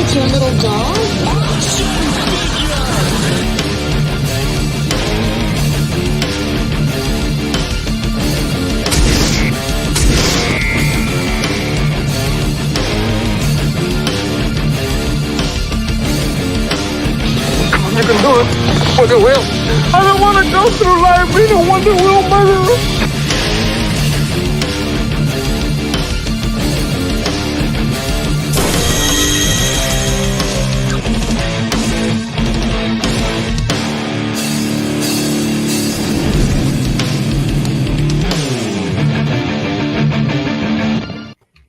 That's your little dog? I can do it. Wonder Wheel. I don't want to go through life being a Wonder Wheel murderer.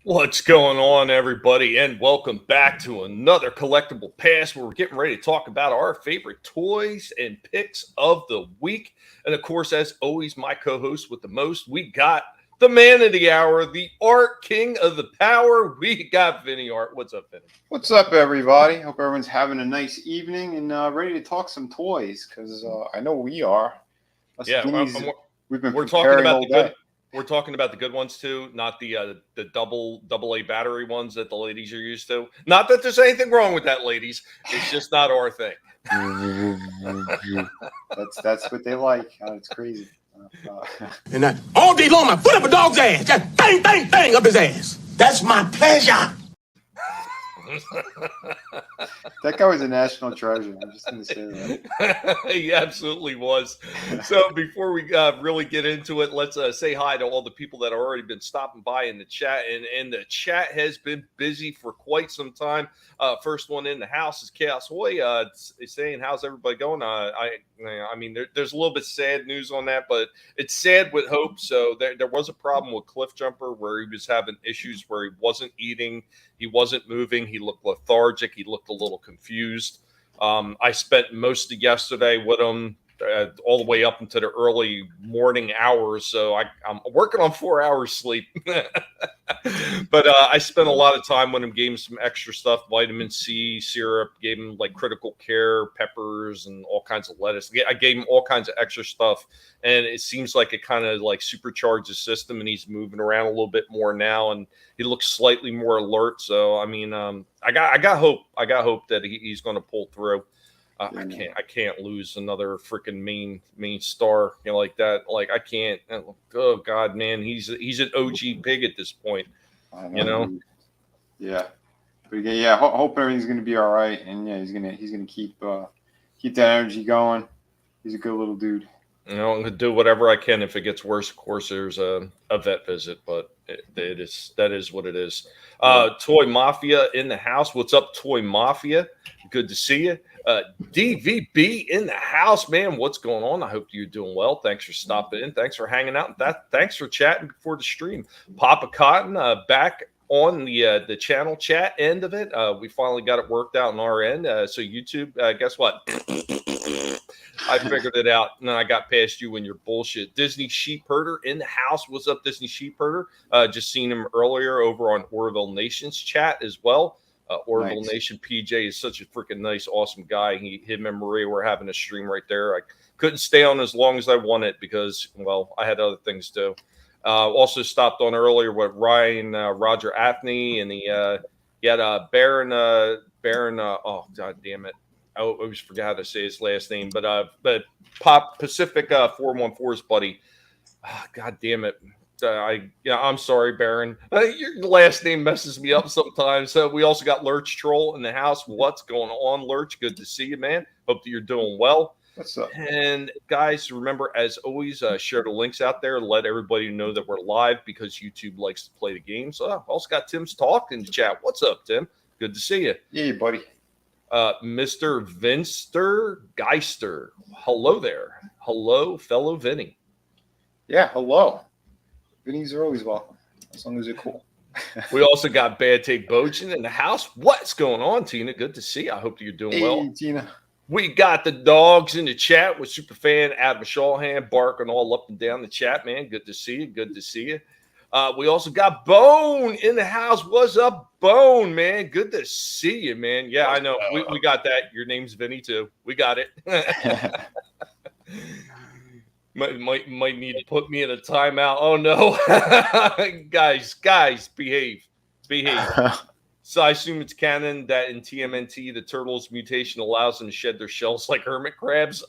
What's going on, everybody, and welcome back to another Collectable Past, where we're getting ready to talk about our favorite toys and picks of the week. And of course, as always, my co-host with the most, we got the man of the hour, the art king of the power. We got Vinnieart. What's up, Vinnie? What's up, everybody? Hope everyone's having a nice evening and ready to talk some toys, because I know we are. Yeah, we've been we're talking about the day. good. We're talking about the good ones too, not the double A battery ones that the ladies are used to. Not that there's anything wrong with that, ladies. It's just not our thing. That's what they like. It's crazy. And that all day long, I put up a dog's ass. Just bang, bang, bang up his ass. That's my pleasure. That guy was a national treasure. I'm just going to say that. He absolutely was. So before we really get into it, let's say hi to all the people that have already been stopping by in the chat. And the chat has been busy for quite some time. First one in the house is Chaos Hoy. Saying, how's everybody going? I mean, there's a little bit sad news on that, but it's sad with hope. So there was a problem with Cliff Jumper where he was having issues where he wasn't eating. He wasn't moving. He looked lethargic. He looked a little confused. I spent most of yesterday with him all the way up into the early morning hours. So I'm working on 4 hours sleep. But I spent a lot of time with him, gave him some extra stuff, vitamin C syrup, gave him like critical care peppers and all kinds of lettuce. I gave him all kinds of extra stuff. And it seems like it kind of like supercharged his system, and he's moving around a little bit more now, and he looks slightly more alert. So, I mean, I got hope. I got hope that he's going to pull through. I can't lose another freaking main star, like that. Like I can't. Oh God, man, he's an OG pig at this point. Yeah, but yeah, hope everything's gonna be all right, and yeah, he's gonna keep that energy going. He's a good little dude. I'm gonna do whatever I can. If it gets worse, of course, there's a vet visit, but that is what it is. Toy Mafia in the house. What's up, Toy Mafia? Good to see you. DVB in the house, man. What's going on? I hope you're doing well. Thanks for stopping in. Thanks for hanging out. Thanks for chatting before the stream. Papa Cotton back on the channel chat end of it. We finally got it worked out on our end. So YouTube, guess what? I figured it out, and then I got past you and your bullshit. Disney Sheep Herder in the house. What's up, Disney Sheep Herder? Just seen him earlier over on Orville Nation's chat as well. Orville Nation PJ is such a freaking nice, awesome guy. Him and Maria were having a stream right there. I couldn't stay on as long as I wanted because, well, I had other things to do. Also stopped on earlier with Ryan Roger Athney, and he had Baron. Oh God damn it! I always forgot how to say his last name, but Pop Pacific 414's buddy. Oh, God damn it! I'm sorry, Baron. Your last name messes me up sometimes. So we also got Lurch Troll in the house. What's going on, Lurch? Good to see you, man. Hope that you're doing well. What's up? And guys, remember, as always, share the links out there. Let everybody know that we're live because YouTube likes to play the games. Also got Tim's talk in the chat. What's up, Tim? Good to see you. Yeah, buddy. Mr. Vinster Geister. Hello there. Hello, fellow Vinnie. Yeah, hello. Vinnies are always welcome, as long as they're cool. We also got Bad Take Bojin in the house. What's going on, Tina? Good to see you. I hope you're doing well. Tina. We got the dogs in the chat with Superfan Adam Shawhan barking all up and down the chat, man. Good to see you. Good to see you. We also got Bone in the house. What's up, Bone, man? Good to see you, man. Yeah, I know. We got that. Your name's Vinnie, too. We got it. Might need to put me in a timeout. Oh, no. Guys, behave. So I assume it's canon that in TMNT, the turtles' mutation allows them to shed their shells like hermit crabs.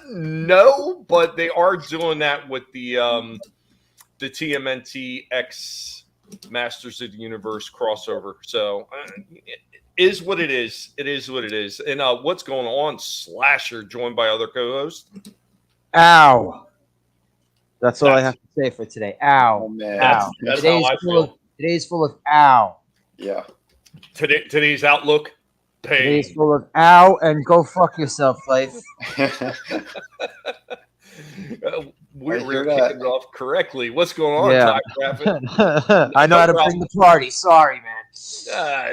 No, but they are doing that with the TMNT X Masters of the Universe crossover. So it is what it is. It is what it is. And what's going on? Slasher joined by other co-hosts. Ow. That's all I have to say for today. Ow. Oh, man. Ow. That's how I feel. Today's full of ow. Yeah. Today's outlook. Pain. Today's full of ow and go fuck yourself, Life. We're kicking it off correctly. What's going on, Yeah. Ty Rapid? I know how to bring the party. Sorry, man.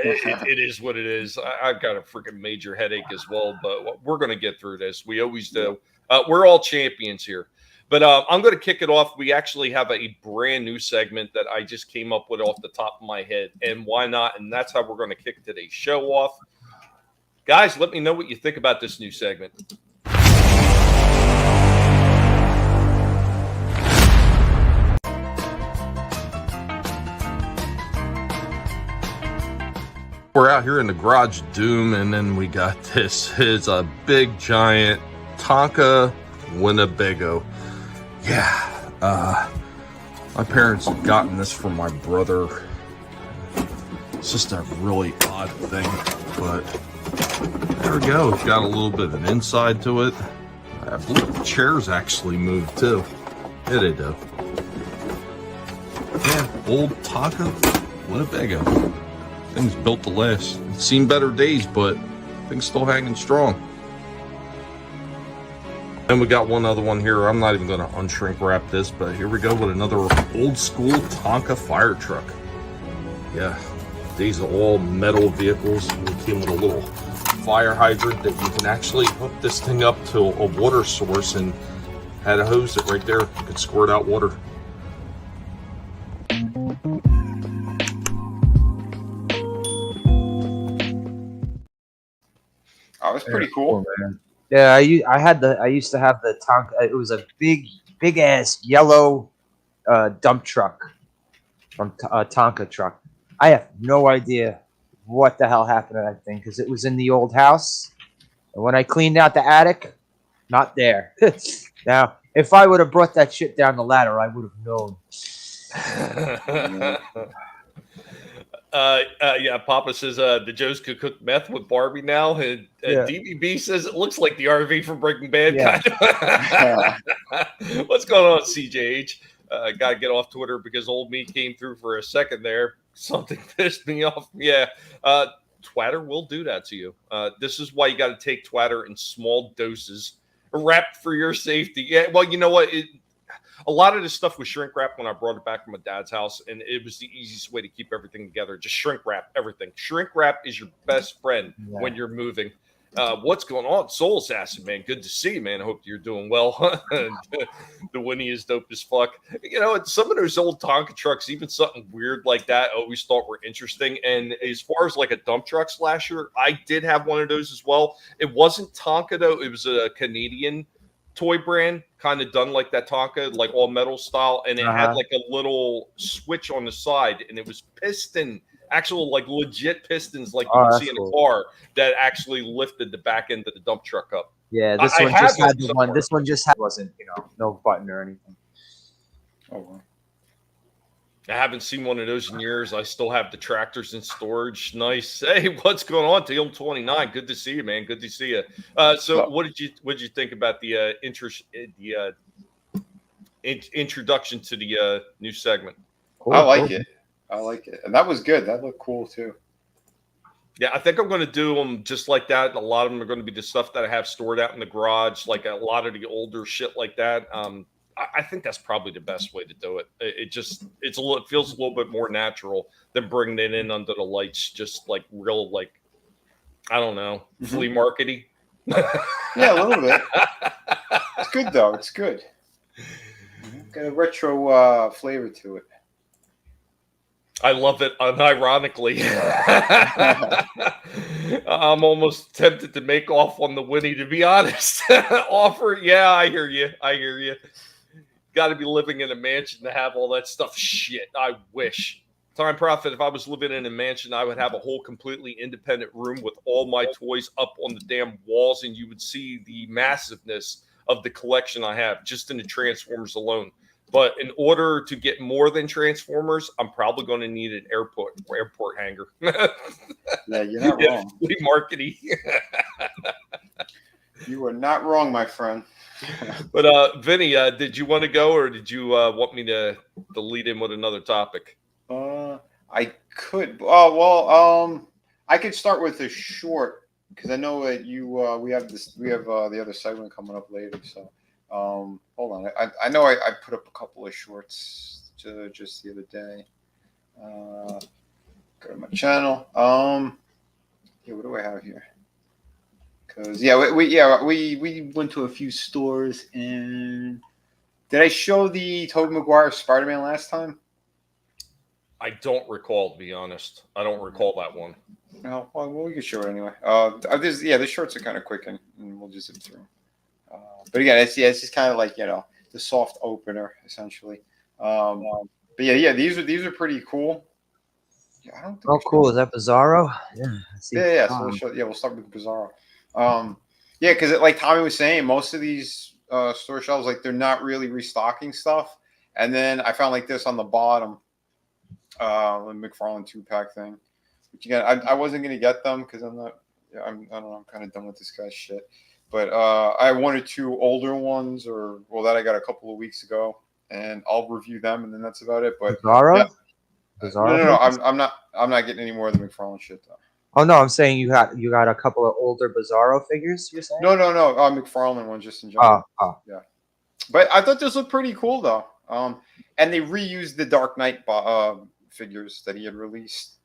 It is what it is. I've got a freaking major headache as well, but we're going to get through this. We always do. We're all champions here. But I'm going to kick it off. We actually have a brand new segment that I just came up with off the top of my head. And why not? And that's how we're going to kick today's show off. Guys, let me know what you think about this new segment. We're out here in the garage Doom, and then we got this. It's a big giant Tonka Winnebago. Yeah, my parents had gotten this from my brother. It's just a really odd thing, but there we go. It's got a little bit of an inside to it. I believe the chairs actually moved too. Yeah, they do. Yeah, old Tonka Winnebago. Thing's built to last. It's seen better days, but thing's still hanging strong. And we got one other one here. I'm not even going to unshrink wrap this, but here we go with another old school Tonka fire truck. Yeah, these are all metal vehicles. It came with a little fire hydrant that you can actually hook this thing up to a water source and had a hose that right there. You could squirt out water. Oh, it's pretty cool. Man. Yeah, I used to have the Tonka. It was a big ass yellow dump truck from a Tonka truck. I have no idea what the hell happened to that thing because it was in the old house, and when I cleaned out the attic, not there. Now, if I would have brought that shit down the ladder, I would have known. Yeah, Papa says the Joes could cook meth with Barbie now. And Yeah. DBB says it looks like the RV from Breaking Bad. Yeah. Kind of. What's going on, CJH? Got to get off Twitter because old me came through for a second there. Something pissed me off. Yeah, Twatter will do that to you. This is why you got to take Twatter in small doses, wrapped for your safety. Yeah, well, you know what? A lot of this stuff was shrink wrap when I brought it back from my dad's house, and it was the easiest way to keep everything together. Just shrink wrap everything. Shrink wrap is your best friend when you're moving. What's going on? Soul Assassin, man. Good to see you, man. I hope you're doing well. The Winnie is dope as fuck. You know, some of those old Tonka trucks, even something weird like that, I always thought were interesting. And as far as like a dump truck slasher, I did have one of those as well. It wasn't Tonka, though. It was a Canadian toy brand, kind of done like that Tonka, like all metal style. And it had like a little switch on the side, and it was piston. Actual like legit pistons like you can see in a car that actually lifted the back end of the dump truck up. Yeah, this one just had the one. This one just wasn't, no button or anything. Oh, wow. I haven't seen one of those in years. I still have the tractors in storage. Nice. Hey, what's going on, TM29? Good to see you, man. Good to see you. So, what did you think about the introduction to the new segment? Cool, I like it. I like it. And that was good. That looked cool, too. Yeah, I think I'm going to do them just like that. A lot of them are going to be the stuff that I have stored out in the garage, like a lot of the older shit like that. I think that's probably the best way to do it. It feels a little bit more natural than bringing it in under the lights, just like real, like, I don't know, flea markety. Yeah, a little bit. It's good, though. It's good. Got a retro flavor to it. I love it unironically. I'm almost tempted to make off on the Winnie, to be honest. Offer, yeah, I hear you. Got to be living in a mansion to have all that stuff. Shit, I wish. Time Prophet, if I was living in a mansion, I would have a whole completely independent room with all my toys up on the damn walls, and you would see the massiveness of the collection I have just in the Transformers alone. But in order to get more than Transformers, I'm probably going to need an airport hangar. Yeah, you're not wrong. Flea marketing. You are not wrong, my friend. But Vinny, did you want to go, or did you want me to lead in with another topic? I could. Oh well. I could start with a short because I know that you. We have the other segment coming up later. So, hold on. I know I put up a couple of shorts just the other day. Go to my channel. Yeah. What do I have here? Because we went to a few stores, and did I show the Tobey Maguire Spider-Man last time? I don't recall, to be honest. I don't recall that one. No, well, we can show it anyway. The shorts are kind of quick, and we'll just zip through. But again, it's just kind of like the soft opener essentially. But yeah, these are pretty cool. Yeah, I don't think Oh, cool! Is that Bizarro? Yeah. Yeah. So we'll start with Bizarro. Yeah, because like Tommy was saying, most of these store shelves, like, they're not really restocking stuff. And then I found like this on the bottom, the McFarlane 2-pack thing. Which again, I wasn't gonna get them because I don't know, I'm kind of done with this guy's shit. But I have one or two older ones, that I got a couple of weeks ago, and I'll review them, and then that's about it. But Bizarro? Yeah. Bizarro? No, I'm not getting any more of the McFarlane shit though. Oh no, I'm saying you got a couple of older Bizarro figures. You're saying? No. McFarlane one just in general. Oh. Yeah. But I thought this looked pretty cool though. And they reused the Dark Knight figures that he had released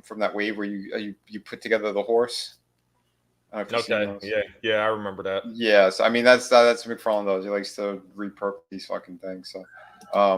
from that wave where you put together the horse. Okay. Yeah, I remember that. Yes, I mean that's McFarlane though. He likes to repurpose these fucking things. So,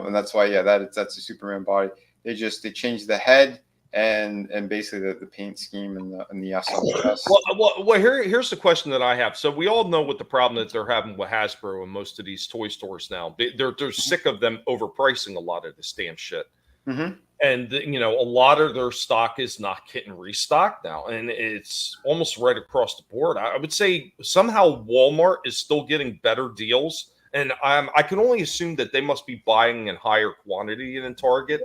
and that's why that's a Superman body. They changed the head and basically the paint scheme and the S on the chest. Well, here's the question that I have. So we all know what the problem that they're having with Hasbro and most of these toy stores now. They're sick of them overpricing a lot of this damn shit. Mm-hmm. And a lot of their stock is not getting restocked now, and it's almost right across the board. I would say somehow Walmart is still getting better deals, and I can only assume that they must be buying in higher quantity than Target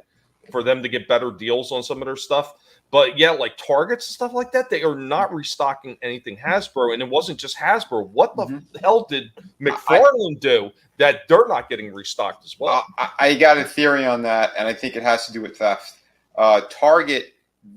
for them to get better deals on some of their stuff. But yeah, like Targets and stuff like that, they are not restocking anything Hasbro, and it wasn't just Hasbro. What the hell did McFarlane do that they're not getting restocked as well? I got a theory on that, and I think it has to do with theft. Target,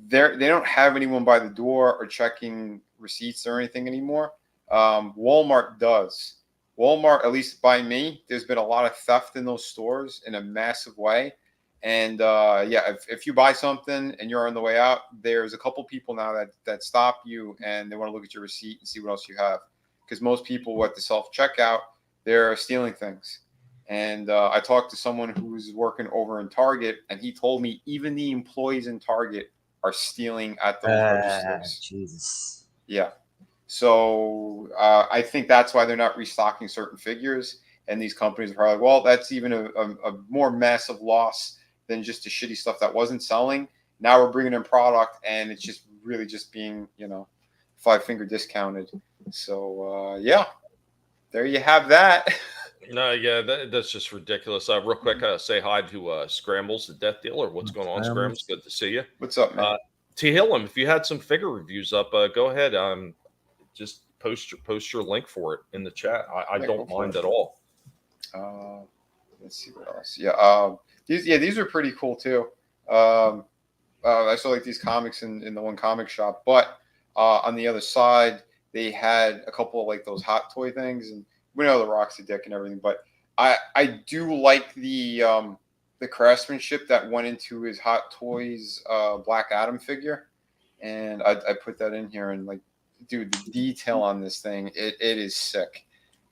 they don't have anyone by the door or checking receipts or anything anymore. Walmart does. Walmart, at least by me, there's been a lot of theft in those stores in a massive way. And if you buy something and you're on the way out, there's a couple people now that stop you and they want to look at your receipt and see what else you have. Because most people at the self-checkout, they're stealing things. And I talked to someone who's working over in Target, and he told me even the employees in Target are stealing at those registers. Jesus. Yeah. So I think that's why they're not restocking certain figures. And these companies are probably, well, that's even a more massive loss than just the shitty stuff that wasn't selling. Now we're bringing in product, and it's just really just being, 5-finger discounted. So, there you have that. No, yeah, that's just ridiculous. Real quick, say hi to Scrambles, the Death Dealer. What's going on, Scrambles? Good to see you. What's up, man? T. Hillam, if you had some figure reviews up, go ahead. Just post your link for it in the chat. I don't mind at all. Let's see what else. Yeah, these are pretty cool too. I saw like these comics in the one comic shop, but on the other side they had a couple of like those hot toy things, and we know the Rock's a dick and everything, but I do like the craftsmanship that went into his Hot Toys Black Adam figure, and I put that in here, and like, dude, the detail on this thing, it is sick.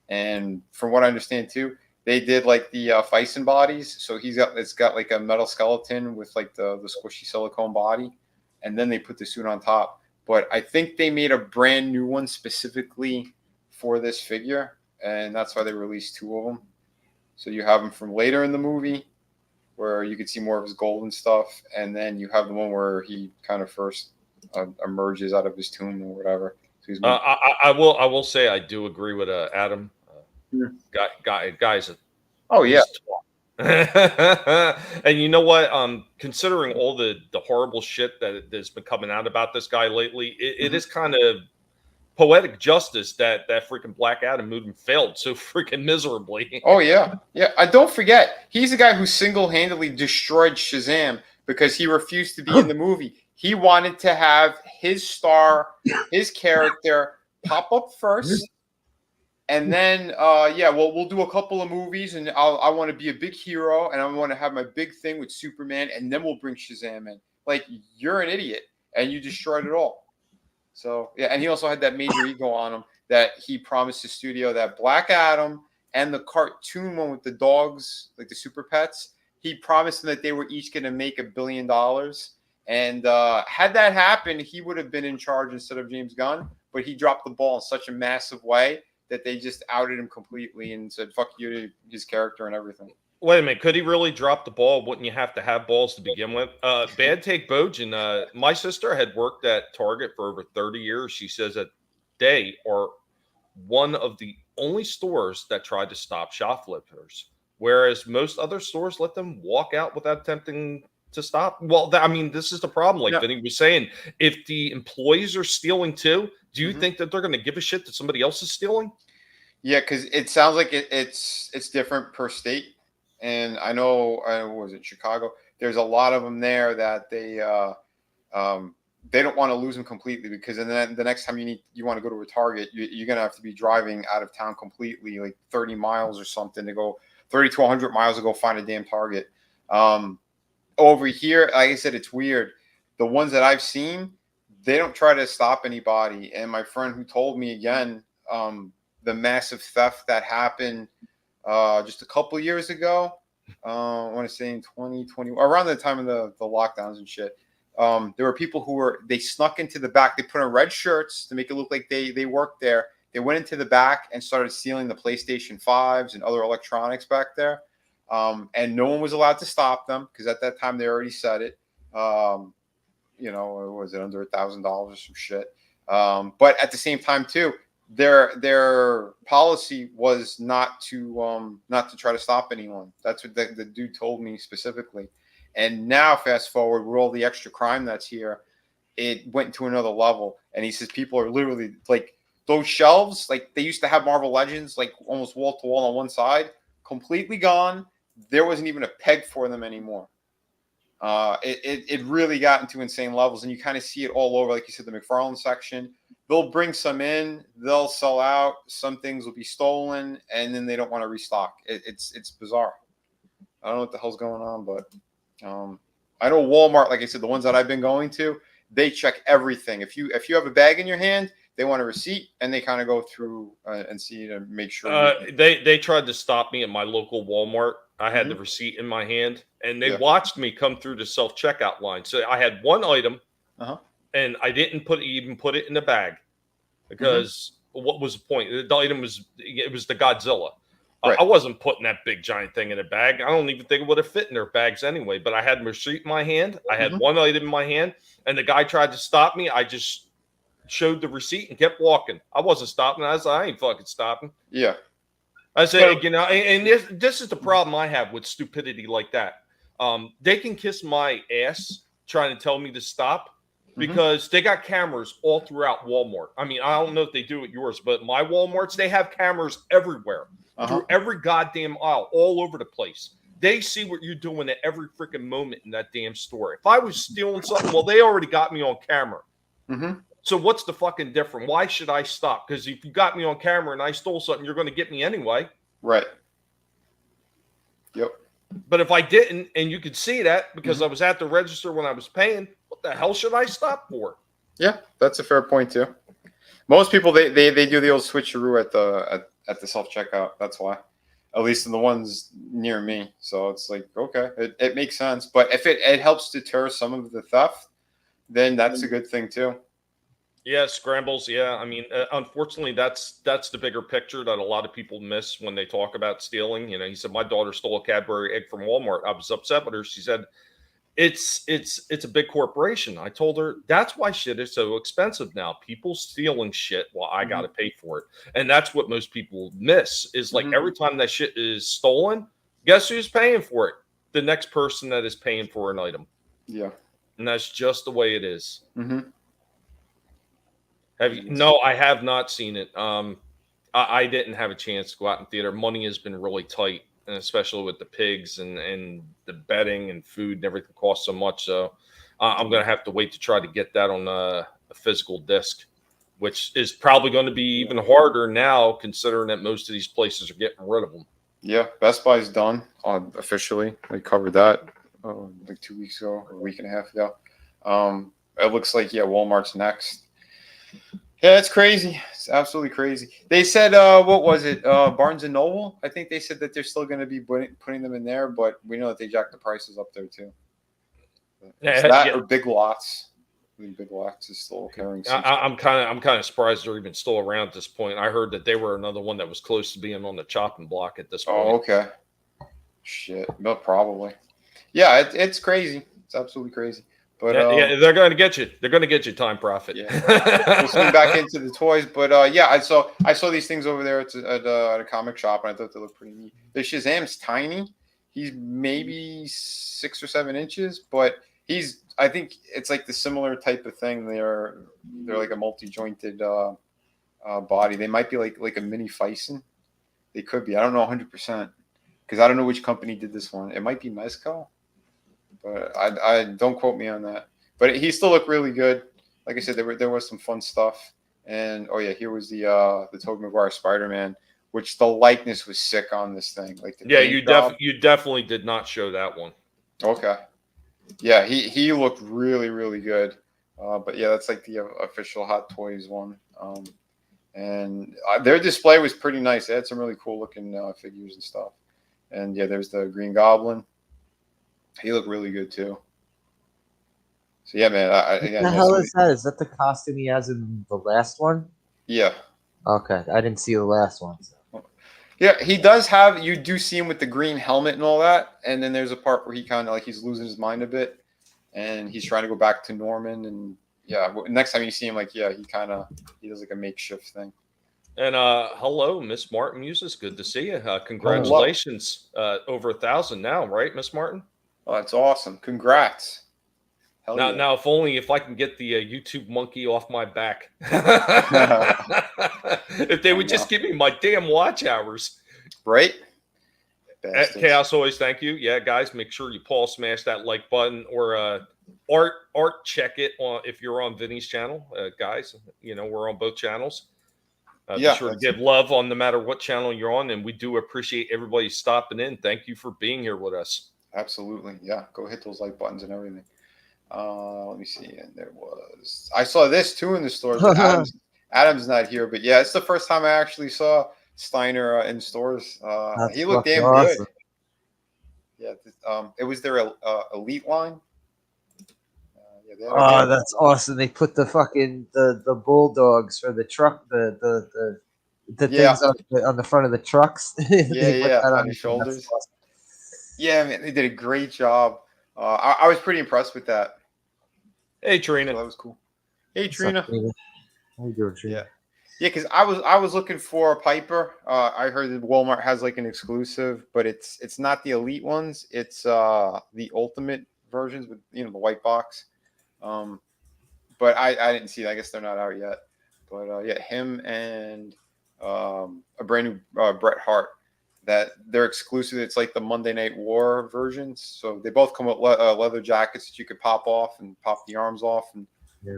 And from what I understand too, they did like the Fison bodies, so it's got like a metal skeleton with like the squishy silicone body, and then they put the suit on top. But I think they made a brand new one specifically for this figure, and that's why they released two of them. So you have them from later in the movie, where you could see more of his gold and stuff, and then you have the one where he kind of first emerges out of his tomb or whatever. So he's I will say I do agree with Adam. Guys, oh yeah, he's and you know what? Considering all the horrible shit that's been coming out about this guy lately, it is kind of poetic justice that freaking Black Adam movement failed so freaking miserably. Oh yeah, yeah. I don't forget, he's the guy who single-handedly destroyed Shazam because he refused to be in the movie. He wanted to have his star, his character pop up first, and then we'll do a couple of movies, and I want to be a big hero, and I want to have my big thing with Superman, and then we'll bring Shazam in. Like, you're an idiot, and you destroyed it all. So yeah, and he also had that major ego on him that he promised the studio that Black Adam and the cartoon one with the dogs, like the Super Pets, he promised them that they were each going to make $1 billion. And had that happened, he would have been in charge instead of James Gunn. But he dropped the ball in such a massive way that they just outed him completely and said, fuck you to his character and everything. Wait a minute. Could he really drop the ball? Wouldn't you have to have balls to begin with? Bad Take Bojan. My sister had worked at Target for over 30 years. She says that they are one of the only stores that tried to stop shoplifters, whereas most other stores let them walk out without attempting to stop. Well, I mean, this is the problem. Like Vinnie was saying, if the employees are stealing too, do you think that they're going to give a shit that somebody else is stealing? Yeah, because it sounds like it's different per state. And I know, what was it, Chicago? There's a lot of them there that they don't want to lose them completely, because then the next time you want to go to a Target, you're gonna have to be driving out of town completely, like 30 miles or something, to go 30 to 100 miles to go find a damn Target. Over here, like I said, it's weird. The ones that I've seen, they don't try to stop anybody. And my friend who told me again, the massive theft that happened just a couple of years ago. I want to say in 2020, around the time of the lockdowns and shit. There were people they snuck into the back. They put on red shirts to make it look like they worked there. They went into the back and started stealing the PlayStation 5s and other electronics back there. And no one was allowed to stop them because at that time they already said it. Was it under $1,000 or some shit? But at the same time too, their policy was not to try to stop anyone. That's what the dude told me specifically. And now fast forward with all the extra crime that's here, it went to another level. And he says people are literally like those shelves, like they used to have Marvel Legends, like almost wall to wall on one side, completely gone. There wasn't even a peg for them anymore. It really got into insane levels, and you kind of see it all over. Like you said, the McFarlane section, they'll bring some in, they'll sell out, some things will be stolen, and then they don't want to restock. It's bizarre. I don't know what the hell's going on, but I know Walmart, like I said, the ones that I've been going to, they check everything. If you have a bag in your hand, they want a receipt, and they kind of go through and see to make sure. They tried to stop me at my local Walmart. I had the receipt in my hand, and they watched me come through the self-checkout line. So I had one item, and I didn't even put it in the bag because what was the point? The item was the Godzilla. Right. I wasn't putting that big giant thing in a bag. I don't even think it would have fit in their bags anyway. But I had a receipt in my hand. I had one item in my hand, and the guy tried to stop me. I just showed the receipt and kept walking. I wasn't stopping. I said, I ain't fucking stopping. Yeah. I said, and this is the problem I have with stupidity like that. They can kiss my ass trying to tell me to stop because they got cameras all throughout Walmart. I mean, I don't know if they do at yours, but my Walmarts, they have cameras everywhere, through every goddamn aisle, all over the place. They see what you're doing at every freaking moment in that damn store. If I was stealing something, well, they already got me on camera. So what's the fucking difference? Why should I stop? Because if you got me on camera and I stole something, you're going to get me anyway. Right. Yep. But if I didn't, and you could see that because I was at the register when I was paying, what the hell should I stop for? Yeah, that's a fair point too. Most people they do the old switcheroo at the self checkout. That's why, at least in the ones near me. So it's like, okay, it makes sense. But if it helps deter some of the theft, then that's a good thing too. Yeah, scrambles. Yeah, I mean, unfortunately, that's the bigger picture that a lot of people miss when they talk about stealing. You know, he said my daughter stole a Cadbury egg from Walmart. I was upset with her. She said it's a big corporation. I told her that's why shit is so expensive now. People stealing shit while I got to pay for it, and that's what most people miss. Is like every time that shit is stolen, guess who's paying for it? The next person that is paying for an item. Yeah. And that's just the way it is. Mm-hmm. Have you? No, I have not seen it. I didn't have a chance to go out in theater. Money has been really tight, and especially with the pigs and the bedding and food and everything costs so much. So I'm going to have to wait to try to get that on a physical disc, which is probably going to be even harder now, considering that most of these places are getting rid of them. Yeah, Best Buy's done officially. We covered that like 2 weeks ago, or a week and a half ago. It looks like Walmart's next. Yeah, it's crazy. It's absolutely crazy. They said, what was it? Barnes and Noble. I think they said that they're still going to be putting them in there, but we know that they jacked the prices up there too. Or Big Lots. I think Big Lots is still carrying. I'm kind of surprised they're even still around at this point. I heard that they were another one that was close to being on the chopping block at this point. Oh, okay. Shit, no, probably. Yeah, it's crazy. It's absolutely crazy. But yeah, they're going to get you. They're going to get you, Time Profit. Yeah. We'll swing back into the toys, but yeah, I saw these things over there at a comic shop, and I thought they looked pretty neat. The Shazam's tiny. He's maybe 6 or 7 inches, but I think it's like the similar type of thing. They're like a multi-jointed body. They might be like a mini Fison. They could be. I don't know 100% because I don't know which company did this one. It might be Mezco. But I don't quote me on that. But he still looked really good. Like I said, there was some fun stuff. And here was the Tobey Maguire Spider-Man, which the likeness was sick on this thing. Like you definitely did not show that one. Okay. Yeah, he looked really, really good. But yeah, that's like the official Hot Toys one. And their display was pretty nice. They had some really cool looking figures and stuff. And yeah, there's the Green Goblin. He looked really good too. So yeah, man. What the hell is that? Is that the costume he has in the last one? Yeah. Okay, I didn't see the last one. So. Yeah, he does have. You do see him with the green helmet and all that, and then there's a part where he kind of like he's losing his mind a bit, and he's trying to go back to Norman. And yeah, next time you see him, like he does like a makeshift thing. And hello, Miss Martin Muses. Good to see you. Congratulations. Over 1,000 now, right, Miss Martin? Oh, that's awesome. Congrats. Now, if I can get the YouTube monkey off my back. If they would just give me my damn watch hours. Right? Chaos Always, thank you. Yeah, guys, make sure you smash that like button or Art check it on if you're on Vinnie's channel. Guys, we're on both channels. Be sure to give love on no matter what channel you're on, and we do appreciate everybody stopping in. Thank you for being here with us. Absolutely. Yeah. Go hit those like buttons and everything. Let me see. And I saw this too in the stores. Adam's not here, but yeah, it's the first time I actually saw Steiner in stores. He looked damn awesome. Good. Yeah. It was their elite line. That's awesome. They put the fucking the bulldogs for the truck, the things on the front of the trucks. Yeah. On your shoulders. Awesome. Yeah, man, they did a great job. I was pretty impressed with that. Hey, Trina. So that was cool. Hey, Trina. How you doing, Trina? Yeah, because I was looking for a Piper. I heard that Walmart has like an exclusive, but it's not the elite ones. It's the ultimate versions with the white box. But I didn't see it. I guess they're not out yet. But yeah, him and a brand new Bret Hart. That they're exclusive. It's like the Monday Night War versions. So they both come with leather jackets that you could pop off and pop the arms off. And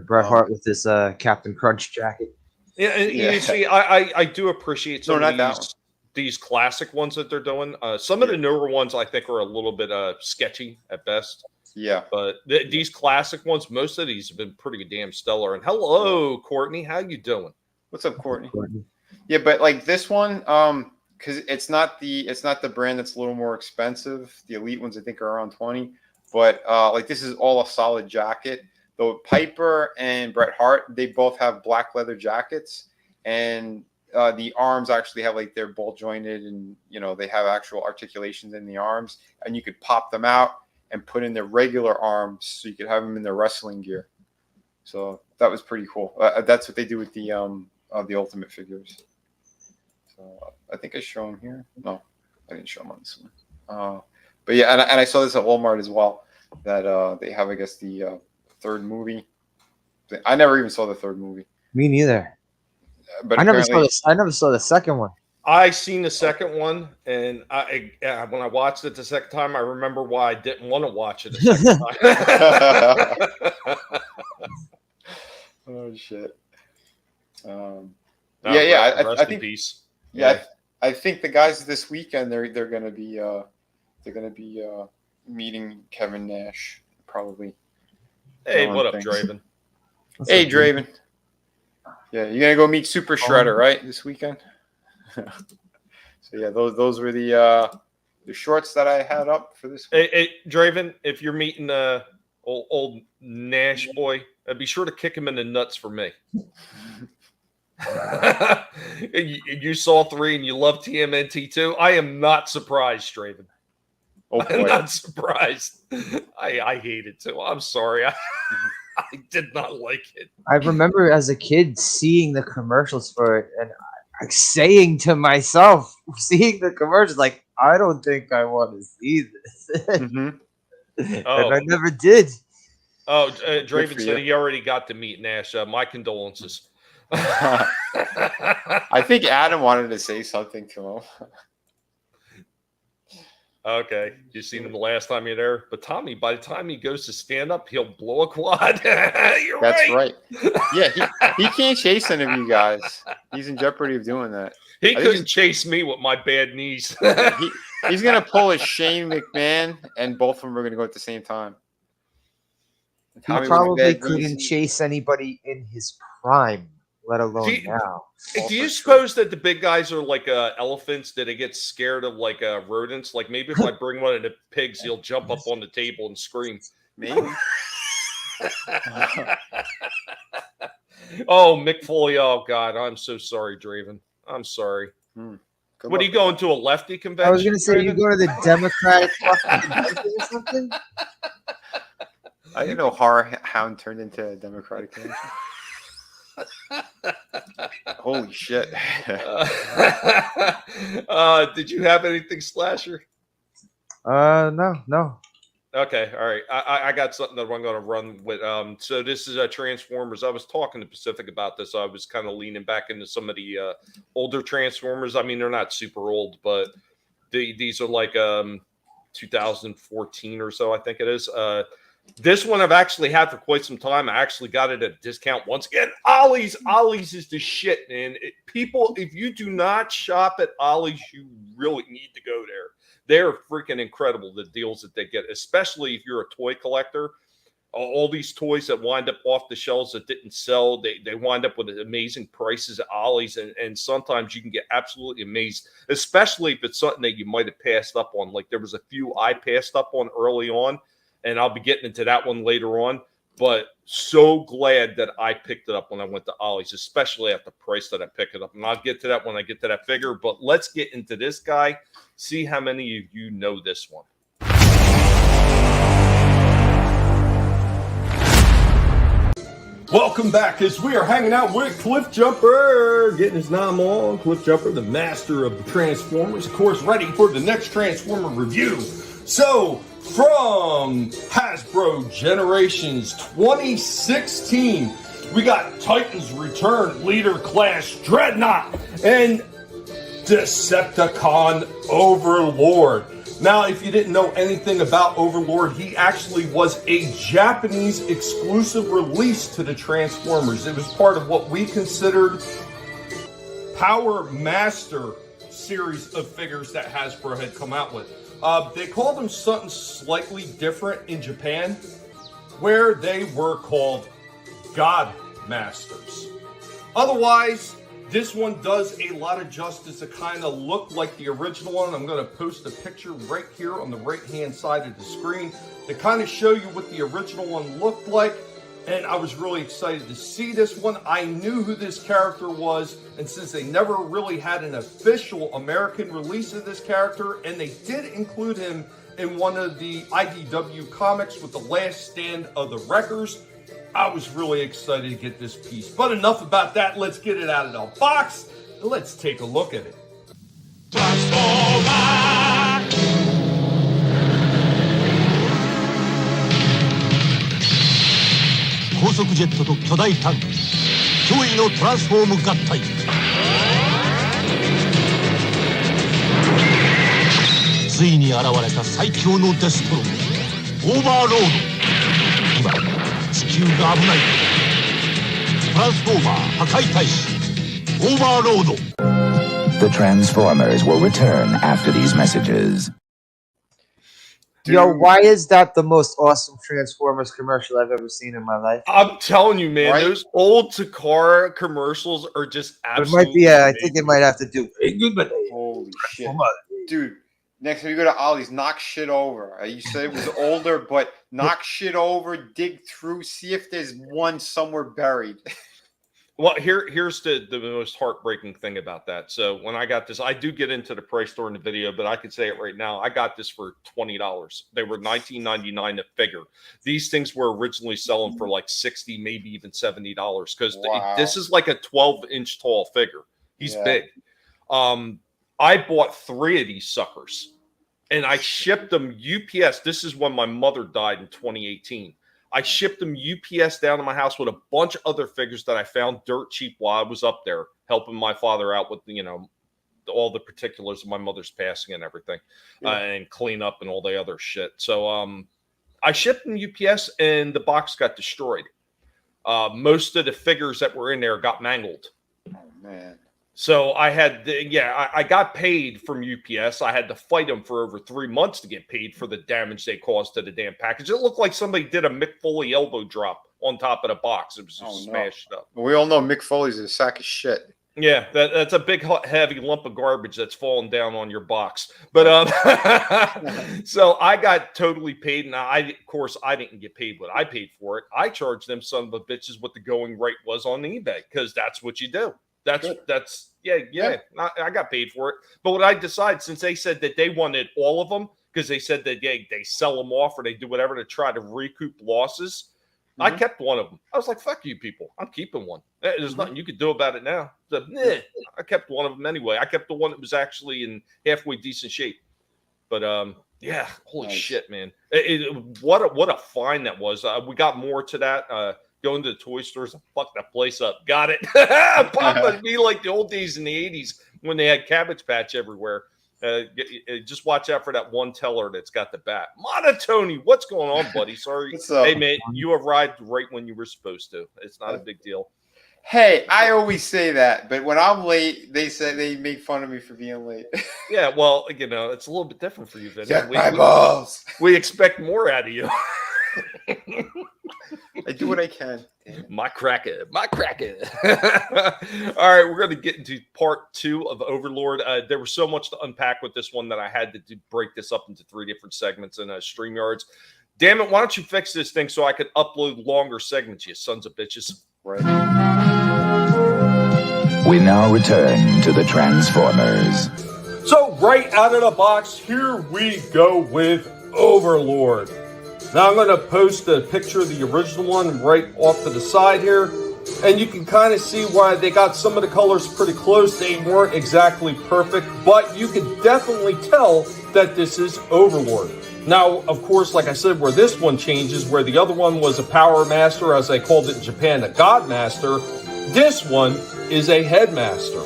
Bret Hart with this Captain Crunch jacket. Yeah, you see, I do appreciate some of these classic ones that they're doing. Some of the newer ones I think are a little bit sketchy at best. Yeah. But these classic ones, most of these have been pretty damn stellar. And hello, Courtney. How you doing? What's up, Courtney? Yeah, but like this one, because it's not the brand that's a little more expensive. The elite ones I think are around 20, but like this is all a solid jacket. though Piper and Bret Hart, they both have black leather jackets, and the arms actually have like they're ball jointed, and they have actual articulations in the arms, and you could pop them out and put in their regular arms, so you could have them in their wrestling gear. So that was pretty cool. That's what they do with the Ultimate figures. So I think I show them here. No, I didn't show them on this one. But yeah, and I saw this at Walmart as well. That they have, I guess, the third movie. I never even saw the third movie. Me neither. But I never saw the second one. I seen the second one, and when I watched it the second time, I remember why I didn't want to watch it the second time. Oh shit. I think peace. Yeah, I think the guys this weekend they're gonna be meeting Kevin Nash probably. Hey, what up, Draven? Hey, Draven. Yeah, you're gonna go meet Super Shredder, right, this weekend? So yeah, those were the shorts that I had up for this week. Hey, Draven, if you're meeting old Nash boy, be sure to kick him in the nuts for me. You saw 3 and you love TMNT 2. I am not surprised, Draven. Oh, I'm not surprised. I hate it too. I'm sorry. I did not like it. I remember as a kid seeing the commercials for it and saying to myself, seeing the commercials, like, I don't think I want to see this. Mm-hmm. And I never did. Oh, Draven said he already got to meet Nash. My condolences. I think Adam wanted to say something to him. Okay, you seen him the last time you're there, but Tommy, by the time he goes to stand up, he'll blow a quad. That's right. Yeah, he can't chase any of you guys. He's in jeopardy of doing that. He couldn't chase me with my bad knees. He's gonna pull a Shane McMahon, and both of them are gonna go at the same time. He probably couldn't chase anybody in his prime, let alone now. Do you suppose that the big guys are like elephants? That they get scared of like rodents? Like maybe if I bring one of the pigs, he'll jump up on the table and scream. Maybe. Oh, Mick Foley. Oh God, I'm so sorry, Draven. I'm sorry. What are you going to, a lefty convention? I was going to say, Draven? You go to the Democratic convention or something? I didn't know Horror Hound turned into a Democratic convention. Holy shit. Did you have anything, Slasher? No. Okay, all right. I got something that I'm going to run with. So this is Transformers. I was talking to Pacific about this. I was kind of leaning back into some of the older Transformers. I mean, they're not super old, but these are like 2014 or so, I think it is. This one I've actually had for quite some time. I actually got it at a discount once again. Ollie's is the shit, man. People, if you do not shop at Ollie's, you really need to go there. They're freaking incredible, the deals that they get, especially if you're a toy collector. All these toys that wind up off the shelves that didn't sell, they wind up with amazing prices at Ollie's, and sometimes you can get absolutely amazed, especially if it's something that you might have passed up on. Like there was a few I passed up on early on, and I'll be getting into that one later on. But so glad that I picked it up when I went to Ollie's, especially at the price that I picked it up. And I'll get to that when I get to that figure. But let's get into this guy. See how many of you know this one. Welcome back as we are hanging out with Cliff Jumper, getting his nom on. Cliff Jumper, the master of the Transformers, of course, ready for the next Transformer review. So, from Hasbro Generations 2016, we got Titans Return Leader Class Dreadnought and Decepticon Overlord. Now, if you didn't know anything about Overlord, he actually was a Japanese exclusive release to the Transformers. It was part of what we considered Power Master series of figures that Hasbro had come out with. They called them something slightly different in Japan, where they were called God Masters. Otherwise, this one does a lot of justice to kind of look like the original one. I'm going to post a picture right here on the right-hand side of the screen to kind of show you what the original one looked like. and I was really excited to see this one. I knew who this character was, and since they never really had an official American release of this character, and they did include him in one of the IDW comics with the last stand of the Wreckers, I was really excited to get this piece. But enough about that. Let's get it out of the box, and let's take a look at it. Transformer! 高速ジェットと巨大タンク、驚異のトランスフォーム合体。ついに現れた最強のデストロイ、オーバーロード。今地球が危ない。トランスフォーマー破壊大使、オーバーロード。 The Transformers will return after these messages. Yo, why is that the most awesome Transformers commercial I've ever seen in my life? I'm telling you, man, Right? those old Takara commercials are just It absolutely might be. I think amazing. they might have to do. Holy shit. Dude, next time you go to Ollie's, knock shit over. You said it was older, but knock shit over, dig through, see if there's one somewhere buried. Well, here's the most heartbreaking thing about that. So when I got this, I do get into the price during the video, but I can say it right now. I got this for $20. They were $19.99 a figure. These things were originally selling for like $60, maybe even $70, because Wow. this is like a 12-inch tall figure. He's Yeah. big. I bought 3 of these suckers, and I shipped them UPS. This is when my mother died in 2018. I shipped them UPS down to my house with a bunch of other figures that I found dirt cheap while I was up there helping my father out with, all the particulars of my mother's passing and everything, and clean up and all the other shit. So I shipped them UPS, and the box got destroyed. Most of the figures that were in there got mangled. Oh, man. So I had, I got paid from UPS. I had to fight them for over 3 months to get paid for the damage they caused to the damn package. It looked like somebody did a Mick Foley elbow drop on top of the box. It was just smashed up. We all know Mick Foley's a sack of shit. Yeah, that's a big, heavy lump of garbage that's falling down on your box. But so I got totally paid, and of course, I didn't get paid what I paid for it. I charged them son of a bitches what the going rate was on eBay, because that's what you do. I got paid for it. But what I decided, since they said that they wanted all of them, because they said that they sell them off or they do whatever to try to recoup losses, I kept one of them. I was like, fuck you people. I'm keeping one. There's nothing you could do about it now. So, I kept one of them anyway. I kept the one that was actually in halfway decent shape. But holy shit, man. What a find that was. We got more to that. Going to the toy stores and fuck that place up. Got it. Papa be like the old days in the 80s when they had Cabbage Patch everywhere. Just watch out for that one teller that's got the bat. Monotony, what's going on, buddy? Sorry. Hey, man, you arrived right when you were supposed to. It's not a big deal. Hey, I always say that, but when I'm late, they say they make fun of me for being late. Yeah, well, it's a little bit different for you, Vinnie. Get my balls. We expect more out of you. I do what I can. My cracker. All right, we're going to get into part 2 of Overlord. There was so much to unpack with this one that I had to break this up into 3 different segments in StreamYards. Damn it, why don't you fix this thing so I could upload longer segments, you sons of bitches. Right. We now return to the Transformers. So right out of the box, here we go with Overlord. Now I'm going to post a picture of the original one right off to the side here. And you can kind of see why they got some of the colors pretty close. They weren't exactly perfect, but you can definitely tell that this is Overlord. Now, of course, like I said, where this one changes, where the other one was a Power Master, as they called it in Japan, a God Master, this one is a Headmaster.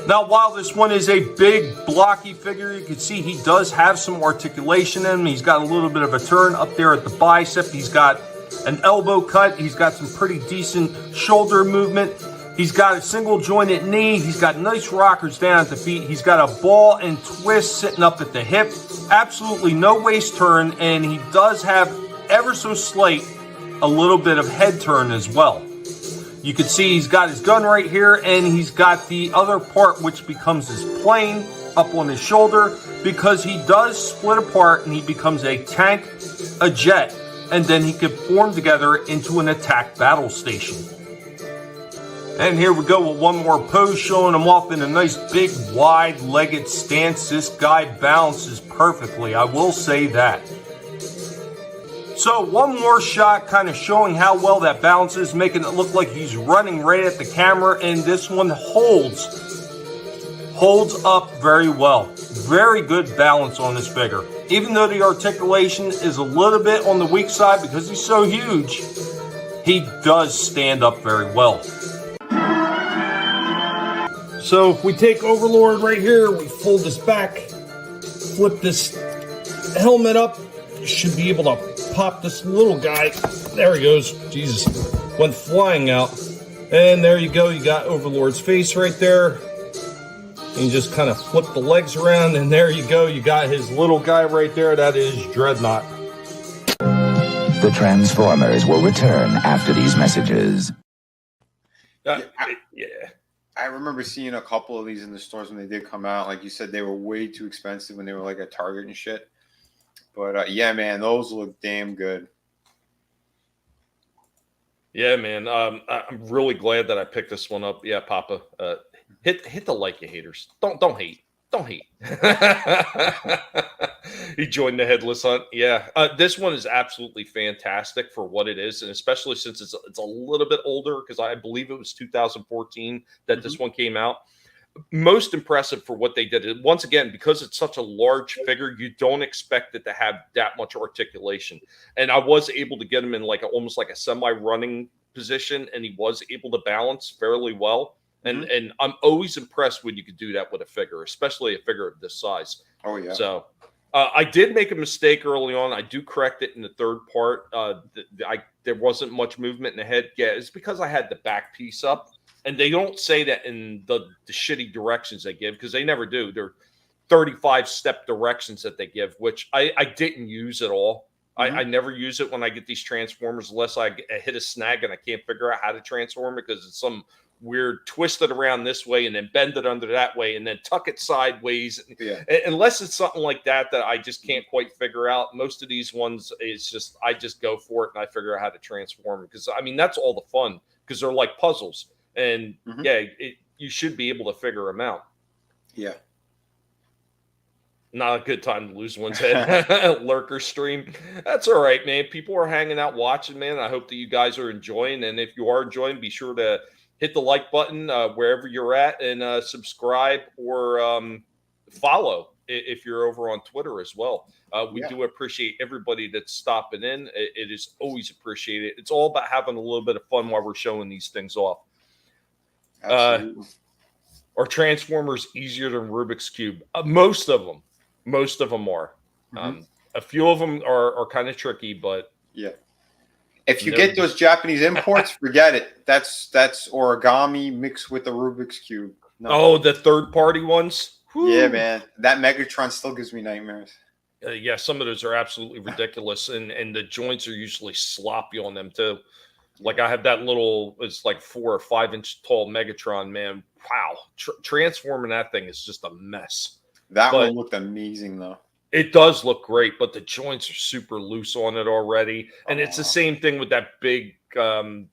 Now, while this one is a big, blocky figure, you can see he does have some articulation in him. He's got a little bit of a turn up there at the bicep. He's got an elbow cut. He's got some pretty decent shoulder movement. He's got a single jointed knee. He's got nice rockers down at the feet. He's got a ball and twist sitting up at the hip. Absolutely no waist turn, and he does have ever so slight a little bit of head turn as well. You can see he's got his gun right here, and he's got the other part which becomes his plane up on his shoulder, because he does split apart and he becomes a tank, a jet, and then he could form together into an attack battle station. And here we go with one more pose showing him off in a nice big wide-legged stance. This guy balances perfectly, I will say that. So one more shot kind of showing how well that balances, making it look like he's running right at the camera, and this one holds up very well. Very good balance on this figure. Even though the articulation is a little bit on the weak side because he's so huge, he does stand up very well. So if we take Overlord right here, we fold this back, flip this helmet up, should be able to pop this little guy. There he goes. Jesus, went flying out. And there you go. You got Overlord's face right there. And you just kind of flip the legs around, and there you go. You got his little guy right there. That is Dreadnought. The Transformers will return after these messages. Yeah. I remember seeing a couple of these in the stores when they did come out. Like you said, they were way too expensive when they were like at Target and shit. But yeah, man, those look damn good. Yeah, man. I'm really glad that I picked this one up. Yeah, Papa. Hit the like, you haters. Don't hate. Don't hate. He joined the headless hunt. Yeah, this one is absolutely fantastic for what it is, and especially since it's a little bit older, because I believe it was 2014 that this one came out. Most impressive for what they did. Once again, because it's such a large figure, you don't expect it to have that much articulation. And I was able to get him in like almost like a semi-running position, and he was able to balance fairly well. And I'm always impressed when you can do that with a figure, especially a figure of this size. Oh, yeah. So I did make a mistake early on. I do correct it in the third part. There wasn't much movement in the head. Yeah, it's because I had the back piece up. And they don't say that in the shitty directions they give, because they never do. They're 35-step directions that they give, which I didn't use at all. I never use it when I get these Transformers unless I hit a snag and I can't figure out how to transform it, because it's some weird twist it around this way and then bend it under that way and then tuck it sideways. Yeah. Unless it's something like that I just can't quite figure out. Most of these ones, it's just I just go for it and I figure out how to transform it, because I mean that's all the fun, because they're like puzzles. And yeah, you should be able to figure them out. Yeah. Not a good time to lose one's head. Lurker stream. That's all right, man. People are hanging out watching, man. I hope that you guys are enjoying. And if you are enjoying, be sure to hit the like button wherever you're at, and subscribe or follow if you're over on Twitter as well. We do appreciate everybody that's stopping in. It is always appreciated. It's all about having a little bit of fun while we're showing these things off. Are Transformers easier than Rubik's Cube? Most of them are. A few of them are kind of tricky, but yeah. If you get those Japanese imports, forget it. That's origami mixed with the Rubik's Cube. No. Oh, the third-party ones? Whew. Yeah, man. That Megatron still gives me nightmares. Yeah, some of those are absolutely ridiculous, and the joints are usually sloppy on them, too. Like I have that little, it's like 4 or 5 inch tall Megatron, man. Wow. Transforming that thing is just a mess. That one looked amazing, though. It does look great, but the joints are super loose on it already. And it's the same thing with that big knockoff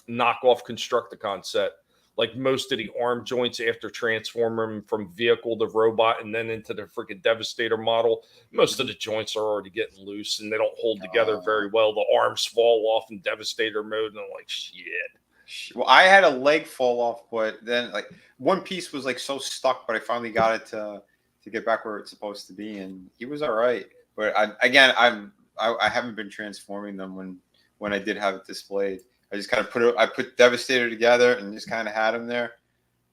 Constructicon set. Like most of the arm joints after transforming from vehicle to robot and then into the freaking Devastator model, most of the joints are already getting loose and they don't hold together very well. The arms fall off in Devastator mode, and I'm like, shit. Well, I had a leg fall off, but then like one piece was like so stuck, but I finally got it to get back where it's supposed to be, and he was all right. But I haven't been transforming them when I did have it displayed. I just kind of put Devastator together and just kind of had him there.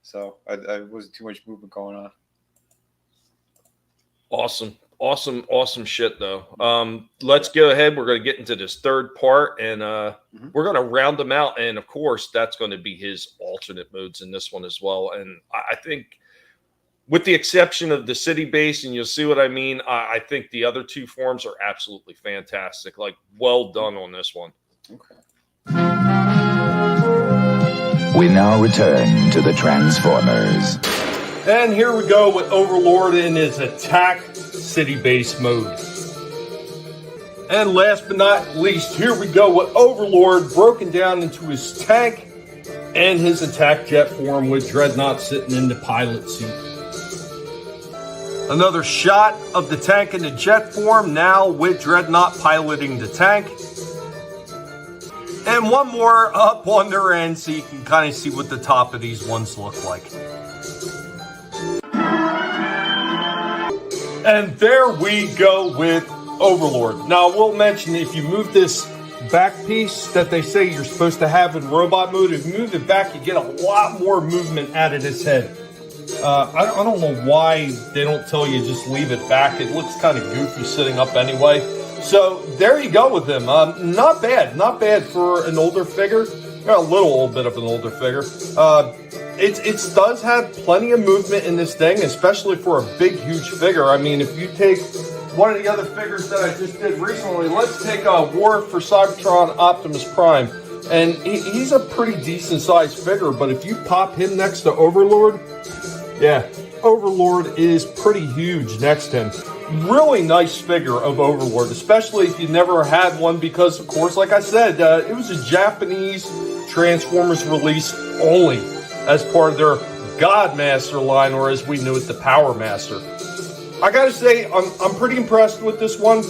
So I wasn't too much movement going on. Awesome shit, though. Let's go ahead. We're going to get into this third part, and we're going to round them out. And, of course, that's going to be his alternate modes in this one as well. And I think with the exception of the city base, and you'll see what I mean, I think the other two forms are absolutely fantastic. Like, well done on this one. Okay. We now return to the Transformers. And here we go with Overlord in his attack city base mode. And last but not least, here we go with Overlord broken down into his tank and his attack jet form with Dreadnought sitting in the pilot seat. Another shot of the tank in the jet form, now with Dreadnought piloting the tank. And one more up on their end so you can kind of see what the top of these ones look like. And there we go with Overlord. Now, I will mention, if you move this back piece that they say you're supposed to have in robot mode, if you move it back, you get a lot more movement out of this head. I don't know why they don't tell you just leave it back. It looks kind of goofy sitting up anyway. So there you go with him. Not bad for an older figure. A little bit of an older figure. It does have plenty of movement in this thing, especially for a big, huge figure. I mean, if you take one of the other figures that I just did recently, let's take War for Cybertron Optimus Prime. And he's a pretty decent sized figure, but if you pop him next to Overlord, yeah, Overlord is pretty huge next to him. Really nice figure of Overlord, especially if you never had one, because, of course, like I said, it was a Japanese Transformers release only as part of their Godmaster line, or as we knew it, the Power Master. I gotta say, I'm pretty impressed with this one.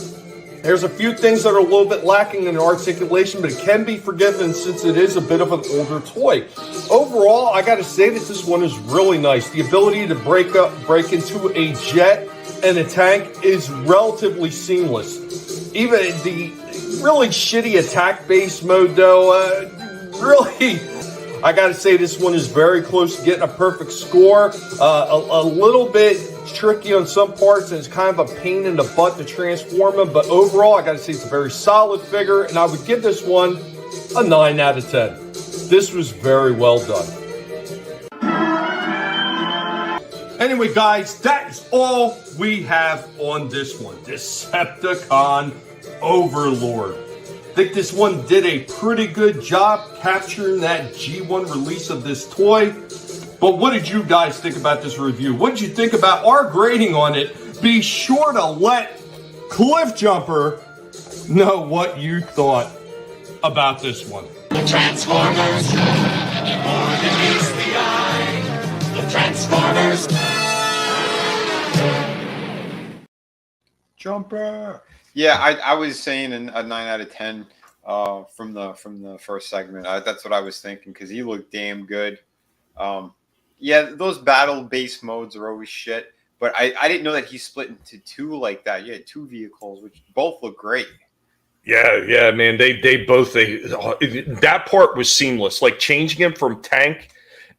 There's a few things that are a little bit lacking in articulation, but it can be forgiven since it is a bit of an older toy. Overall, I gotta say that this one is really nice. The ability to break into a jet and a tank is relatively seamless. Even the really shitty attack base mode, though, really, I gotta say this one is very close to getting a perfect score. A little bit tricky on some parts, and it's kind of a pain in the butt to transform him, but overall, I gotta say it's a very solid figure, and I would give this one a 9 out of 10. This was very well done. Anyway, guys, that is all we have on this one. Decepticon Overlord. I think this one did a pretty good job capturing that G1 release of this toy. But what did you guys think about this review? What did you think about our grading on it? Be sure to let Cliff Jumper know what you thought about this one. The Transformers, more than meets the eye. The Transformers. Jumper. Yeah, I was saying a 9 out of 10 from the first segment. That's what I was thinking, because he looked damn good. Yeah, those battle base modes are always shit, but I didn't know that he split into two like that. You had two vehicles, which both look great. Yeah, man. That part was seamless. Like changing him from tank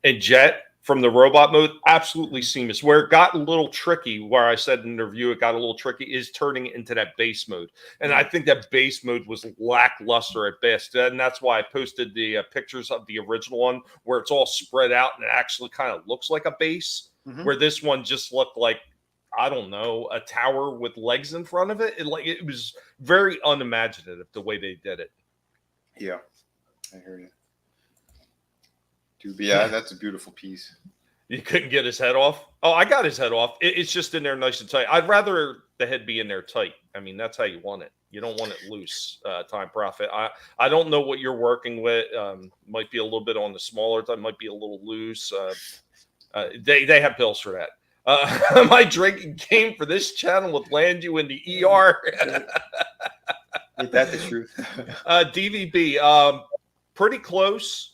and jet from the robot mode, absolutely seamless. Where it got a little tricky, where I said in the review it got a little tricky, is turning it into that base mode. And I think that base mode was lackluster at best. And that's why I posted the pictures of the original one, where it's all spread out and it actually kind of looks like a base, where this one just looked like, I don't know, a tower with legs in front of it. It was very unimaginative the way they did it. Yeah, I hear you. Dude, but yeah, that's a beautiful piece. You couldn't get his head off? Oh, I got his head off. It's just in there nice and tight. I'd rather the head be in there tight. I mean, that's how you want it. You don't want it loose, Time Prophet. I don't know what you're working with. Might be a little bit on the smaller side. Might be a little loose. They have pills for that. My drinking game for this channel would land you in the ER. Ain't that the truth? DVB, pretty close.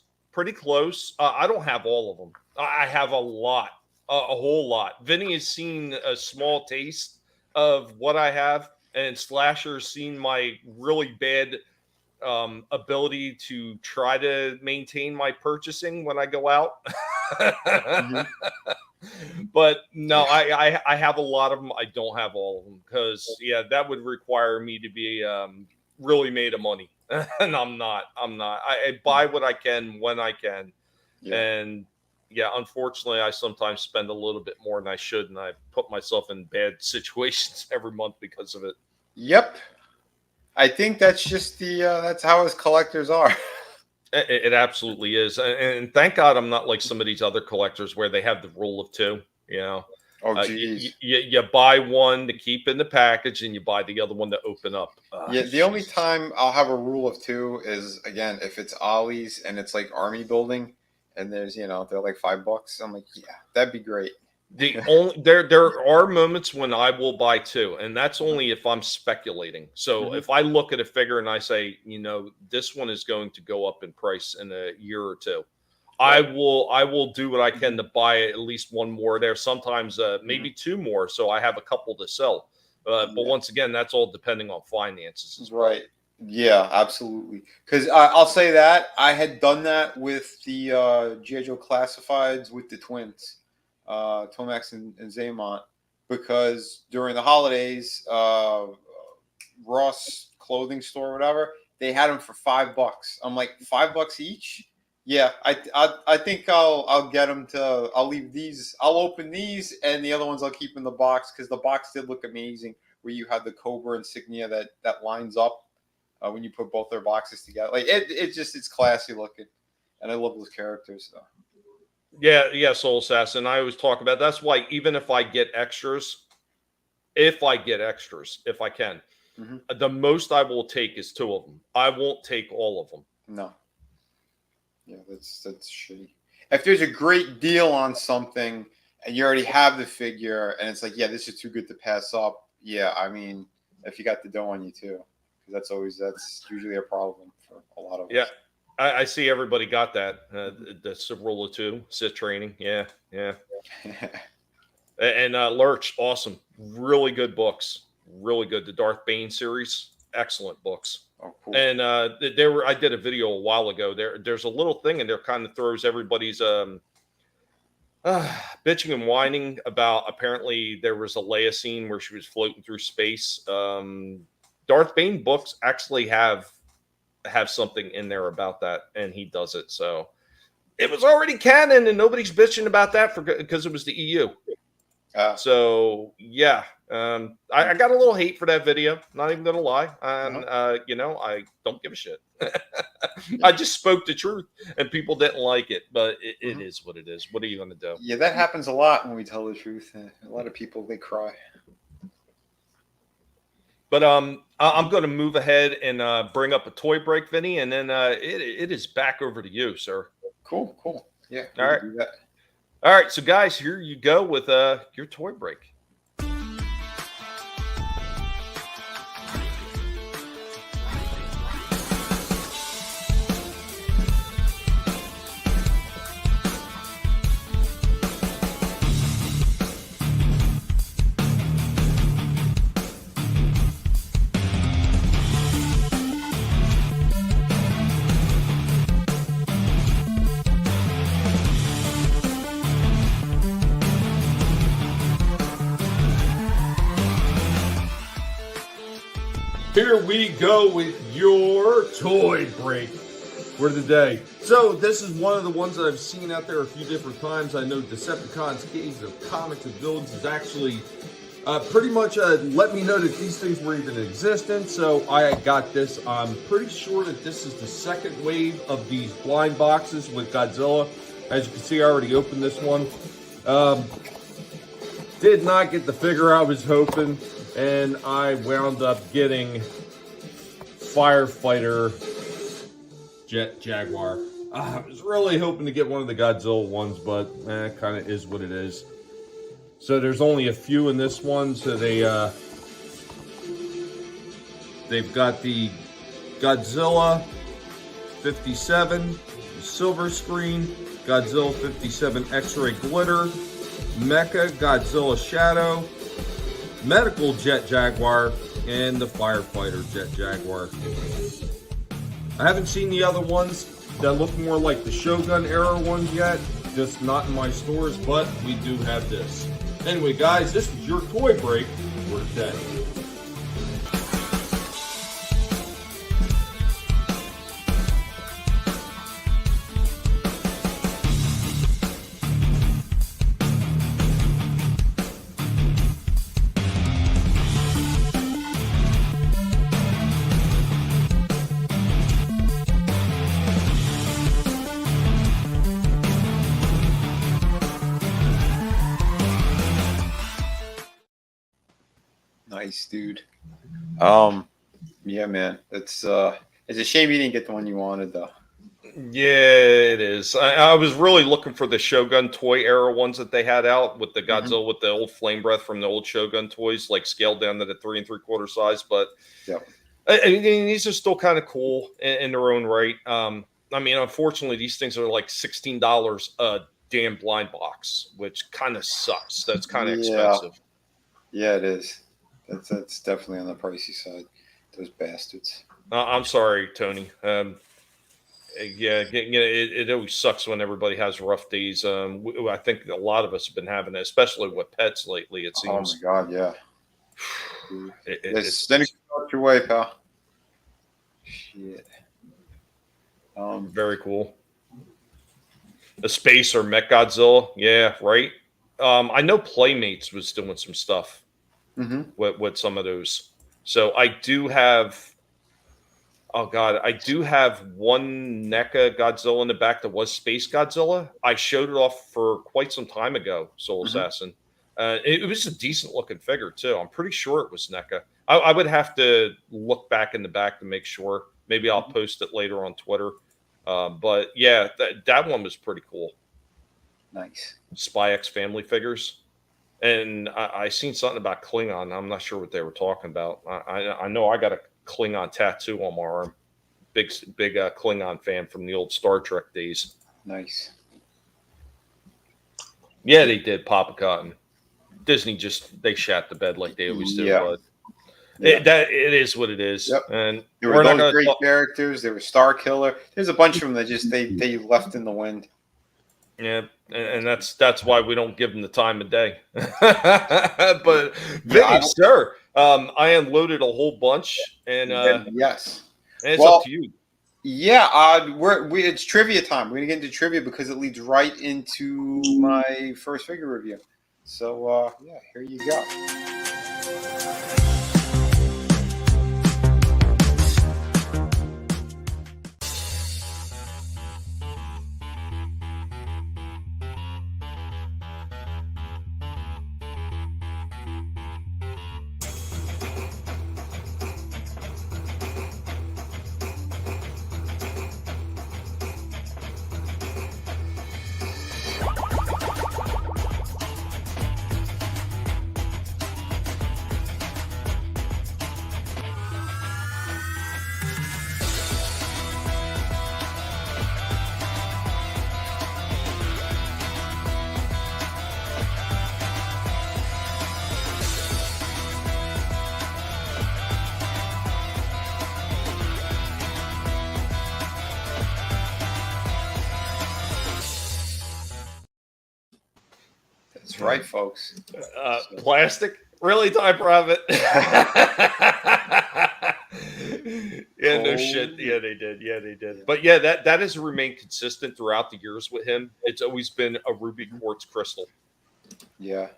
I don't have all of them. I have a lot, a whole lot. Vinnie has seen a small taste of what I have, and Slasher's seen my really bad ability to try to maintain my purchasing when I go out. But no, I have a lot of them. I don't have all of them because, yeah, that would require me to be really made of money. And I'm not. I buy what I can when I can. Yeah. And yeah, unfortunately, I sometimes spend a little bit more than I should, and I put myself in bad situations every month because of it. Yep. I think that's just that's how us collectors are. It absolutely is. And thank God I'm not like some of these other collectors where they have the rule of two, you know. Oh, You, geez. you buy one to keep in the package, and you buy the other one to open up. Yeah, the only time I'll have a rule of two is, again, if it's Ollie's and it's like army building, and there's, they're like $5. I'm like, yeah, that'd be great. There are moments when I will buy two, and that's only if I'm speculating. So if I look at a figure and I say, this one is going to go up in price in a year or two, I will do what I can to buy at least one more there. Sometimes maybe two more, so I have a couple to sell. But once again, that's all depending on finances as well. Right. Yeah, absolutely. Because I'll say that I had done that with the G.I. Joe Classifieds with the twins, Tomax and Zaymont, because during the holidays, Ross Clothing Store, whatever, they had them for $5. I'm like, $5 each? Yeah, I think I'll get them to. I'll leave these. I'll open these, and the other ones I'll keep in the box, because the box did look amazing. Where you have the Cobra insignia that lines up when you put both their boxes together. Like it's classy looking, and I love those characters. So. Yeah, Soul Assassin. I always talk about that's why even if I get extras, if I can, the most I will take is two of them. I won't take all of them. No. Yeah, that's shitty. If there's a great deal on something and you already have the figure and it's like, yeah, this is too good to pass up. Yeah, I mean, if you got the dough on you too, because that's usually a problem for a lot of us. Yeah, I see everybody got that. The Cibrola 2, Sit Training. Yeah. And Lurch, awesome. Really good books. Really good. The Darth Bane series, excellent books. Oh, cool. And I did a video a while ago. There's a little thing in there kind of throws everybody's bitching and whining about. Apparently, there was a Leia scene where she was floating through space. Darth Bane books actually have something in there about that, and he does it. So it was already canon, and nobody's bitching about that because it was the EU. So yeah. I got a little hate for that video. Not even gonna lie. I don't give a shit. I just spoke the truth, and people didn't like it. But it is what it is. What are you gonna do? Yeah, that happens a lot when we tell the truth. A lot of people, they cry. But I'm going to move ahead and bring up a toy break, Vinny, and then it is back over to you, sir. Cool. Yeah. All right. Do that. All right. So, guys, here you go with your toy break. Here we go with your toy break for the day. So this is one of the ones that I've seen out there a few different times. I know Decepticons Caves of Comics and Villains is actually pretty much let me know that these things were even in existence. So I got this. I'm pretty sure that this is the second wave of these blind boxes with Godzilla. As you can see, I already opened this one. Did not get the figure I was hoping. And I wound up getting Firefighter Jet Jaguar. I was really hoping to get one of the Godzilla ones, but kind of is what it is. So there's only a few in this one. So they've got the Godzilla 57 silver screen, Godzilla 57 X-ray glitter, Mecha Godzilla Shadow, Medical Jet Jaguar, and the Firefighter Jet Jaguar. I haven't seen the other ones that look more like the Shogun era ones yet, just not in my stores, but we do have this. Anyway, guys, this is your toy break for today. Nice, dude. Yeah, man. It's a shame you didn't get the one you wanted, though. Yeah, it is. I was really looking for the Shogun toy era ones that they had out with the Godzilla with the old flame breath from the old Shogun toys, like scaled down to the 3 3/4 size. But Yep. I mean, these are still kind of cool in their own right. I mean, unfortunately, these things are like $16 a damn blind box, which kind of sucks. That's kind of expensive. Yeah, it is. That's definitely on the pricey side. Those bastards. I'm sorry, Tony. Yeah, it always sucks when everybody has rough days. I think a lot of us have been having it, especially with pets lately. It seems. Oh my god, yeah. It's Then it goes your way, pal. Shit. very cool. The Space or Mech Godzilla, yeah, right. I know Playmates was doing some stuff with some of those. So I do have. Oh god, I do have one NECA Godzilla in the back that was Space Godzilla. I showed it off for quite some time ago, Soul Assassin. It was a decent looking figure too. I'm pretty sure it was NECA. I would have to look back in the back to make sure. Maybe I'll post it later on Twitter. But yeah, that one was pretty cool. Nice. Spy X family figures. And I seen something about Klingon. I'm not sure what they were talking about. I know I got a Klingon tattoo on my arm. Big Klingon fan from the old Star Trek days. Nice. Yeah, they did Papa Cotton. Disney they shat the bed like they always do. Yeah. But it is what it is. Yep. And there were those great characters. There was Star Killer. There's a bunch of them that just they left in the wind. Yeah, and that's why we don't give them the time of day. But Vinnie, sir, I unloaded a whole bunch, and yes, and it's up to you. Yeah, it's trivia time. We're gonna get into trivia because it leads right into my first figure review. So yeah, here you go. That's right, folks. Plastic? Really, Ty Profit? Yeah, no shit. Yeah, they did. Yeah, they did. But yeah, that has remained consistent throughout the years with him. It's always been a ruby quartz crystal. Yeah,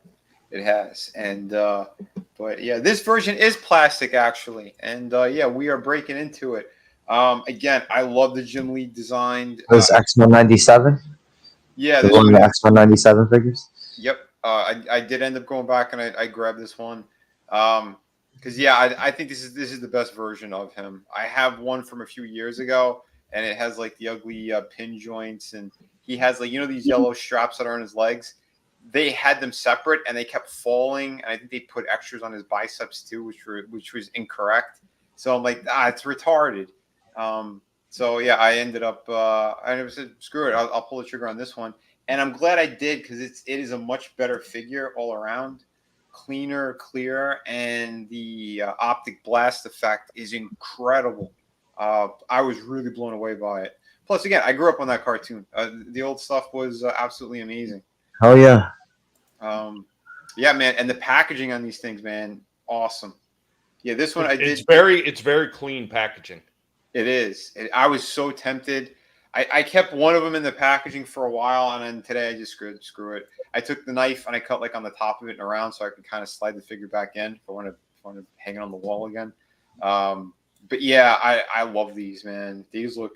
it has. And but yeah, this version is plastic actually. And yeah, we are breaking into it. Again, I love the Jim Lee designed. Those X-197? Yeah, the one of the X-197 figures? Yep. I did end up going back and I grabbed this one. Because yeah, I think this is the best version of him. I have one from a few years ago, and it has like the ugly pin joints, and he has like these yellow straps that are on his legs. They had them separate, and they kept falling. And I think they put extras on his biceps too, which was incorrect. So I'm like, it's retarded. So yeah, I ended up I never said screw it. I'll pull the trigger on this one, and I'm glad I did because it is a much better figure all around. Cleaner, clearer, and the optic blast effect is incredible. I was really blown away by it. Plus, again, I grew up on that cartoon. The old stuff was absolutely amazing. Oh yeah. Yeah, man, and the packaging on these things, man, awesome. Yeah, this one I did. It's very clean packaging. It is. I was so tempted. I kept one of them in the packaging for a while, and then today I just screw it. I took the knife and I cut like on the top of it and around so I could kind of slide the figure back in if I want to hang it on the wall again. But yeah, I love these, man. These look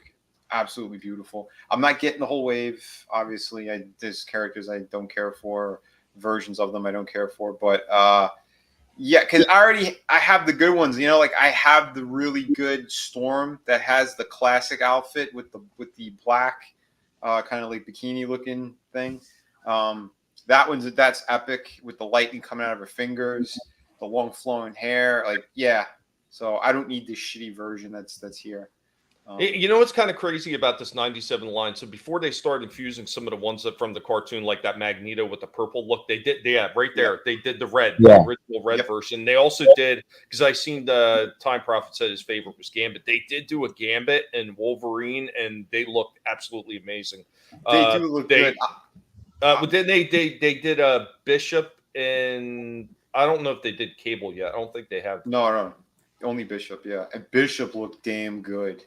absolutely beautiful. I'm not getting the whole wave, obviously. There's characters I don't care for, versions of them I don't care for, but Yeah, because I have the good ones. You know, like I have the really good Storm that has the classic outfit with the black, kind of like bikini looking thing. That's epic with the lightning coming out of her fingers, the long flowing hair. Like, yeah. So I don't need this shitty version that's here. You know what's kind of crazy about this 97 line? So before they started infusing some of the ones that from the cartoon, like that Magneto with the purple look, they did, right there, Yep. they did the red, Yeah. the original red Yep. version. They also did, because I seen the Time Prophet said his favorite was Gambit. They did do a Gambit and Wolverine, and they looked absolutely amazing. They do look good. But then they did a Bishop, and I don't know if they did Cable yet. I don't think they have. No, only Bishop. Yeah, and Bishop looked damn good.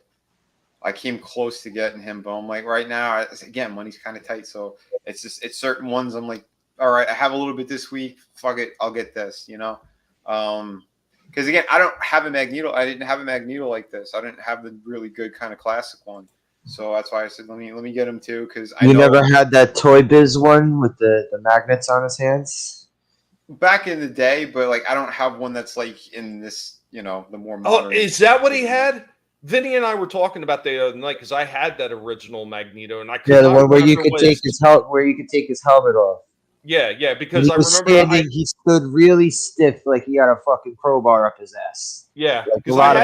I came close to getting him, but I'm like, right now, again, money's kind of tight, so it's certain ones. I'm like, all right, I have a little bit this week. Fuck it, I'll get this. You know, because again, I don't have a Magneto. I didn't have a Magneto like this. I didn't have the really good kind of classic one. So that's why I said, let me get him too. Because I never had that Toy Biz one with the magnets on his hands. Back in the day, but like I don't have one that's like in this, you know, the more modern. Oh, is that what he had? Vinnie and I were talking about the other night because I had that original Magneto, and I could the one where you could take his helmet off. Yeah, because I remember remember he stood really stiff, like he had a fucking crowbar up his ass. Yeah, like a because lot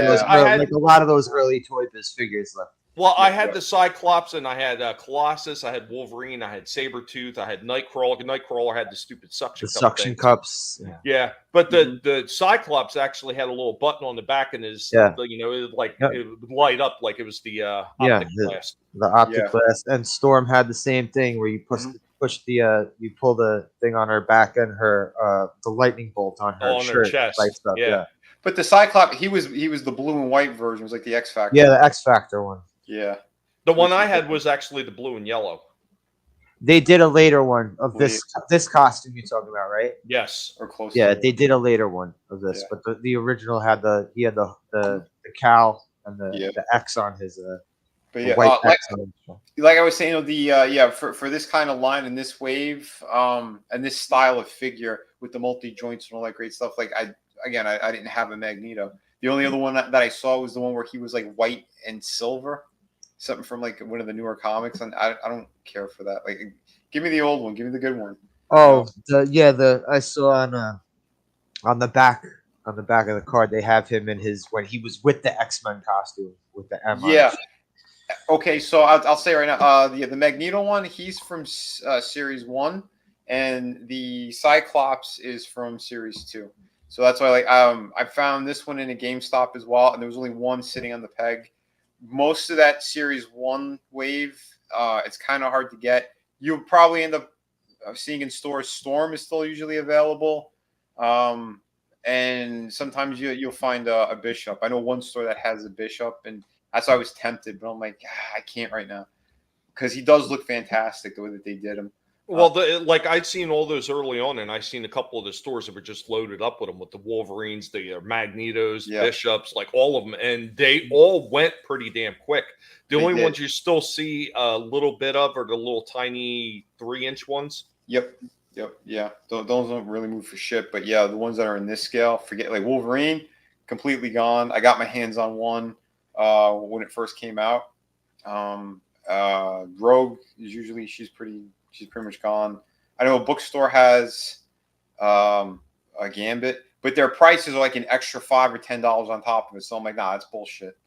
of those early Toy Biz figures left. Well, I had the Cyclops, and I had Colossus, I had Wolverine, I had Sabretooth, I had Nightcrawler. Nightcrawler had the stupid suction cups. Yeah, but the Cyclops actually had a little button on the back, and his, you know, it would light up like it was the optic blast. The optic blast, and Storm had the same thing where you you pull the thing on her back, and her the lightning bolt on her shirt her chest. lights up. Yeah. But the Cyclops, he was the blue and white version. It was like the X Factor. Yeah, the X Factor one. Yeah. The one I had was actually the blue and yellow. They did a later one of this costume you're talking about, right? Yes. Or close. Yeah, they did a later one of this, but the original had the cowl and the X on his but yeah, white X like I was saying, for this kind of line and this wave, and this style of figure with the multi joints and all that great stuff, like I didn't have a Magneto. The only other one that I saw was the one where he was like white and silver, something from like one of the newer comics, and I don't care for that. Like, give me the old one, give me the good one. Oh, I saw on the back of the card they have him in his when he was with the X-Men costume with the M. Yeah. Okay, so I'll say right now, the Magneto one, he's from Series 1, and the Cyclops is from Series 2. So that's why, like, I found this one in a GameStop as well, and there was only one sitting on the peg. Most of that Series 1 wave, it's kind of hard to get. You'll probably end up seeing in stores. Storm is still usually available, and sometimes you'll find a Bishop. I know one store that has a Bishop, and that's why I was tempted, but I'm like, I can't right now because he does look fantastic the way that they did him. Well, like I'd seen all those early on, and I seen a couple of the stores that were just loaded up with them, with the Wolverines, the Magnetos, Bishops, like all of them, and they all went pretty damn quick. The only ones you still see a little bit of are the little tiny 3-inch ones. Yep, yeah. Those don't really move for shit, but yeah, the ones that are in this scale, forget, like Wolverine, completely gone. I got my hands on one when it first came out. Rogue is usually she's pretty much gone. I know a bookstore has a Gambit, but their prices are like an extra $5 or $10 on top of it. So I'm like, nah, that's bullshit.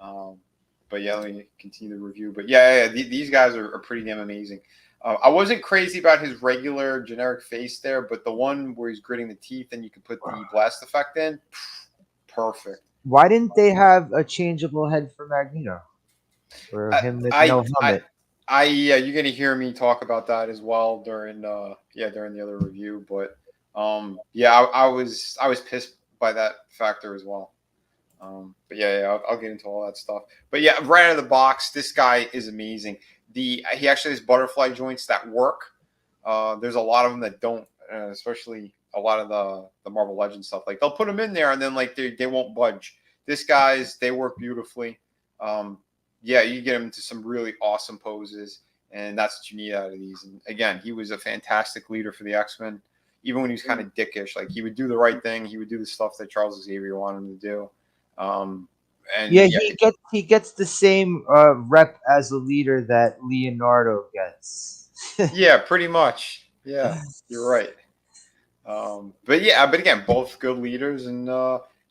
But yeah, let me continue the review. But these guys are pretty damn amazing. I wasn't crazy about his regular generic face there, but the one where he's gritting the teeth and you can put the blast effect in, perfect. Why didn't they have a changeable head for Magneto? For him with no helmet? You're gonna hear me talk about that as well during the other review. But I was pissed by that factor as well. But I'll get into all that stuff. But yeah, right out of the box, this guy is amazing. He actually has butterfly joints that work. There's a lot of them that don't, especially a lot of the Marvel Legends stuff. Like they'll put them in there and then like they won't budge. This guy's, they work beautifully. You get him into some really awesome poses, and that's what you need out of these. And again, he was a fantastic leader for the X-Men. even when he was kind of dickish. Like, he would do the right thing. He would do the stuff that Charles Xavier wanted him to do. And yeah, he gets the same rep as a leader that Leonardo gets. yeah, pretty much. Yeah, you're right. But again, both good leaders, and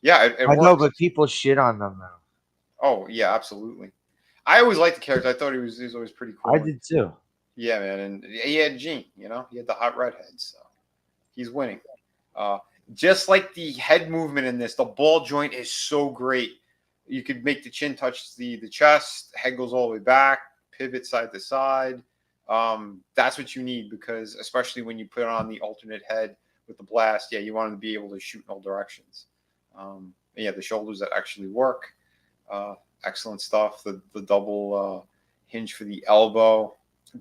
yeah, it I know, works. but people shit on them though. Oh yeah, absolutely. I always liked the character. I thought he was always pretty cool. I did too. Yeah, man, and he had Gene. You know, he had the hot redhead, so he's winning. Just like the head movement in this, the ball joint is so great. You could make the chin touch the chest, head goes all the way back, pivot side to side. That's what you need, because especially when you put on the alternate head with the blast, yeah, you want to be able to shoot in all directions. Yeah, the shoulders that actually work. Excellent stuff. The double hinge for the elbow,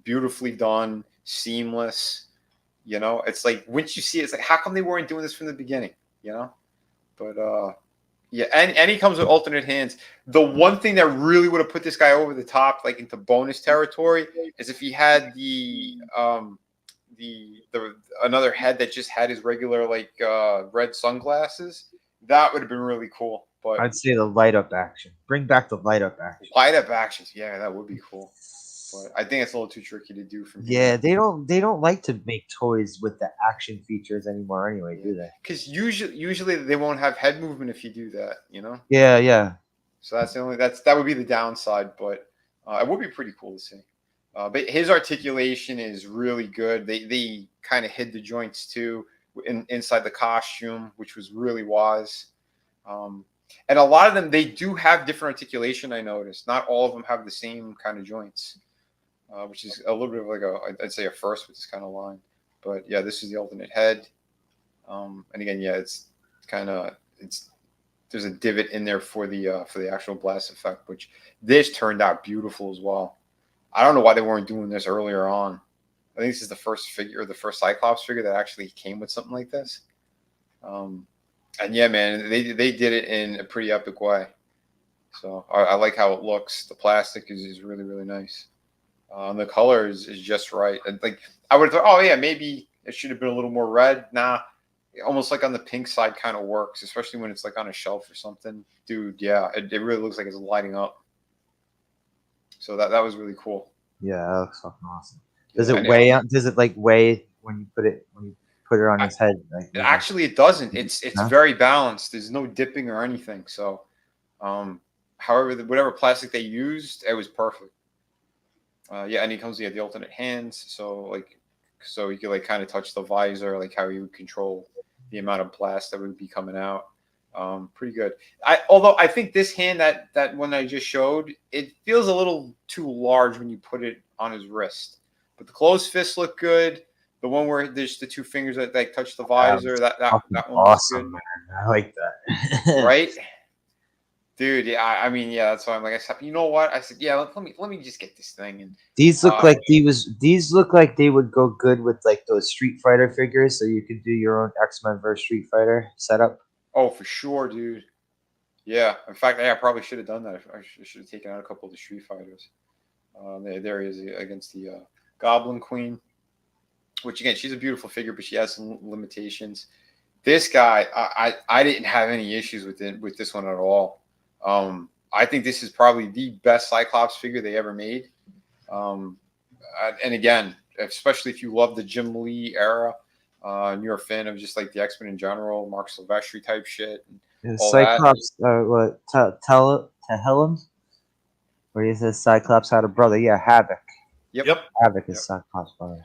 beautifully done, seamless. You know, it's like once you see it, it's like, how come they weren't doing this from the beginning? You know, but yeah, and he comes with alternate hands. The one thing that really would have put this guy over the top, like into bonus territory, is if he had the another head that just had his regular like red sunglasses. That would have been really cool. But I'd say the light up action. Bring back the light up action. Light up actions, yeah, that would be cool. But I think it's a little too tricky to do from here. Yeah, they don't like to make toys with the action features anymore anyway, do they? Because usually they won't have head movement if you do that, you know? Yeah, yeah. So that would be the downside, but it would be pretty cool to see. But his articulation is really good. They kind of hid the joints too inside the costume, which was really wise. And a lot of them, they do have different articulation, I noticed. Not all of them have the same kind of joints. Which is a little bit of like I'd say a first with this kind of line. But yeah, this is the alternate head. And again, yeah, it's there's a divot in there for the actual blast effect, which this turned out beautiful as well. I don't know why they weren't doing this earlier on. I think this is the first figure, the first Cyclops figure that actually came with something like this. And yeah, man, they did it in a pretty epic way. So I like how it looks. The plastic is really, really nice. The color is just right. And like I would have thought, oh yeah, maybe it should have been a little more red. Nah, almost like on the pink side kind of works, especially when it's like on a shelf or something. Dude, yeah, it really looks like it's lighting up. So that was really cool. Yeah, that looks fucking awesome. Does it weigh on? Does it like weigh when you put it on his head? Like, actually, it doesn't. It's very balanced. There's no dipping or anything. So, however, whatever plastic they used, it was perfect. Yeah, and he comes with the alternate hands, so you could like kind of touch the visor, like how you would control the amount of blast that would be coming out. Pretty good. Although I think this hand that one I just showed, it feels a little too large when you put it on his wrist. But the closed fist look good. The one where there's the two fingers that like touch the visor, that one awesome, looks good. Man. I like that. Right? Dude, yeah, I mean, yeah, that's why I'm like, I said, you know what? I said, yeah, let me just get this thing. And these look like these look like they would go good with like those Street Fighter figures, so you could do your own X-Men versus Street Fighter setup. Oh, for sure, dude. Yeah, in fact, I probably should have done that. I should have taken out a couple of the Street Fighters. There he is against the Goblin Queen, which again, she's a beautiful figure, but she has some limitations. This guy, I didn't have any issues with this one at all. I think this is probably the best Cyclops figure they ever made. And again, especially if you love the Jim Lee era, and you're a fan of just like the X-Men in general, Mark Silvestri type shit. And all Cyclops, what? Tell him, where he says Cyclops had a brother. Yeah, Havoc. Yep. Havoc is Cyclops' brother.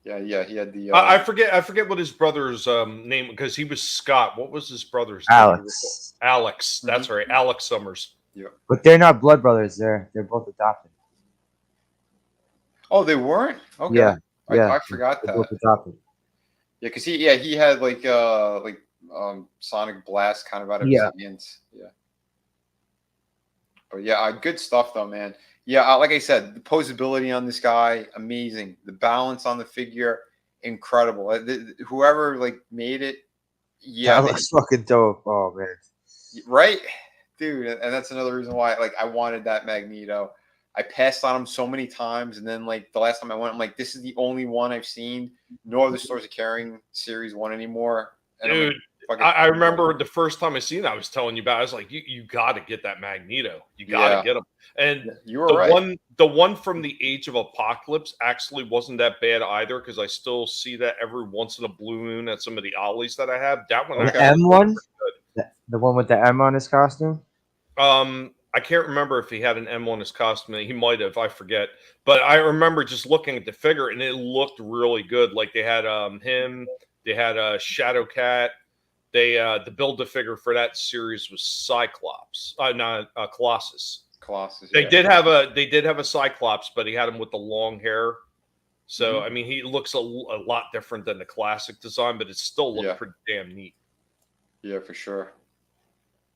Yeah, he had the. I forget what his brother's name, because he was Scott. What was his brother's name? Alex. That's right, Alex Summers. Yeah. But they're not blood brothers. They're both adopted. Oh, they weren't? Okay. Yeah. I forgot that. Both adopted. Yeah, because he had like Sonic Blast kind of out of his hands. Yeah. But yeah, good stuff though, man. Yeah, like I said, the posability on this guy, amazing. The balance on the figure, incredible. Whoever like made it, yeah, that looks fucking dope. Oh man, right, dude. And that's another reason why, like, I wanted that Magneto. I passed on them so many times, and then like the last time I went, I'm like, this is the only one I've seen. No other stores are carrying Series 1 anymore. And Dude, I'm like, fuck it. I remember the first time I seen it, I was telling you about it. I was like, you got to get that Magneto. You got to Yeah. get him. And You were right. the one from the Age of Apocalypse actually wasn't that bad either, because I still see that every once in a blue moon at some of the ollies that I have. That one The actually M one, was pretty the one with the M on his costume. good. I can't remember if he had an M on his costume. He might have. I forget. But I remember just looking at the figure, and it looked really good. Like they had him. They had Shadow Cat. They the build a figure for that series was Cyclops, not Colossus. Colossus. They Yeah. did have a Cyclops, but he had him with the long hair. So I mean, he looks a lot different than the classic design, but it still looked pretty damn neat. Yeah, for sure.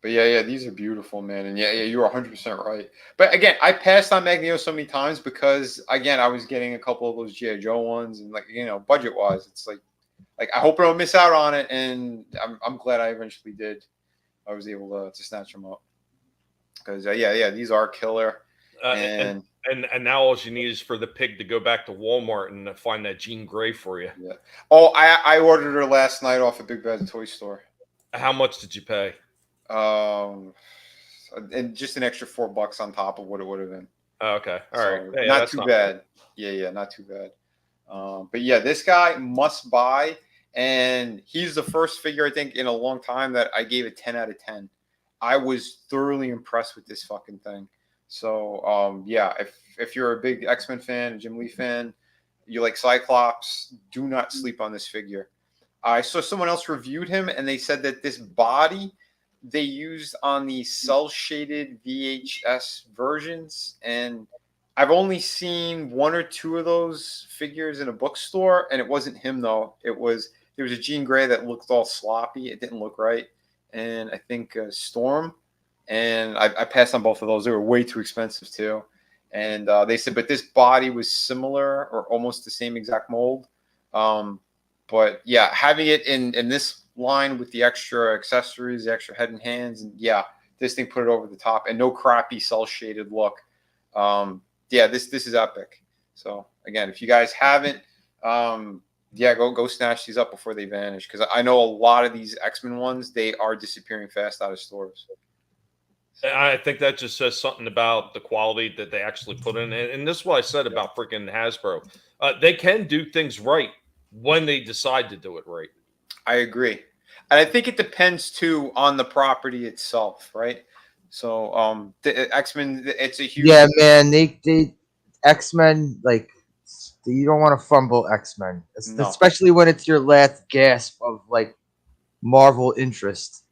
But yeah, these are beautiful, man. And yeah, you're 100% right. But again, I passed on Magneto so many times because again, I was getting a couple of those G.I. Joe ones, and like, you know, budget wise, it's like I hope I don't miss out on it. And I'm glad I eventually did. I was able to snatch them up because yeah, these are killer. And now all you need is for the pig to go back to Walmart and find that Jean Grey for you. Yeah. Oh, I ordered her last night off a Big Bad Toy Store. How much did you pay? And just an extra $4 on top of what it would have been. Oh, okay, all right, So, not too bad. Yeah, not too bad. But yeah, this guy must buy, and he's the first figure I think in a long time that I gave a 10 out of 10. I was thoroughly impressed with this fucking thing. So yeah, if you're a big X-Men fan, a Jim Lee fan, you like Cyclops, do not sleep on this figure. I saw someone else reviewed him, and they said that this body they used on the cell shaded VHS versions, and I've only seen one or two of those figures in a bookstore, and it wasn't him though. There was a Jean Grey that looked all sloppy. It didn't look right, and I think Storm, and I passed on both of those. They were way too expensive too, and they said, but this body was similar or almost the same exact mold. But yeah, having it in this line with the extra accessories, the extra head and hands, and yeah, this thing put it over the top, and no crappy cell shaded look. Yeah, this is epic. So again, if you guys haven't, yeah, go snatch these up before they vanish, because I know a lot of these X-Men ones, they are disappearing fast out of stores. I think that just says something about the quality that they actually put in, and this is what I said about freaking Hasbro. They can do things right when they decide to do it right. I agree. And I think it depends too on the property itself, right? So the X-Men, it's a huge man. They X-Men, like, you don't want to fumble X-Men, No. especially when it's your last gasp of like Marvel interest.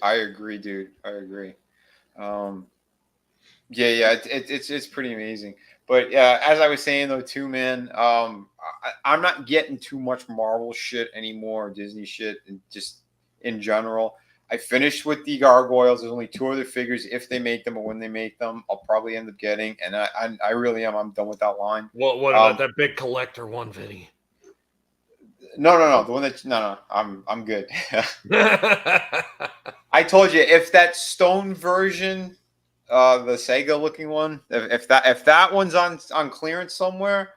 I agree, dude. I agree. Yeah, it's pretty amazing. But yeah, as I was saying though, too, man, I'm not getting too much Marvel shit anymore, Disney shit, and just in general. I finished with the Gargoyles. There's only two other figures, if they make them or when they make them, I'll probably end up getting. And I really am. I'm done with that line. What about that big collector one, Vinnie? No. The one that no. I'm good. I told you, if that stone version, the Sega looking one, if that one's on clearance somewhere,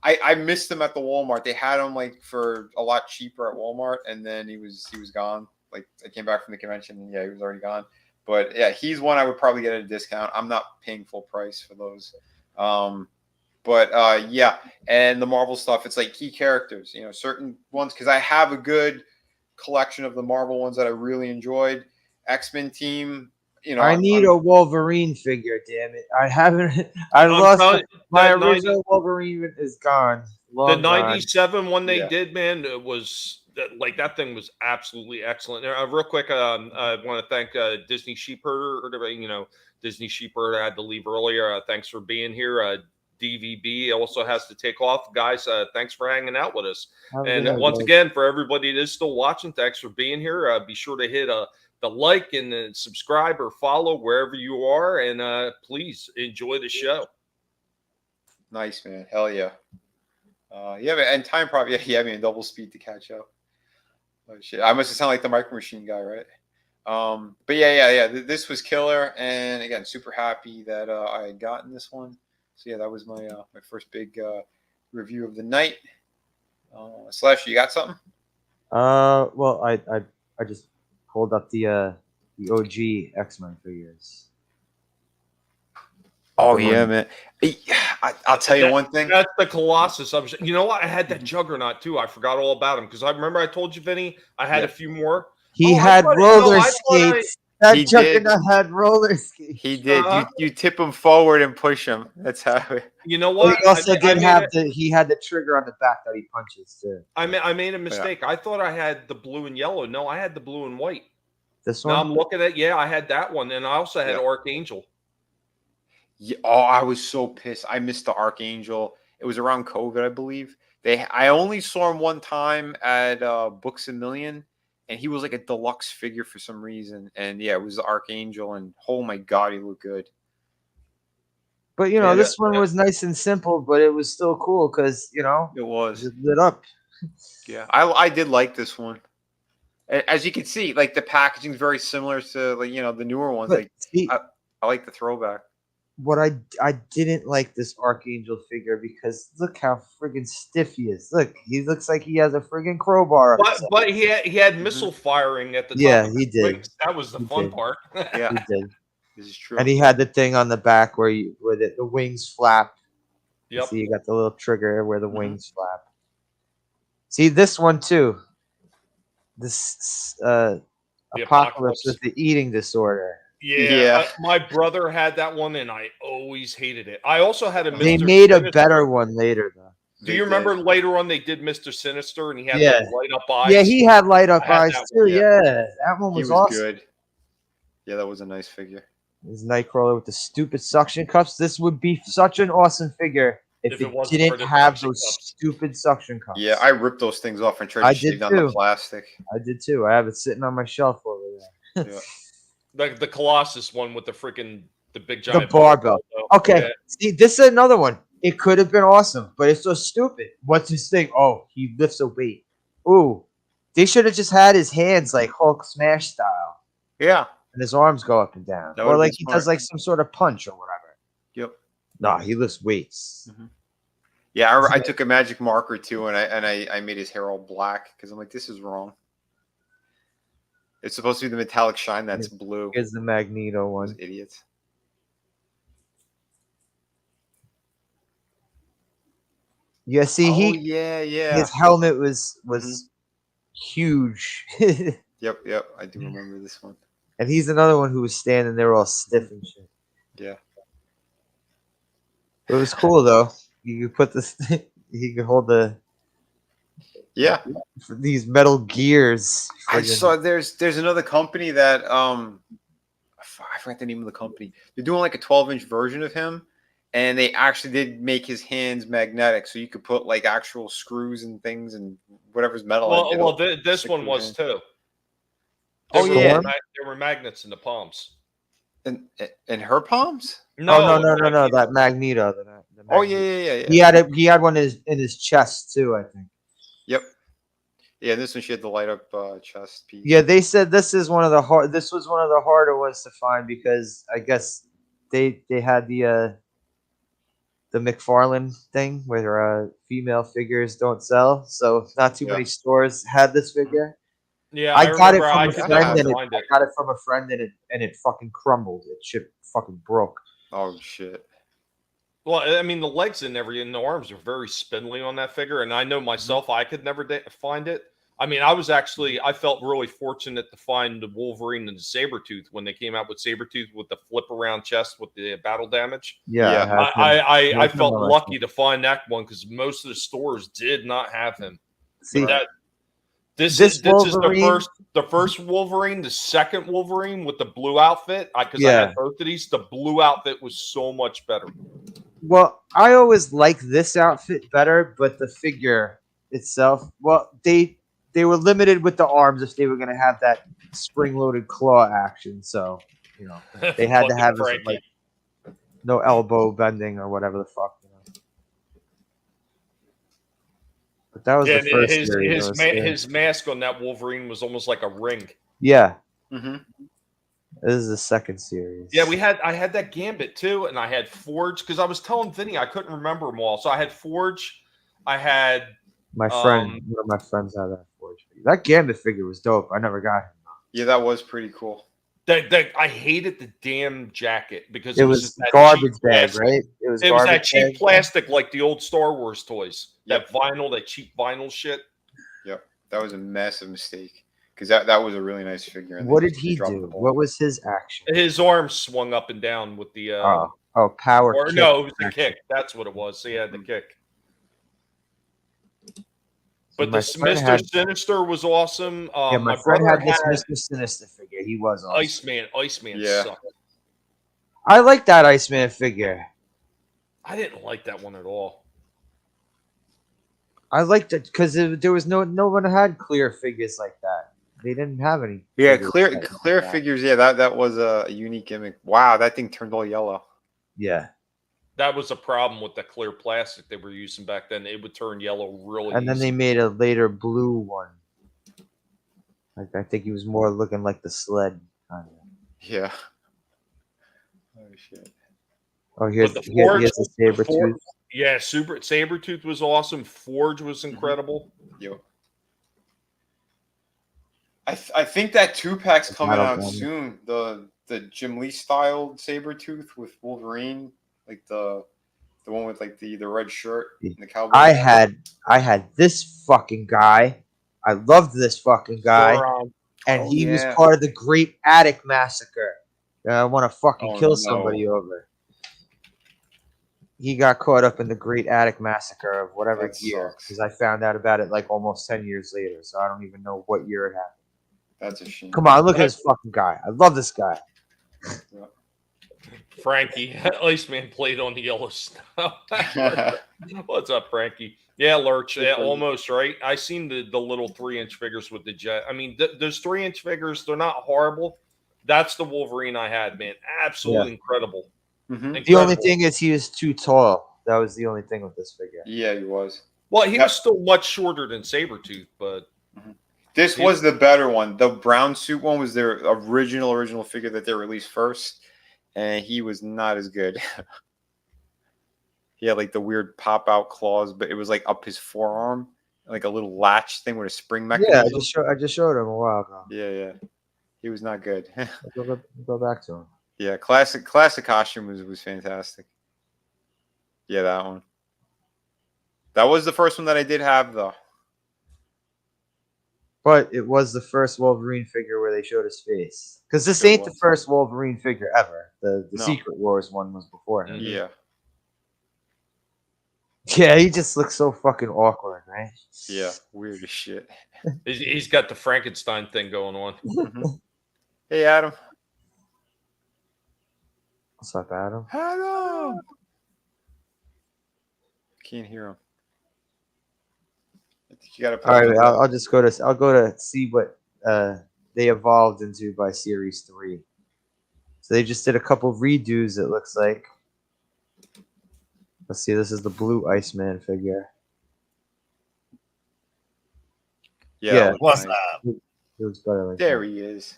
I missed them at the Walmart. They had him like for a lot cheaper at Walmart, and then he was gone. Like I came back from the convention, and yeah, he was already gone. But yeah, he's one I would probably get at a discount. I'm not paying full price for those. But yeah, and the Marvel stuff, it's like key characters, you know, certain ones, because I have a good collection of the Marvel ones that I really enjoyed. X-Men team, you know, I need a Wolverine figure, damn it. I haven't. I lost my original Wolverine is gone. The 97 one they did, man, it was like that thing was absolutely excellent. Real quick, I want to thank Disney Sheepherder, or you know, Disney Sheepherder. I had to leave earlier. Thanks for being here. DVB also has to take off, guys. Thanks for hanging out with us. Once again, for everybody that is still watching, thanks for being here. Be sure to hit the like and subscribe or follow wherever you are, and please enjoy the show. Nice, man. Hell yeah. Yeah, and time probably having a double speed to catch up. Oh, shit. I must have sounded like the Micro Machine guy, right? But yeah. This was killer, and again, super happy that I had gotten this one. So yeah, that was my my first big review of the night. Slash, you got something? Well, I just pulled up the OG X-Men figures. Oh The yeah, one- man. I'll tell you one thing. That's the Colossus. You know what? I had that Juggernaut too. I forgot all about him because I remember I told you, Vinny, I had a few more. He Oh, I had thought- roller no, I thought skates. That He did. Juggernaut had roller skates. He did. Uh-huh. You tip him forward and push him. That's how. You know Well, what? he also did made have it- he had the trigger on the back that he punches too. I made a mistake. I thought I had the blue and yellow. No, I had the blue and white. This Now one. I'm looking at I had that one, and I also had Yeah. Archangel. Yeah, oh, I was so pissed. I missed the Archangel. It was around COVID, I believe. I only saw him one time at Books a Million, and he was like a deluxe figure for some reason. And yeah, it was the Archangel, and oh my god, he looked good. But you know, Yeah, this one was nice and simple, but it was still cool because It was. it lit up. Yeah, I did like this one. As you can see, like the packaging is very similar to like the newer ones. But Like see, I like the throwback. what I didn't like this Archangel figure because look how friggin' stiff he is. Look, he looks like he has a friggin' crowbar. Up his But he had missile firing at the top. Yeah, of he his did. wings. That was the He fun did. part. Yeah, He did. this is true. And he had the thing on the back where the wings flap. Yep. See, you got the little trigger where the Mhm. wings flap. See this one too. This The Apocalypse with the eating disorder. Yeah. My brother had that one, and I always hated it. I also had a. They Mr. made a Sinister. better one later though. Do you remember later on they did Mr. Sinister, and he had Yeah. like, light up eyes? Yeah, he had light up I had eyes that too. one, Yeah, that one He was, was awesome. good. Yeah, that was a nice figure. His Nightcrawler with the stupid suction cups. This would be such an awesome figure if If it it wasn't for didn't the have suction those cups. stupid suction cups. Yeah, I ripped those things off and tried I to shave did down the too. plastic. I did too. I have it sitting on my shelf over there. Yeah. The Colossus one with the big The giant barbell. Okay, Yeah. see, this is another one. It could have been awesome, but it's so stupid. What's his thing? Oh, he lifts a weight. Ooh, they should have just had his hands like Hulk smash style, Yeah. and his arms go up and down, That or would've like been he smart. does like some sort of punch or whatever. Yep. Nah, he lifts weights. Yeah, I took a magic marker too, and I made his hair all black because I'm like, this is wrong. It's supposed to be the metallic shine that's blue. Here's the Magneto Those one. idiots. Yeah, see, Oh yeah. his helmet was huge, Yep. I do remember this one. and he's another one who was standing there all stiff and shit. Yeah. It was cool though. You could put this. He could hold Yeah. these metal gears. I friggin- saw there's another company that I forgot the name of the company. They're doing like a 12-inch version of him, and they actually did make his hands magnetic, so you could put like actual screws and things and whatever's metal. This one was too. Oh, yeah. There were magnets in the palms. in her palms. No, that Magneto. The Oh Magneto. yeah. He had one in his chest too, I think. Yep. Yeah, this one she had the light up chest piece. Yeah, they said this was one of the harder ones to find because I guess they had the McFarlane thing where female figures don't sell, so not too many stores had this figure. Yeah, I got it remember from a could friend, not and find I got it from a friend, and it fucking crumbled. It shit fucking broke. Oh shit. Well, I mean, the legs and everything, the arms are very spindly on that figure, and I know myself, I could never find it. I mean, I felt really fortunate to find the Wolverine and the Sabretooth when they came out with Sabretooth with the flip around chest with the battle damage. Yeah. I felt lucky to find that one because most of the stores did not have him. See, This This is Wolverine- the first Wolverine, the second Wolverine with the blue outfit. Because I Yeah. had both of these. The blue outfit was so much better. Well, I always liked this outfit better, but the figure itself, well, they were limited with the arms if they were going to have that spring-loaded claw action. So, they had to have this, like, no elbow bending or whatever the fuck. But that was the first series. His mask on that Wolverine was almost like a ring. Yeah. Mm-hmm. This is the second series. Yeah, I had that Gambit too, and I had Forge because I was telling Vinny I couldn't remember them all. So I had Forge, I had my friend. One of my friends had that Forge figure. That Gambit figure was dope. I never got him. Yeah, that was pretty cool. I hated the damn jacket because It was just that garbage cheap bag, plastic. right? It was that garbage cheap bag. plastic like the old Star Wars toys. Yep. That cheap vinyl shit. Yep, that was a massive mistake because that was a really nice figure. And What they did he dropped do? the ball. What was his action? His arms swung up and down with the Power or kick no, it was the action. kick. That's what it was. So he had the kick. But my this friend Mr. had- Sinister was awesome. Yeah, my friend had this Mr. Sinister figure. He was awesome. Iceman Yeah. sucked. I like that Iceman figure. I didn't like that one at all. I liked it because there was no one had clear figures like that. They didn't have any. Yeah, figures clear like that. figures. Yeah, that was a unique gimmick. Wow, that thing turned all yellow. Yeah, That was a problem with the clear plastic they were using back then. It would turn yellow really and then easy. they made a later blue one. Like I think he was more looking like the sled. Kind of. Yeah. Oh shit. Oh, here's But the here's the Forge- saber tooth. Yeah, Sabretooth was awesome. Forge was incredible. Yo. I think that 2-pack's coming Battle out Gun. soon. The Jim Lee styled Sabretooth with Wolverine, like the one with like the red shirt and the cowboy. I had this fucking guy. I loved this fucking guy, and Oh, he was yeah. part of the Great Attic Massacre. That I want to fucking Oh, kill no. somebody over. He got caught up in the Great Attic Massacre of whatever That year, sucks. because I found out about it like almost 10 years later. So I don't even know what year it happened. That's a shame. Come on, look at this fucking guy. I love this guy. Frankie, Iceman played on the yellow snow. What's up, Frankie? Yeah, Lurch. Yeah, almost right. I seen the little 3-inch figures with the jet. I mean, those 3-inch figures, they're not horrible. That's the Wolverine I had, man. Absolutely incredible. Mhm. The only thing is he was too tall. That was the only thing with this figure. Yeah, he was. Well, he was still much shorter than Sabretooth, but This was the better one. The brown suit one was their original figure that they released first, and he was not as good. He had like the weird pop out claws, but it was like up his forearm, like a little latch thing with a spring mechanism. Yeah, I just showed him a while ago. Yeah. He was not good. Go back to him. Yeah, classic costume was fantastic. Yeah, that one. That was the first one that I did have though. But it was the first Wolverine figure where they showed his face. Because this It ain't the was. first Wolverine figure ever. The No. Secret Wars one was before him. Yeah. Yeah, he just looks so fucking awkward, right? Yeah. Weird as shit. he's got the Frankenstein thing going on. Mhm. Hey Adam. What's up, Adam? Adam. Can't hear him. I think you gotta put All him right, in I'll just go to see what they evolved into by Series 3. So they just did a couple redos, it looks like. Let's see, this is the blue Iceman figure. Yeah. What's nice. up? It looks better like There that. he is.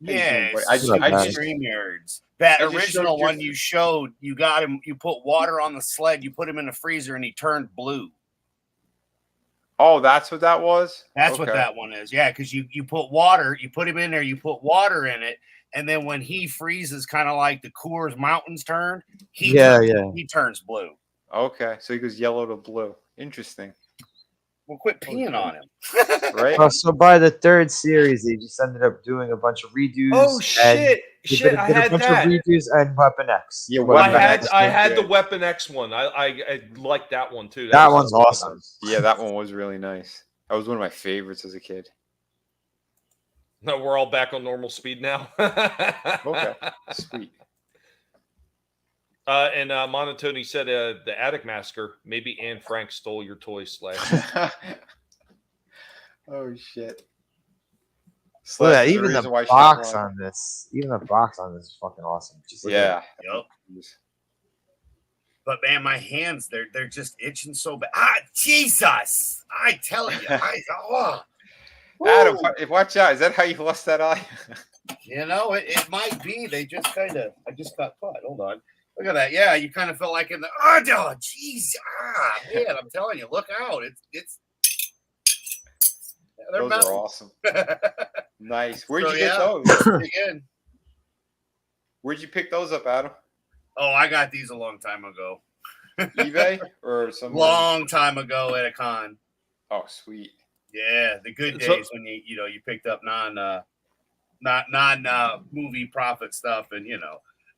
Yeah, I just- stream nerds. That I just original showed you- one you showed, you got him. You put water on the sled. You put him in the freezer, and he turned blue. Oh, that's what that was? That's what Okay. that one is. Yeah, because you put water. You put him in there. You put water in it, and then when he freezes, kind of like the Coors Mountains turn. He turns blue. Okay. So he goes yellow to blue. Interesting. Well, quit peeing on him. Right? Oh, so by the third series, they just ended up doing a bunch of redos. Oh and shit! they Shit, did I a had bunch that. of redos and Weapon X. Yeah, Weapon I X. had the good. Weapon X one. I like that one too. That was one's awesome. Yeah, that one was really nice. That was one of my favorites as a kid. No, we're all back on normal speed now. Okay. Sweet. And Monotony said the Attic Massacre. Maybe Anne Frank stole your toy slash. Oh shit. Look at that, Slash is even the reason why she's box alive. on this. Even the box on this is fucking awesome. Just look at Yeah. Yep. But man, my hands, they're just itching so bad. Ah, Jesus! I tell you, Adam, watch out. Is that how you lost that eye? You know, it might be. They just kind of. I just got caught. Hold on. Look at that. Yeah, you kind of felt like in the. Oh, jeez. Man, I'm telling you, look out. It's. Yeah, Those metal. are awesome. Nice. Where'd So, you get those? Again. Where'd you pick those up, Adam? Oh, I got these a long time ago. eBay or some long time ago at a con. Oh, sweet. Yeah, the good days when you picked up non movie profit stuff, and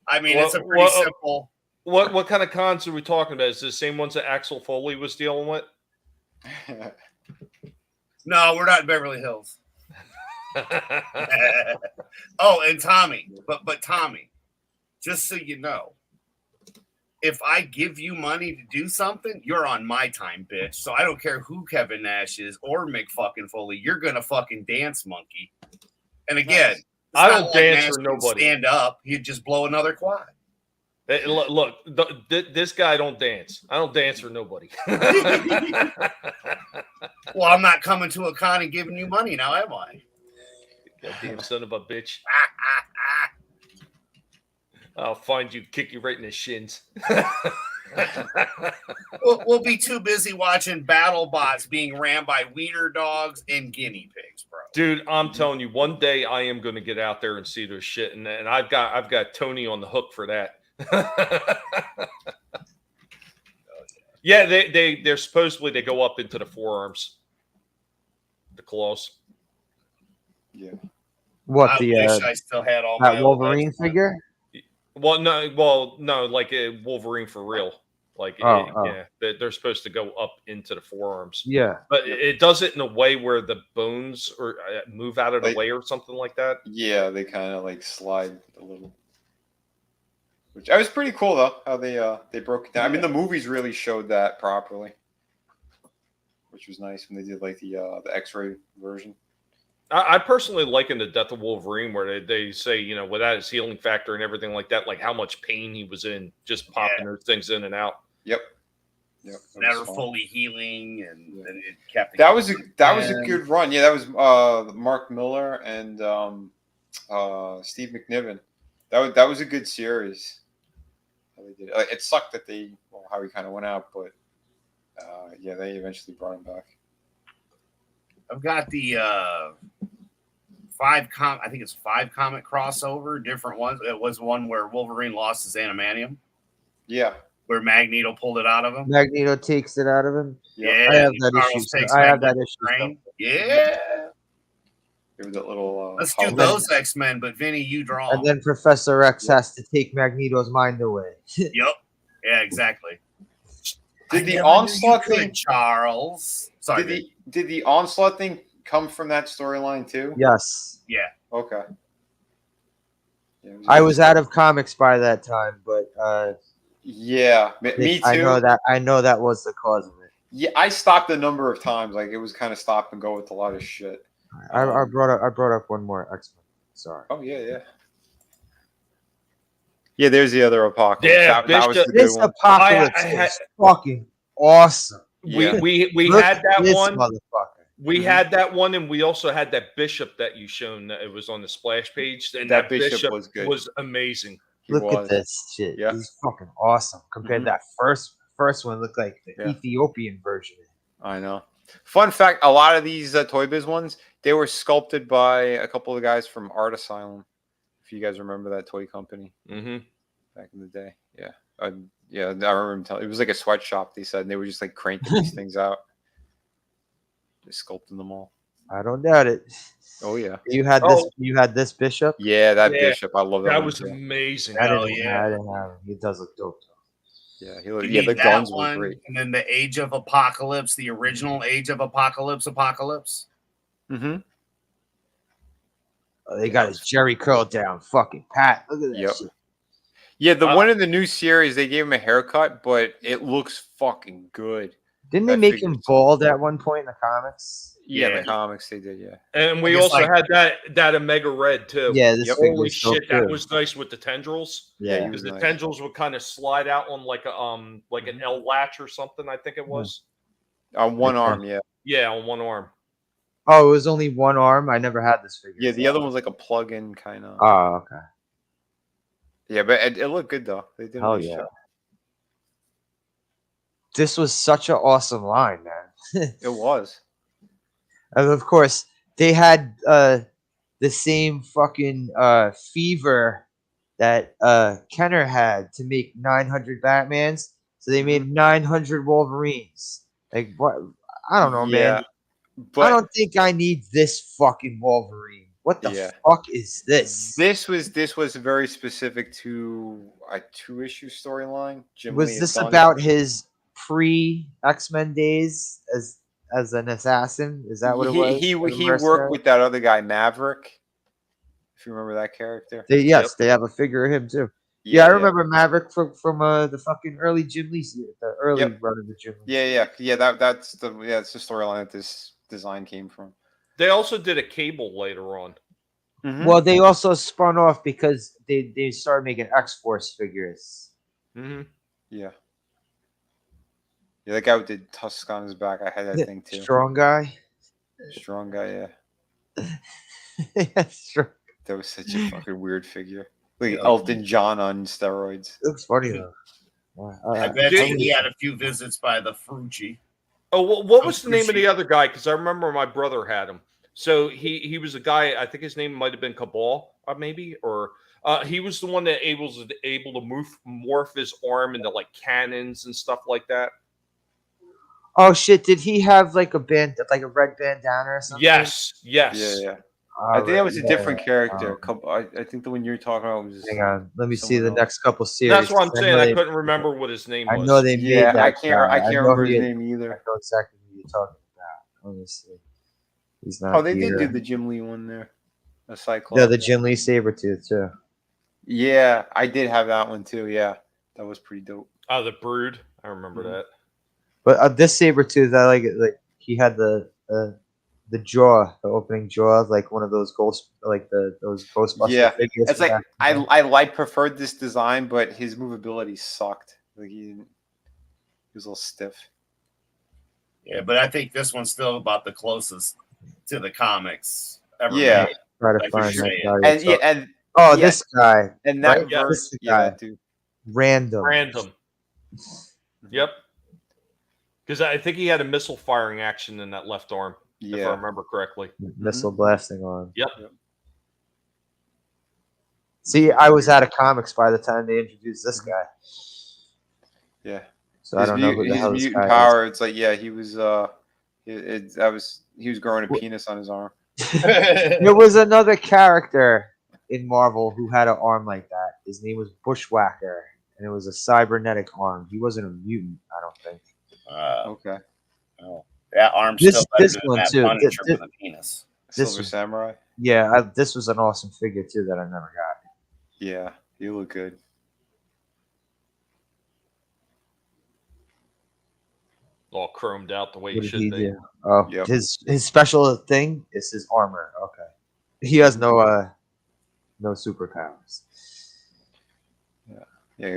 I mean, it's a pretty simple. What kind of cons are we talking about? Is it the same ones that Axel Foley was dealing with? No, we're not in Beverly Hills. Oh, and Tommy, but Tommy, just so you know, if I give you money to do something, you're on my time, bitch. So I don't care who Kevin Nash is or McFucking Foley. You're gonna fucking dance, monkey. And again, I don't dance for nobody. Stand up, he'd just blow another quad. Hey, look, this guy don't dance. I don't dance for nobody. Well, I'm not coming to a con and giving you money now, am I? Goddamn son of a bitch. I'll find you, kick you right in the shins. We'll be too busy watching battle bots being ran by wiener dogs and guinea pigs, bro. Dude, I'm telling you, one day I am going to get out there and see this shit, and I've got Tony on the hook for that. Yeah, they're supposedly they go up into the forearms, the claws. Yeah. What I wish I still had all that my Wolverine figure? Well, no, like a Wolverine for real. Like, yeah, they're supposed to go up into the forearms. Yeah, but it does it in a way where the bones or move out of the way or something like that. Yeah, they kind of like slide a little. Which I was pretty cool though, how they broke it down. I mean, the movies really showed that properly, which was nice when they did like the X-ray version. I personally liken the Death of Wolverine, where they say, without his healing factor and everything like that, like how much pain he was in, just popping those things in and out. Yep. Never fully healing, and it kept. That was a good run. Yeah, that was Mark Miller and Steve McNiven. That was a good series. How they did it. It sucked that how he kind of went out, but yeah, they eventually brought him back. I've got the I think it's 5 comic crossover, different ones. It was one where Wolverine lost his adamantium. Yeah. Where Magneto pulled it out of him. Magneto takes it out of him. Yeah. I have that issue. I have that issue. Yeah. It was that little. Let's do those X-Men, but Vinnie, you draw. And then Professor X has to take Magneto's mind away. Yep. Yeah, exactly. Did the Onslaught thing, Charles? Sorry. Did the Onslaught thing come from that storyline too? Yes. Yeah. Okay. Yeah, I was out of comics by that time, but yeah, me too. I know that was the cause of it. Yeah, I stopped a number of times. Like it was kind of stop and go with a lot of shit. I brought up one more X-Men. Sorry. Oh yeah. Yeah, there's the other Apocalypse. Yeah, that was the this good one. Apocalypse is fucking awesome. Yeah. We had that one. We had that one, and we also had that Bishop that you shown. It was on the splash page, and that Bishop was good. Was amazing. Look at this shit. Yeah. He's fucking awesome. Compared to that first one, looked like the Ethiopian version. I know. Fun fact: a lot of these Toy Biz ones, they were sculpted by a couple of guys from Art Asylum. If you guys remember that toy company back in the day, yeah, I remember him telling. It was like a sweatshop. They said, and they were just like cranking these things out, just sculpting them all. I don't doubt it. Oh yeah, you had this. You had this Bishop. Yeah, that Bishop. I love that. That was amazing. I didn't have him. He does look dope. Yeah, the guns were great. And then the Age of Apocalypse, the original Age of Apocalypse. Mm-hmm. They got his Jerry curl down. Fucking Pat. Look at that shit. Yeah, the one in the new series, they gave him a haircut, but it looks fucking good. Didn't they make him bald at one point in the comics? Yeah, in the comics they did, yeah. And we also had that Omega Red too. Yeah, this holy shit, that was nice with the tendrils. Yeah, because the tendrils would kind of slide out on like an L latch or something. I think it was on one arm. Yeah, on one arm. Oh, it was only one arm. I never had this figure. Yeah, the other one was like a plug-in kind of. Oh, okay. Yeah, but it looked good though. They did a Hell nice yeah. job. This was such an awesome line, man. It was. And of course, they had the same fucking fever that Kenner had to make 900 Batmans. So they made 900 Wolverines. Like what? I don't know, man. But I don't think I need this fucking Wolverine. What the Yeah. fuck is this? this was very specific to a 2-issue storyline. Jim Lee Was had this done. about his pre X-Men days as an assassin? Is that what it was? He As a he mercenary? worked with that other guy, Maverick. If you remember that character. Yes, they have a figure of him too. Yeah, I remember Maverick from the fucking early Jim Lee series, the early run of the Jim Lee. Yeah. That's the storyline that this design came from. They also did a Cable later on. Well, they also spun off because they started making X-Force figures. Mm-hmm. Yeah, that guy with the tusk on his back. I had that thing too. Strong guy. Strong guy, yeah. Yeah, strong. That was such a fucking weird figure. Like Elton John on steroids. It looks funny though. I bet you he had a few visits by the Frucci. Oh, well, what was the name of the other guy? Because I remember my brother had him. So he was a guy. I think his name might have been Cabal, maybe, or he was the one that able to morph his arm into like cannons and stuff like that. Oh shit! Did he have like a red bandana or something? Yes. Yeah. I think that was a different character. I think the one you're talking about was. Hang on, let me see the next couple series. That's what I'm saying. I couldn't remember what his name was. I know they made that. I can't remember his name either. I know exactly who you're talking about. Let me see. He's not. Oh, they did do the Jim Lee one there. A Cyclops. Yeah, the Jim Lee Sabretooth too. Yeah, I did have that one too. Yeah, that was pretty dope. Oh, the Brood. I remember that. But this Sabretooth, I like it. Like he had the jaw, the opening jaw, like one of those those Ghostbuster figures. It's like I preferred this design, but his movability sucked. Like he was a little stiff. Yeah, but I think this one's still about the closest to the comics ever Yeah. made. Try to Like find you're that saying. guy. This guy. And that right? verse, This guy. dude. Random. Yep. Because I think he had a missile firing action in that left arm, if I remember correctly. Missile blasting arm. Yep. See, I was out of comics by the time they introduced this guy. Yeah. So I don't know who the hell his this mutant guy power. It's like he was he was growing a penis on his arm. There was another character in Marvel who had an arm like that. His name was Bushwhacker, and it was a cybernetic arm. He wasn't a mutant, I don't think. Okay. Oh, that arm's This still better this than one that too. Punisher with a penis. Silver Samurai. Yeah, this was an awesome figure too that I never got. Yeah, you look good. All chromed out the way What he did should he be. do? Oh, Yep. his special thing is his armor. Okay, he has no superpowers. Yeah,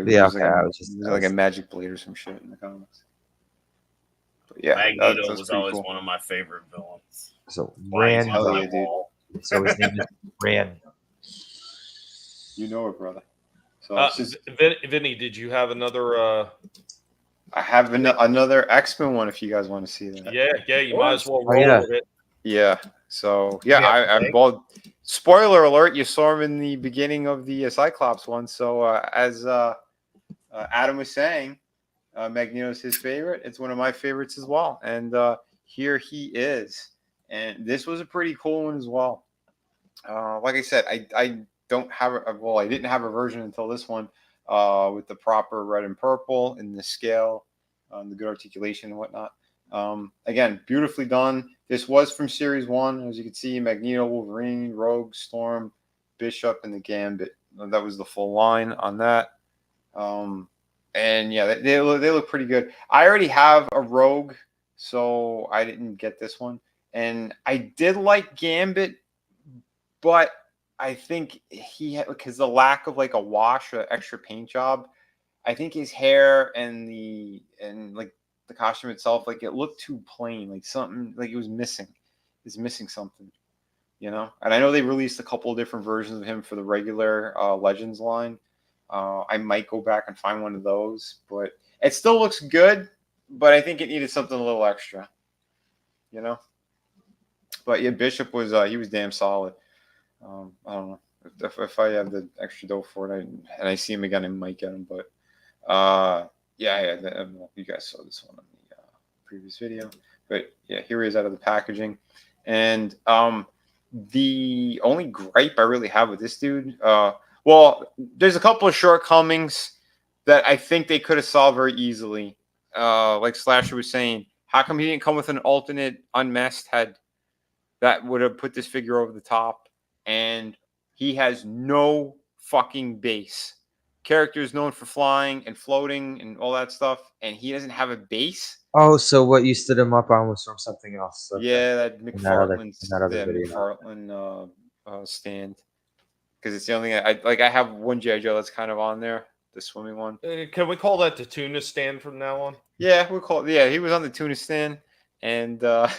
Yeah, was okay, I was just- like a magic blade or some shit in the comics. But yeah, Magneto that's was pretty always cool. one of my favorite villains. So Flying random. on the wall. So his name is Random. You know it, brother. So it's just, Vinnie, did you have another? I have another X-Men one if you guys want to see that. Yeah, you might as well Oh, roll yeah. with it. Yeah. So well, spoiler alert, you saw him in the beginning of the Cyclops one. So as Adam was saying, Magneto's his favorite. It's one of my favorites as well. And here he is. And this was a pretty cool one as well. Like I said, I don't have I didn't have a version until this one with the proper red and purple in the scale, the good articulation and whatnot. Again, beautifully done. This was from Series 1. As you can see, Magneto, Wolverine, Rogue, Storm, Bishop, and the Gambit. That was the full line on that. And yeah, they look pretty good. I already have a Rogue, so I didn't get this one. And I did like Gambit, but I think he had, because the lack of like a wash or extra paint job, I think his hair and like the costume itself, like it looked too plain, like something like it was missing. is missing something, you know. And I know they released a couple of different versions of him for the regular Legends line. I might go back and find one of those, but it still looks good. But I think it needed something a little extra, you know. But yeah, Bishop was he was damn solid. I don't know if I have the extra dough for it, and I see him again, I might get him. But yeah, you guys saw this one on the previous video. But yeah, here he is out of the packaging, and the only gripe I really have with this dude, well, there's a couple of shortcomings that I think they could have solved very easily. Like Slasher was saying, how come he didn't come with an alternate unmasked head? That would have put this figure over the top. And he has no fucking base. Character is known for flying and floating and all that stuff, and he doesn't have a base. Oh, so what you stood him up on was from something else. Okay. Yeah, that McFarlane, video. McFarlane stand. Because it's the only thing I have one G.I. Joe that's kind of on there, the swimming one. Can we call that the tuna stand from now on? Yeah, we'll call it. Yeah, he was on the tuna stand, and but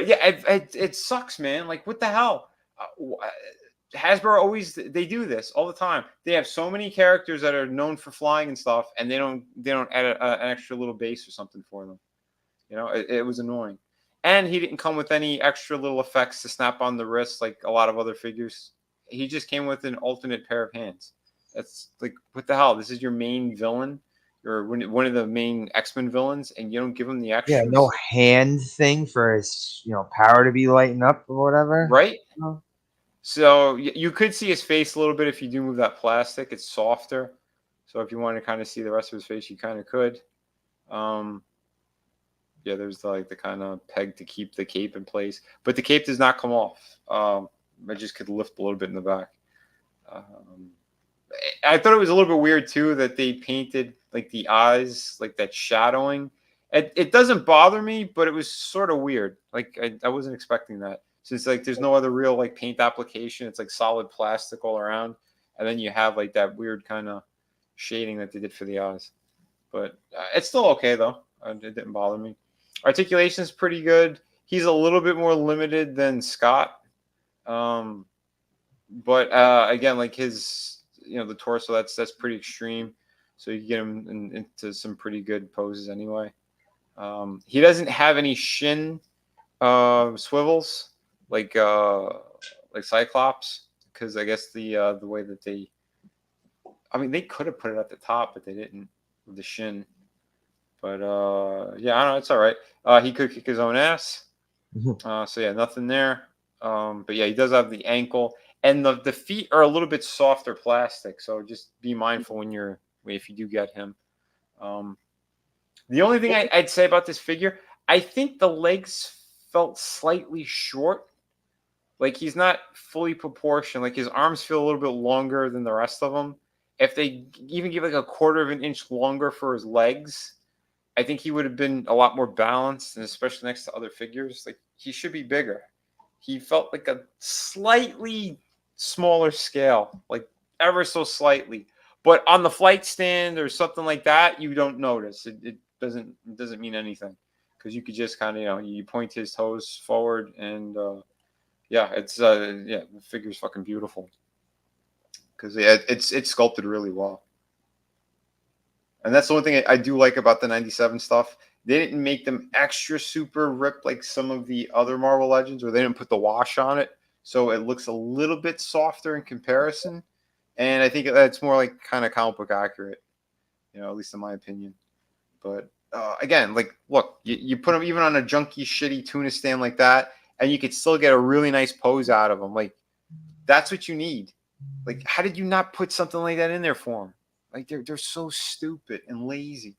yeah, it sucks, man. Like, what the hell? Hasbro always they do this all the time. They have so many characters that are known for flying and stuff, and they don't add an extra little base or something for them. You know, it was annoying. And he didn't come with any extra little effects to snap on the wrist like a lot of other figures. He just came with an alternate pair of hands. That's like, what the hell? This is your main villain, or one of the main X-Men villains, and you don't give him the extras? Yeah, no hand thing for his, power to be lighting up or whatever. Right? So you could see his face a little bit if you do move that plastic. It's softer. So if you want to kind of see the rest of his face, you kind of could. Yeah, there's the kind of peg to keep the cape in place. But the cape does not come off. It just could lift a little bit in the back. I thought it was a little bit weird, too, that they painted like the eyes, like that shadowing. It doesn't bother me, but it was sort of weird. Like, I wasn't expecting that. Since like there's no other real like paint application, it's like solid plastic all around, and then you have like that weird kind of shading that they did for the eyes. But it's still okay though. It didn't bother me. Articulation is pretty good. He's a little bit more limited than Scott, but again, like his the torso that's pretty extreme, so you can get him into some pretty good poses anyway. He doesn't have any shin swivels like Cyclops, because I guess the way that they could have put it at the top, but they didn't with the shin. But yeah, I don't know, it's all right. He could kick his own ass. So yeah, nothing there. But yeah, he does have the ankle, and the feet are a little bit softer plastic, so just be mindful if you do get him. The only thing I'd say about this figure, I think the legs felt slightly short. Like, he's not fully proportioned. Like, his arms feel a little bit longer than the rest of them. If they even give like a quarter of an inch longer for his legs, I think he would have been a lot more balanced, and especially next to other figures. Like, he should be bigger. He felt like a slightly smaller scale, like ever so slightly. But on the flight stand or something like that, you don't notice. It doesn't mean anything, because you could just kind of you point his toes forward, and yeah, it's the figure's fucking beautiful, because it's sculpted really well. And that's the one thing I do like about the 97 stuff. They didn't make them extra super ripped like some of the other Marvel Legends, or they didn't put the wash on it, so it looks a little bit softer in comparison. And I think that's more like kind of comic book accurate, at least in my opinion. But again, like, look, you put them even on a junky, shitty tuna stand like that, and you could still get a really nice pose out of them. Like, that's what you need. Like, how did you not put something like that in there for them? Like, they're so stupid and lazy.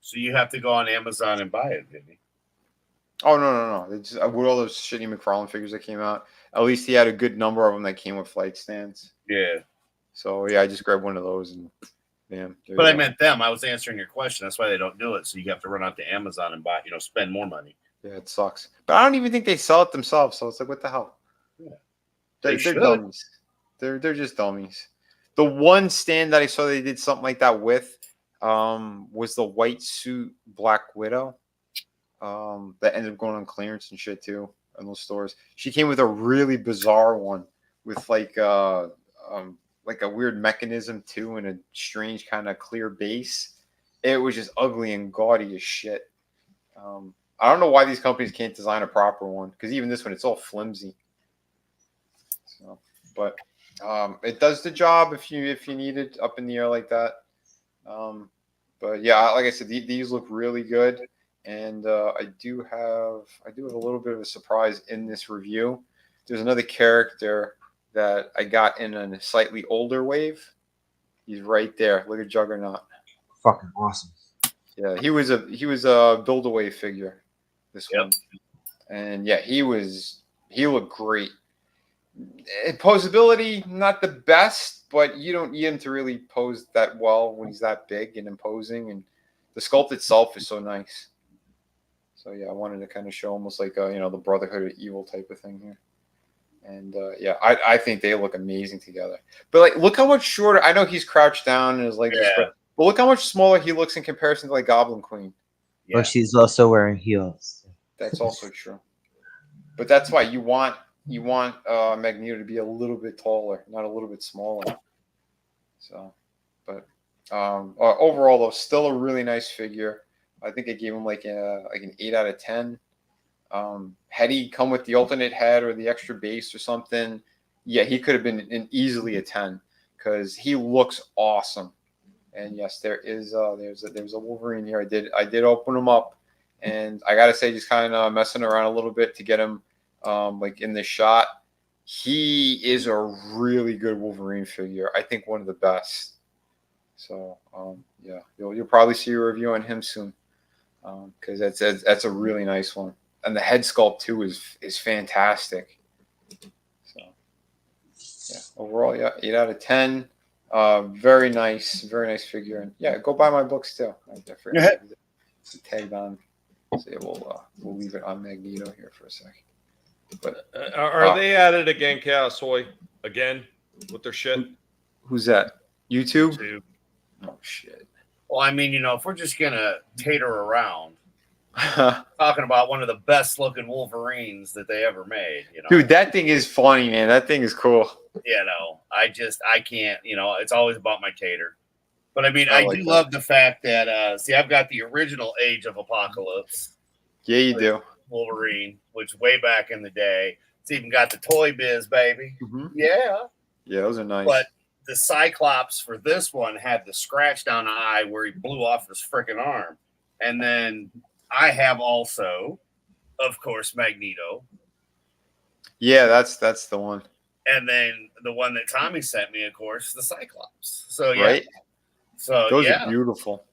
So you have to go on Amazon and buy it, Vinnie. Oh, no. It's with all those shitty McFarlane figures that came out, at least he had a good number of them that came with flight stands. Yeah. So, yeah, I just grabbed one of those and bam. But I meant them. I was answering your question. That's why they don't do it. So you have to run out to Amazon and buy, spend more money. Yeah, it sucks. But I don't even think they sell it themselves. So it's like, what the hell? Yeah. They're dummies. They're just dummies. The one stand that I saw they did something like that with was the white suit Black Widow. that ended up going on clearance and shit too in those stores. She came with a really bizarre one with like a weird mechanism too, and a strange kind of clear base. It was just ugly and gaudy as shit. I don't know why these companies can't design a proper one, because even this one, it's all flimsy. So, but it does the job if you need it up in the air like that. But yeah, like I said, these look really good, and I do have a little bit of a surprise in this review. There's another character that I got in a slightly older wave. He's right there. Look at Juggernaut. Fucking awesome. Yeah, he was a build-away figure. This one, and yeah, he looked great. Posability, not the best, but you don't need him to really pose that well when he's that big and imposing, and the sculpt itself is so nice. So yeah, I wanted to kind of show almost like the Brotherhood of Evil type of thing here. And yeah, I think they look amazing together. But like, look how much shorter. I know he's crouched down and his legs are spread, but look how much smaller he looks in comparison to like Goblin Queen. Yeah. Well, she's also wearing heels. That's also true. But that's why you want Magneto to be a little bit taller, not a little bit smaller. So, but overall though, still a really nice figure. I think I gave him like an 8 out of 10. Had he come with the alternate head or the extra base or something, yeah, he could have been easily a 10 because he looks awesome. And yes, there's a Wolverine here. I did open him up, and I gotta say, just kind of messing around a little bit to get him like in this shot. He is a really good Wolverine figure. I think one of the best. So yeah, you'll probably see a review on him soon because that's a really nice one. And the head sculpt too is fantastic. So yeah, overall, yeah, 8 out of 10. Very nice figure. And yeah, go buy my books too. I forgot to tag on. So yeah, we'll leave it on Magneto here for a second. But are they at it again, Chaos Hoy? Again with their shit? Who's that? YouTube? Oh shit. Well, I mean, if we're just gonna tater around, talking about one of the best looking Wolverines that they ever made, Dude, that thing is funny, man. That thing is cool. I can't, it's always about my tater. But I mean, I do love the fact that I've got the original Age of Apocalypse. Yeah, you do. Wolverine, which way back in the day. It's even got the Toy Biz, baby. Mm-hmm. Yeah, those are nice. But the Cyclops for this one had the scratch down eye where he blew off his freaking arm. And then I have also, of course, Magneto. Yeah, that's the one. And then the one that Tommy sent me, of course, the Cyclops. So yeah, right. So those are beautiful.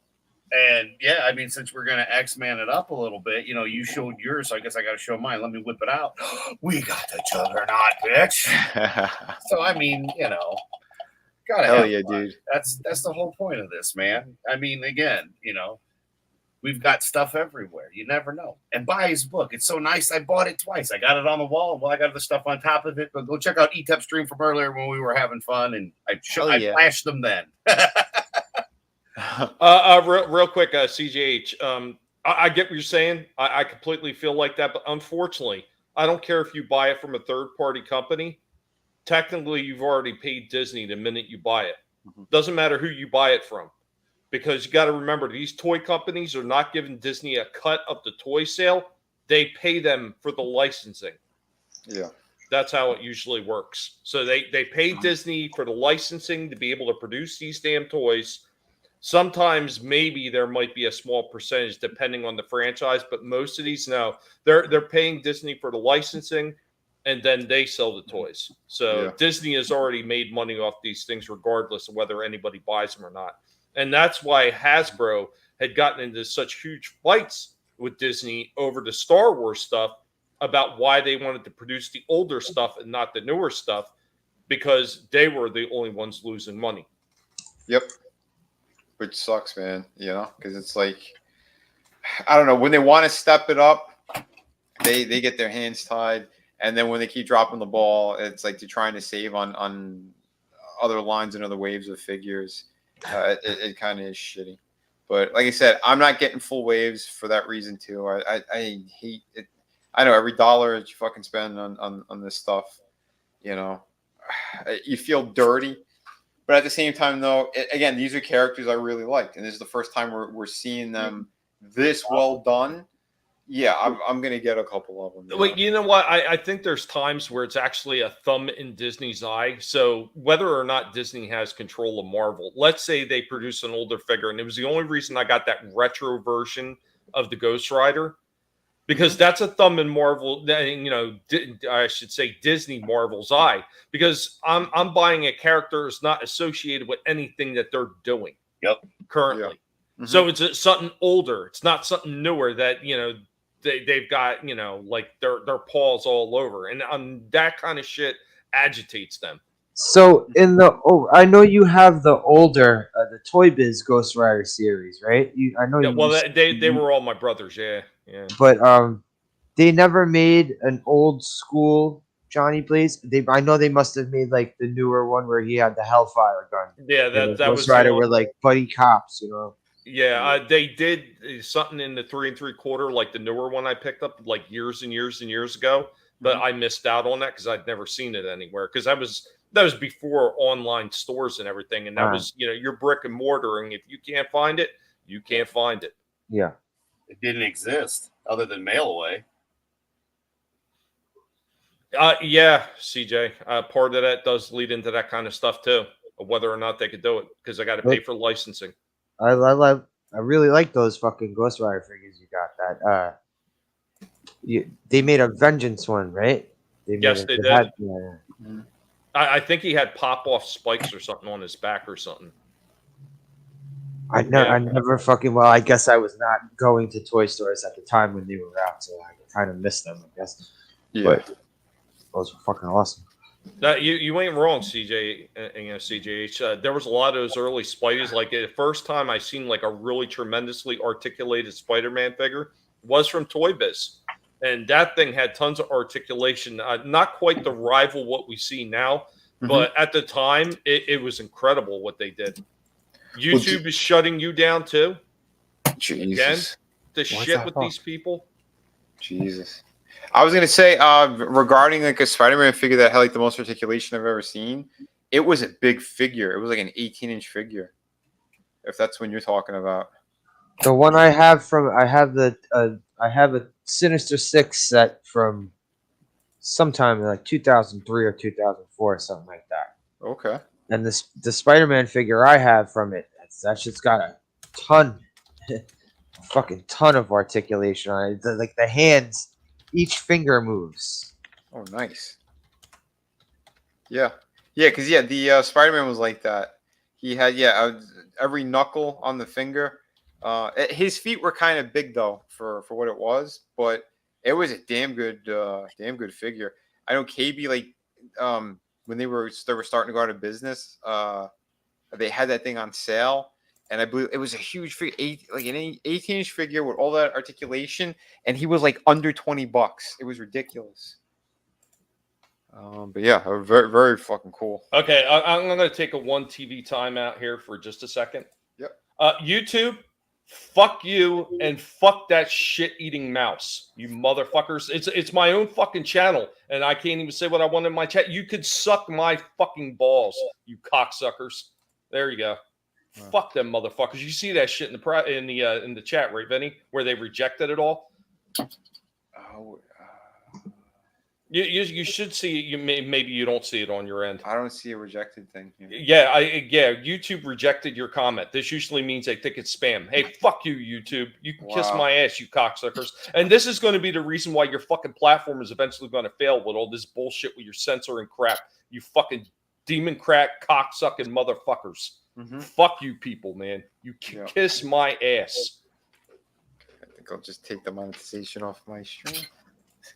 And yeah, I mean, since we're gonna X-Man it up a little bit, you showed yours, so I guess I got to show mine. Let me whip it out. We got the Juggernaut, bitch. So I mean, gotta hell have yeah, fun. dude. That's the whole point of this, man. I mean, again, we've got stuff everywhere. You never know. And buy his book. It's so nice. I bought it twice. I got it on the wall. Well, I got the stuff on top of it. But go check out ETEP stream from earlier when we were having fun, and I flashed them then. Real quick, CJH. I get what you're saying. I completely feel like that, but unfortunately, I don't care if you buy it from a third-party company. Technically, you've already paid Disney the minute you buy it. Doesn't matter who you buy it from, because you got to remember these toy companies are not giving Disney a cut of the toy sale. They pay them for the licensing. Yeah. That's how it usually works. So they pay Disney for the licensing to be able to produce these damn toys. Sometimes maybe there might be a small percentage depending on the franchise, but most of these, no, they're paying Disney for the licensing, and then they sell the toys. So Disney has already made money off these things regardless of whether anybody buys them or not. And that's why Hasbro had gotten into such huge fights with Disney over the Star Wars stuff about why they wanted to produce the older stuff and not the newer stuff, because they were the only ones losing money. Yep. Which sucks, man, because it's like, I don't know, when they want to step it up, they get their hands tied. And then when they keep dropping the ball, it's like they're trying to save on other lines and other waves of figures. It kind of is shitty. But like I said, I'm not getting full waves for that reason too. I hate it. I know every dollar that you fucking spend on this stuff, you know, you feel dirty. But at the same time, though, again, these are characters I really liked, and this is the first time we're seeing them this well done. Yeah, I'm gonna get a couple of them. Yeah. Wait, you know what? I think there's times where it's actually a thumb in Disney's eye. So whether or not Disney has control of Marvel, let's say they produce an older figure, and it was the only reason I got that retro version of the Ghost Rider, because that's a thumb in Marvel. You know, I should say Disney Marvel's eye, because I'm buying a character that's not associated with anything that they're doing. Yep. Currently, Mhm. so it's something older. It's not something newer that they've got, like their paws all over, and that kind of shit agitates them. So I know you have the older the Toy Biz Ghost Rider series, right? I know. Yeah, you well, used- they were all my brothers. Yeah. But they never made an old school Johnny Blaze. I know they must have made like the newer one where he had the Hellfire gun. Yeah, that Ghost was Rider the were like buddy cops, Yeah, they did something in the 3 3/4, like the newer one I picked up like years and years and years ago. But I missed out on that because I'd never seen it anywhere. Because that was before online stores and everything, and that was your brick and mortar. And if you can't find it, you can't find it. Yeah. It didn't exist other than mail away. Yeah, CJ. Part of that does lead into that kind of stuff too, of whether or not they could do it, because I got to pay for licensing. I really like those fucking Ghost Rider figures you got. That they made a Vengeance one, right? Yes, they did. I think he had pop off spikes or something on his back or something. I never fucking. Well, I guess I was not going to toy stores at the time when they were out, so I kind of missed them, I guess. Yeah. But those were fucking awesome. You ain't wrong, CJ. CJH. There was a lot of those early Spideys. Like the first time I seen like a really tremendously articulated Spider-Man figure was from Toy Biz, and that thing had tons of articulation. Not quite the rival what we see now, but at the time it was incredible what they did. YouTube is shutting you down too. Jesus. Again, the shit with these people. Jesus. I was gonna say, regarding like a Spider-Man figure that had like the most articulation I've ever seen, it was a big figure. It was like an 18-inch figure, if that's what you're talking about. The one I have I have a Sinister Six set from sometime in like 2003 or 2004, something like that. Okay. And the Spider-Man figure I have from it, that shit's got a fucking ton of articulation on it. Like the hands. Each finger moves. Oh, nice. Yeah, because the Spider-Man was like that. He had every knuckle on the finger. His feet were kind of big though for what it was, but it was a damn good figure. I know KB, like when they were starting to go out of business, they had that thing on sale. And I believe it was a huge figure, like an 18-inch figure with all that articulation, and he was like under $20. It was ridiculous. But yeah, very, very fucking cool. Okay, I'm going to take a 1 TV timeout here for just a second. Yep. YouTube, fuck you and fuck that shit-eating mouse, you motherfuckers. It's my own fucking channel, and I can't even say what I want in my chat. You could suck my fucking balls, you cocksuckers. There you go. Fuck them motherfuckers. You see that shit in the chat, right, Vinnie? Where they rejected it all. Oh, you should see it. Maybe you don't see it on your end. I don't see a rejected thing here. Yeah, YouTube rejected your comment. This usually means they think it's spam. Hey, fuck you, YouTube. You can kiss my ass, you cocksuckers. And this is going to be the reason why your fucking platform is eventually going to fail with all this bullshit with your censoring crap. You fucking demon crack cocksucking motherfuckers. Fuck you people, man. You kiss my ass. I think I'll just take the monetization off my stream.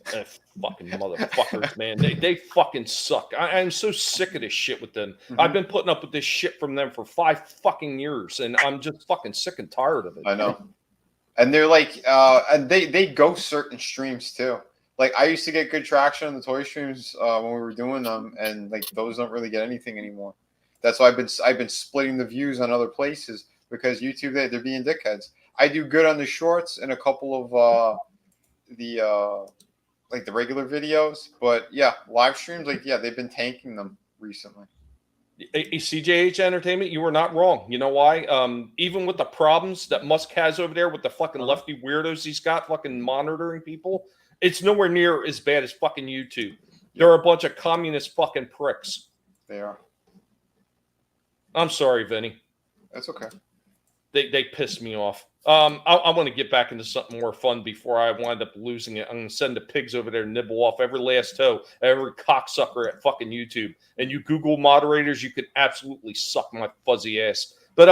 Fucking motherfuckers, man. They fucking suck. I'm so sick of this shit with them. I've been putting up with this shit from them for 5 fucking years, and I'm just fucking sick and tired of it. I know. And they're like, and they ghost certain streams too. Like I used to get good traction on the toy streams when we were doing them, and like those don't really get anything anymore. That's why I've been splitting the views on other places. because YouTube they're being dickheads. I do good on the shorts and a couple of the regular videos, but yeah, live streams they've been tanking them recently. CJH Entertainment, you were not wrong. You know why? Even with the problems that Musk has over there with the fucking lefty weirdos he's got fucking monitoring people, it's nowhere near as bad as fucking YouTube. They're a bunch of communist fucking pricks. They are. I'm sorry, Vinny. That's okay. They pissed me off. I want to get back into something more fun before I wind up losing it. I'm going to send the pigs over there and nibble off every last toe, every cocksucker at fucking YouTube. And you Google moderators, you can absolutely suck my fuzzy ass. But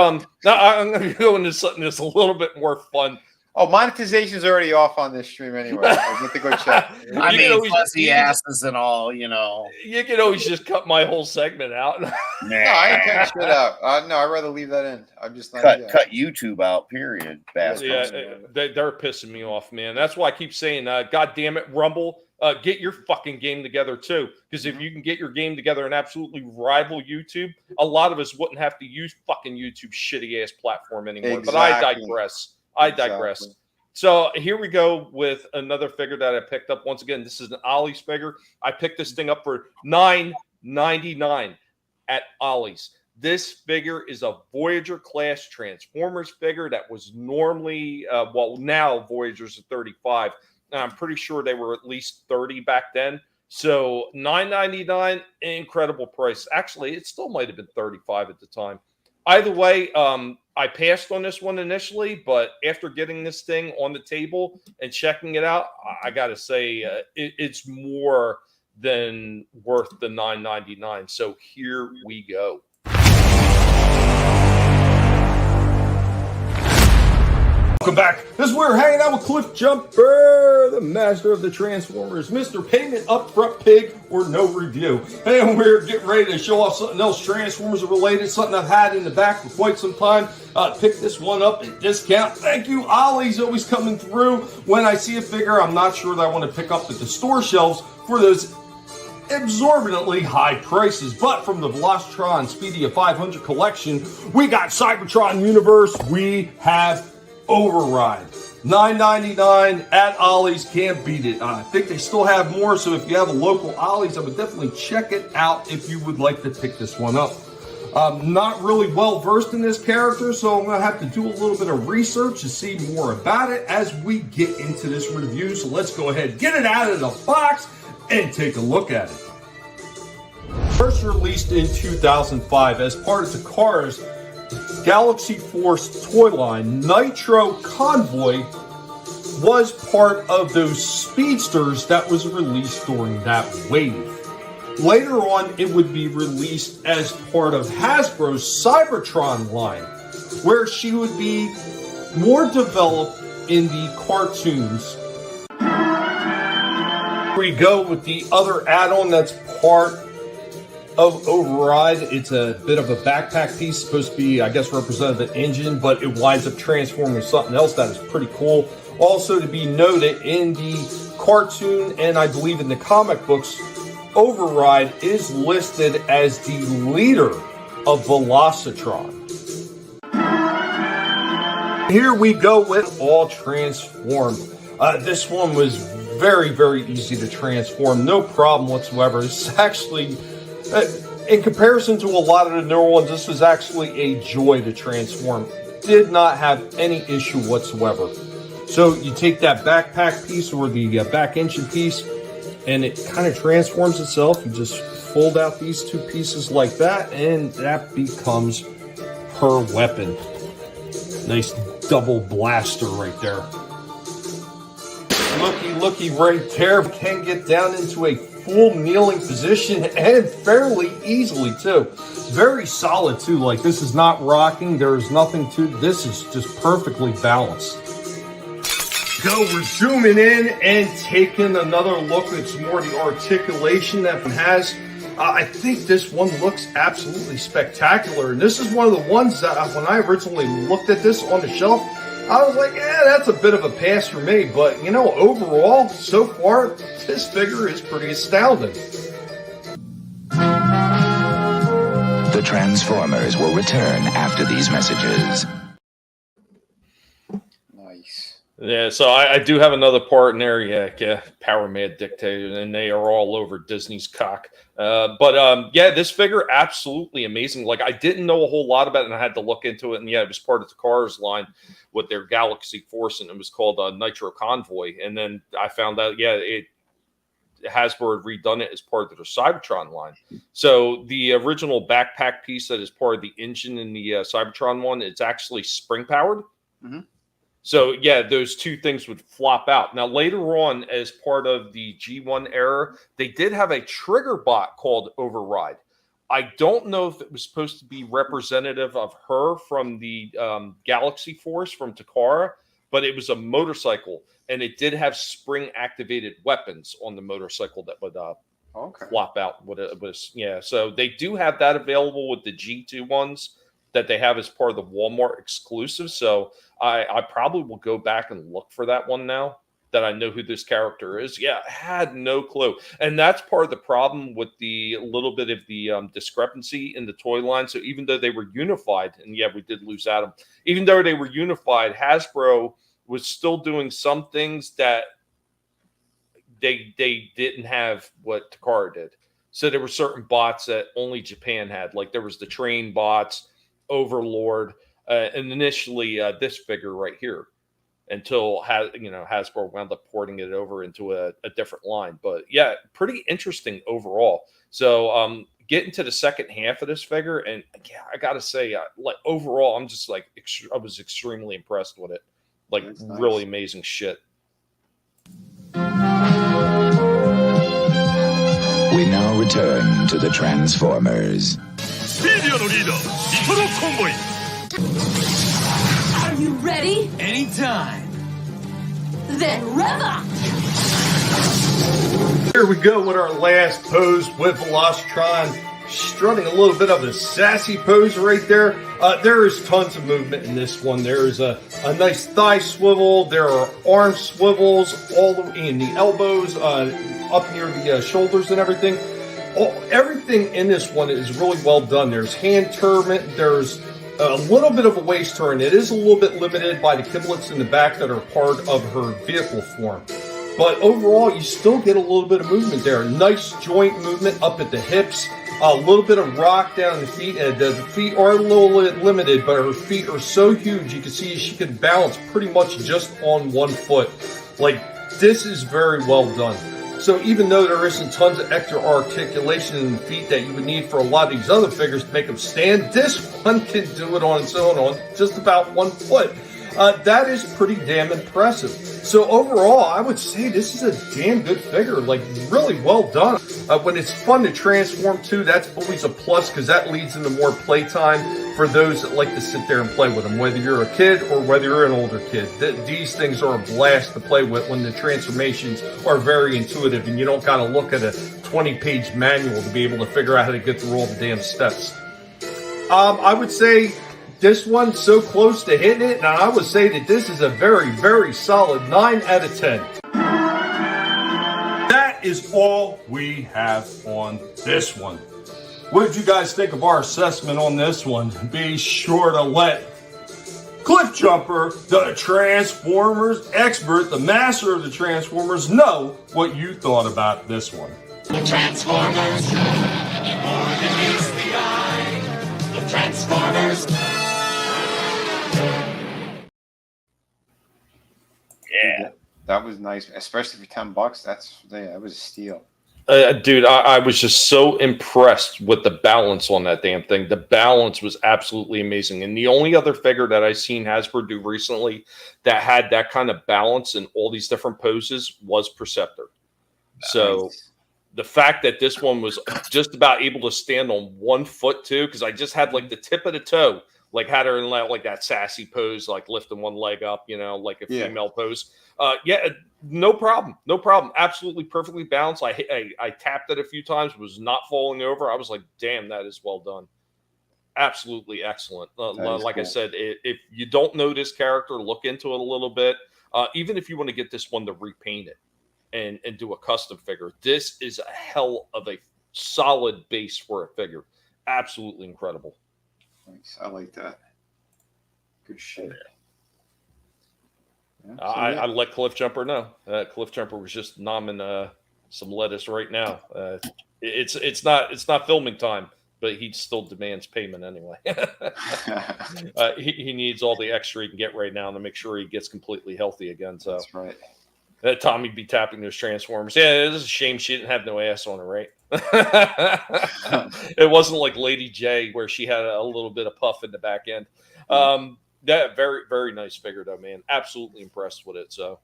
now I'm going to go into something that's a little bit more fun. Oh, monetization's already off on this stream anyway. I need to go check. I mean, fuzzy asses and all, you know. You can always just cut my whole segment out. No, I ain't cutting shit out. No, I'd rather leave that in. I'm just not cut YouTube out, period. Bastards. Yeah, they're pissing me off, man. That's why I keep saying, God damn it, Rumble, get your fucking game together too. Because if you can get your game together and absolutely rival YouTube, a lot of us wouldn't have to use fucking YouTube's shitty ass platform anymore. Exactly. But I digress. Exactly. So here we go with another figure that I picked up. Once again, this is an Ollie's figure. I picked this thing up for $9.99 at Ollie's. This figure is a Voyager class Transformers figure that was normally, now Voyagers are $35. And I'm pretty sure they were at least $30 back then. So $9.99, incredible price. Actually, it still might have been $35 at the time. Either way, I passed on this one initially, but after getting this thing on the table and checking it out, I got to say it's more than worth the $9.99. So here we go. Welcome back. This is where we're hanging out with Cliff Jumper, the master of the Transformers, Mr. Payment Upfront Pig or No Review. And we're getting ready to show off something else Transformers related, something I've had in the back for quite some time. Pick this one up at discount. Thank you. Ollie's always coming through. When I see a figure I'm not sure that I want to pick up at the store shelves for those exorbitantly high prices. But from the Velocitron Speedia 500 collection, we got Cybertron Universe. We have Override. $9.99 at Ollie's. Can't beat it. I think they still have more, so if you have a local Ollie's, I would definitely check it out if you would like to pick this one up. I'm not really well versed in this character, so I'm going to have to do a little bit of research to see more about it as we get into this review. So let's go ahead, get it out of the box, and take a look at it. First released in 2005 as part of the Cars Galaxy Force toy line, Nitro Convoy was part of those speedsters that was released during that wave. Later on, it would be released as part of Hasbro's Cybertron line, where she would be more developed in the cartoons. Here we go with the other add-on that's part of Override. It's a bit of a backpack piece, supposed to be, I guess, representative of the engine, but it winds up transforming into something else that is pretty cool. Also to be noted, in the cartoon and I believe in the comic books, Override is listed as the leader of Velocitron. Here we go with All Transform. This one was very, very easy to transform. No problem whatsoever. This is actually, in comparison to a lot of the newer ones, this was actually a joy to transform. Did not have any issue whatsoever. So you take that backpack piece or the back engine piece, and it kind of transforms itself. You just fold out these two pieces like that, and that becomes her weapon. Nice double blaster right there. Looky right there. Can get down into a full kneeling position, and fairly easily too. Very solid too. Like, this is not rocking. There is nothing to this. Is just perfectly balanced. We're zooming in and taking another look at some more of the articulation that it has. I think this one looks absolutely spectacular. And this is one of the ones that when I originally looked at this on the shelf, I was like, that's a bit of a pass for me. But, you know, overall, so far, this figure is pretty astounding. The Transformers will return after these messages. Yeah, so I do have another part in there. Yeah, Power Mad Dictator, and they are all over Disney's cock. But yeah, this figure absolutely amazing. Like I didn't know a whole lot about it, and I had to look into it. And yeah, it was part of the Cars line with their Galaxy Force, and it was called Nitro Convoy. And then I found out, Hasbro had redone it as part of their Cybertron line. So the original backpack piece that is part of the engine in the Cybertron one, it's actually spring powered. Mm-hmm. So yeah, those two things would flop out. Now later on, as part of the G1 era, they did have a trigger bot called Override. I don't know if it was supposed to be representative of her from the Galaxy Force from Takara, but it was a motorcycle, and it did have spring-activated weapons on the motorcycle that would flop out. What it was, yeah. So they do have that available with the G2 ones that they have as part of the Walmart exclusive. So I probably will go back and look for that one now that I know who this character is. Yeah, I had no clue. And that's part of the problem with the little bit of the discrepancy in the toy line. So even though they were unified, and yeah, we did lose Adam, even though they were unified, Hasbro was still doing some things that they didn't have what Takara did. So there were certain bots that only Japan had. Like there was the train bots, Overlord, and initially this figure right here, until Hasbro wound up porting it over into a different line. But yeah, pretty interesting overall. So getting to the second half of this figure, and yeah, I gotta say, like overall, I'm just like I was extremely impressed with it. Like really amazing shit. We now return to the Transformers. Are you ready? Anytime. Then rev up! Here we go with our last pose with Velocitron, strutting a little bit of a sassy pose right there. There is tons of movement in this one. There is a nice thigh swivel. There are arm swivels all the way in the elbows, up near the shoulders and everything. Everything in this one is really well done. There's hand turn. There's a little bit of a waist turn. It is a little bit limited by the kiblets in the back that are part of her vehicle form. But overall, you still get a little bit of movement there. Nice joint movement up at the hips. A little bit of rock down the feet. And the feet are a little bit limited, but her feet are so huge. You can see she can balance pretty much just on one foot. Like, this is very well done. So even though there isn't tons of extra articulation in the feet that you would need for a lot of these other figures to make them stand, this one can do it on its own on just about 1 foot. That is pretty damn impressive. So overall, I would say this is a damn good figure, like really well done. When it's fun to transform too, that's always a plus because that leads into more playtime for those that like to sit there and play with them, whether you're a kid or whether you're an older kid. These things are a blast to play with when the transformations are very intuitive and you don't got to look at a 20-page manual to be able to figure out how to get through all the damn steps. I would say this one's so close to hitting it, and I would say that this is a very, very solid 9 out of 10. That is all we have on this one. What did you guys think of our assessment on this one? Be sure to let Cliff Jumper, the Transformers expert, the master of the Transformers, know what you thought about this one. The Transformers, more than meets the eye. The Transformers. Yeah, that was nice, especially for $10. That was a steal. Dude, I was just so impressed with the balance on that damn thing. The balance was absolutely amazing. And the only other figure that I've seen Hasbro do recently that had that kind of balance in all these different poses was Perceptor. So the fact that this one was just about able to stand on 1 foot too, because I just had like the tip of the toe, like had her in like that sassy pose, like lifting one leg up, like a female pose. No problem. Absolutely perfectly balanced. I tapped it a few times, was not falling over. I was like, damn, that is well done. Absolutely excellent. Like cool. I said, if you don't know this character, look into it a little bit. Even if you want to get this one to repaint it and do a custom figure, this is a hell of a solid base for a figure. Absolutely incredible. Nice. I like that. Good shit. Yeah, I let Cliff Jumper know. Cliff Jumper was just nomming some lettuce right now. It's not filming time, but he still demands payment anyway. He needs all the extra he can get right now to make sure he gets completely healthy again. So that's right. Tommy'd be tapping those Transformers. Yeah, it is a shame she didn't have no ass on her, right? It wasn't like Lady J where she had a little bit of puff in the back end. That very, very nice figure though, man. Absolutely impressed with it. So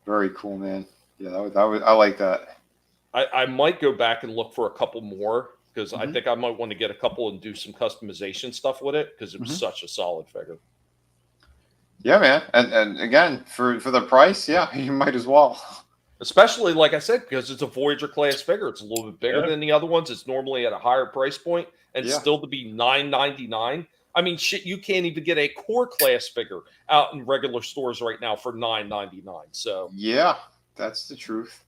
very cool, man. Yeah, I like that. I might go back and look for a couple more because I think I might want to get a couple and do some customization stuff with it because it was such a solid figure. Yeah, man. And again, for the price, yeah, you might as well. Especially, like I said, because it's a Voyager class figure. It's a little bit bigger than the other ones. It's normally at a higher price point, and still to be $9.99. I mean, shit, you can't even get a core class figure out in regular stores right now for $9.99. So yeah, that's the truth.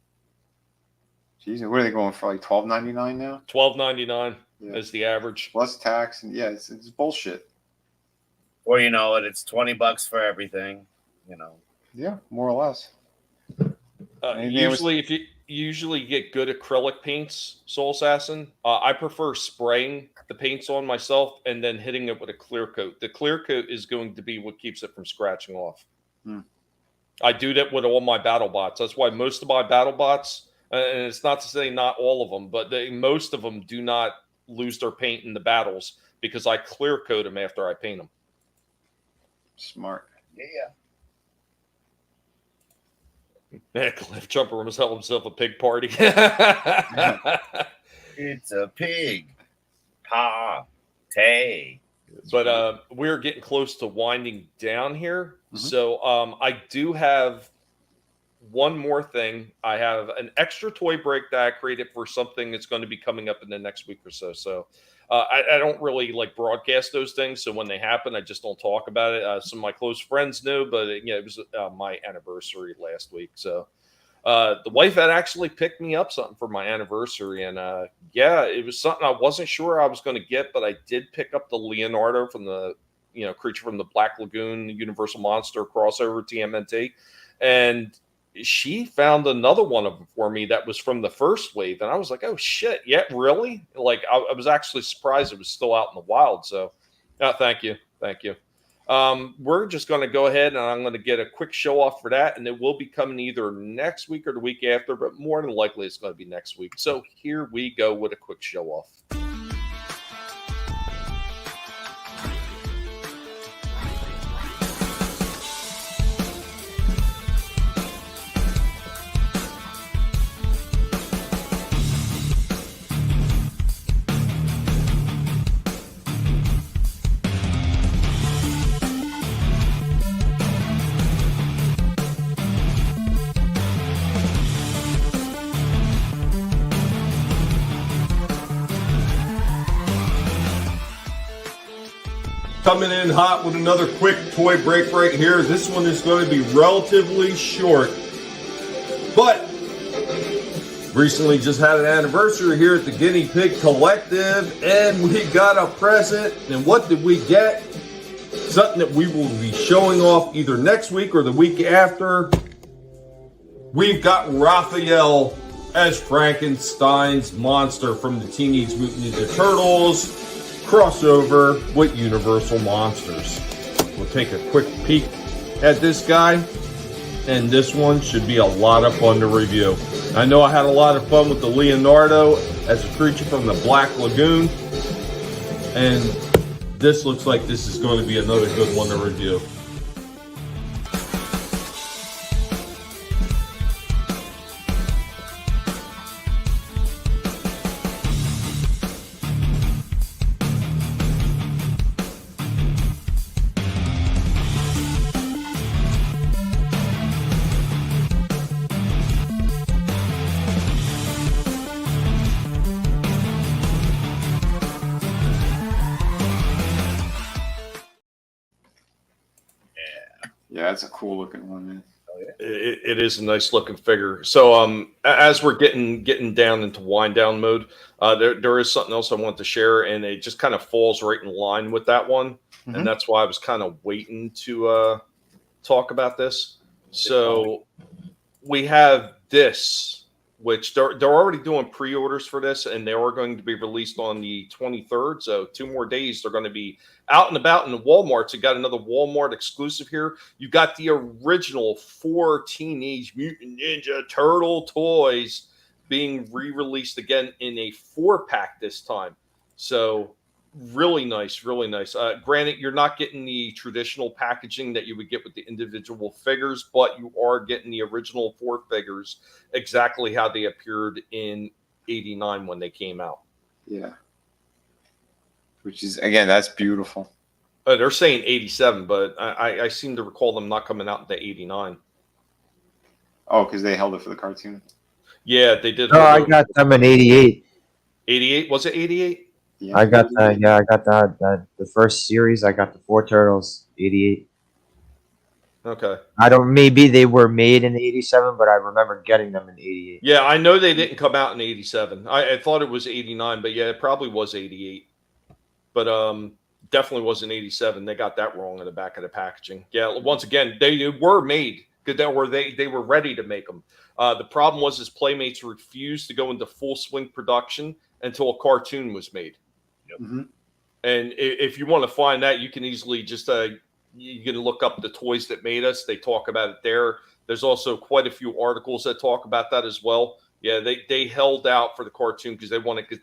Jeez, what are they going for? Like $12.99 now? $12.99 is the average plus tax, and yeah, it's bullshit. Or you know what? It's $20 for everything. You know. Yeah, more or less. Usually, if you usually get good acrylic paints, Soul Assassin, I prefer spraying the paints on myself and then hitting it with a clear coat. The clear coat is going to be what keeps it from scratching off. I do that with all my battle bots. That's why most of my battle bots, and it's not to say not all of them, but most of them do not lose their paint in the battles because I clear coat them after I paint them. Smart. Yeah, Cliff Jumper must have himself a pig party. It's a pig party. But we're getting close to winding down here. So I do have one more thing. I have an extra toy break that I created for something that's going to be coming up in the next week or so. So I don't really like broadcast those things. So when they happen, I just don't talk about it. Some of my close friends knew, but it was my anniversary last week. So the wife had actually picked me up something for my anniversary. And it was something I wasn't sure I was going to get, but I did pick up the Leonardo from the, Creature from the Black Lagoon, Universal Monster crossover TMNT. And she found another one of them for me that was from the first wave. And I was like, oh shit. Yeah, really? Like I was actually surprised it was still out in the wild. So thank you. Thank you. We're just going to go ahead and I'm going to get a quick show off for that. And it will be coming either next week or the week after, but more than likely it's going to be next week. So here we go with a quick show off. Coming in hot with another quick toy break right here. This one is going to be relatively short, but recently just had an anniversary here at the Guinea Pig Collective, and we got a present. And what did we get? Something that we will be showing off either next week or the week after. We've got Raphael as Frankenstein's monster from the Teenage Mutant Ninja Turtles crossover with Universal Monsters. We'll take a quick peek at this guy, and this one should be a lot of fun to review. I know I had a lot of fun with the Leonardo as a Creature from the Black Lagoon, and this looks like this is going to be another good one to review. Yeah, it's a cool looking one, man. It is a nice looking figure. So as we're getting down into wind down mode, there is something else I want to share, and it just kind of falls right in line with that one. And that's why I was kind of waiting to talk about this. So we have this, which they're already doing pre-orders for this, and they are going to be released on the 23rd. So 2 more days, they're going to be out and about in the Walmarts. You got another Walmart exclusive here. You got the original 4 Teenage Mutant Ninja Turtle toys being re-released again in a 4-pack this time. So really nice, really nice. Granted, you're not getting the traditional packaging that you would get with the individual figures, but you are getting the original 4 figures exactly how they appeared in '89 when they came out. Yeah. Which is, again, that's beautiful. They're saying '87, but I seem to recall them not coming out into '89. Oh, because they held it for the cartoon. Yeah, they did. No, I got them in '88. '88? Was it '88? Yeah. I got that. Yeah, I got that. The first series, I got the 4 Turtles, '88. Okay. I don't. Maybe they were made in '87, but I remember getting them in '88. Yeah, I know they didn't come out in '87. I thought it was '89, but yeah, it probably was '88. But definitely wasn't '87. They got that wrong in the back of the packaging. Yeah, once again, they were made. They were ready to make them. The problem was his Playmates refused to go into full swing production until a cartoon was made. Yep. Mm-hmm. And if you want to find that, you can easily just you can look up the toys that made us. They talk about it there. There's also quite a few articles that talk about that as well. Yeah, they held out for the cartoon because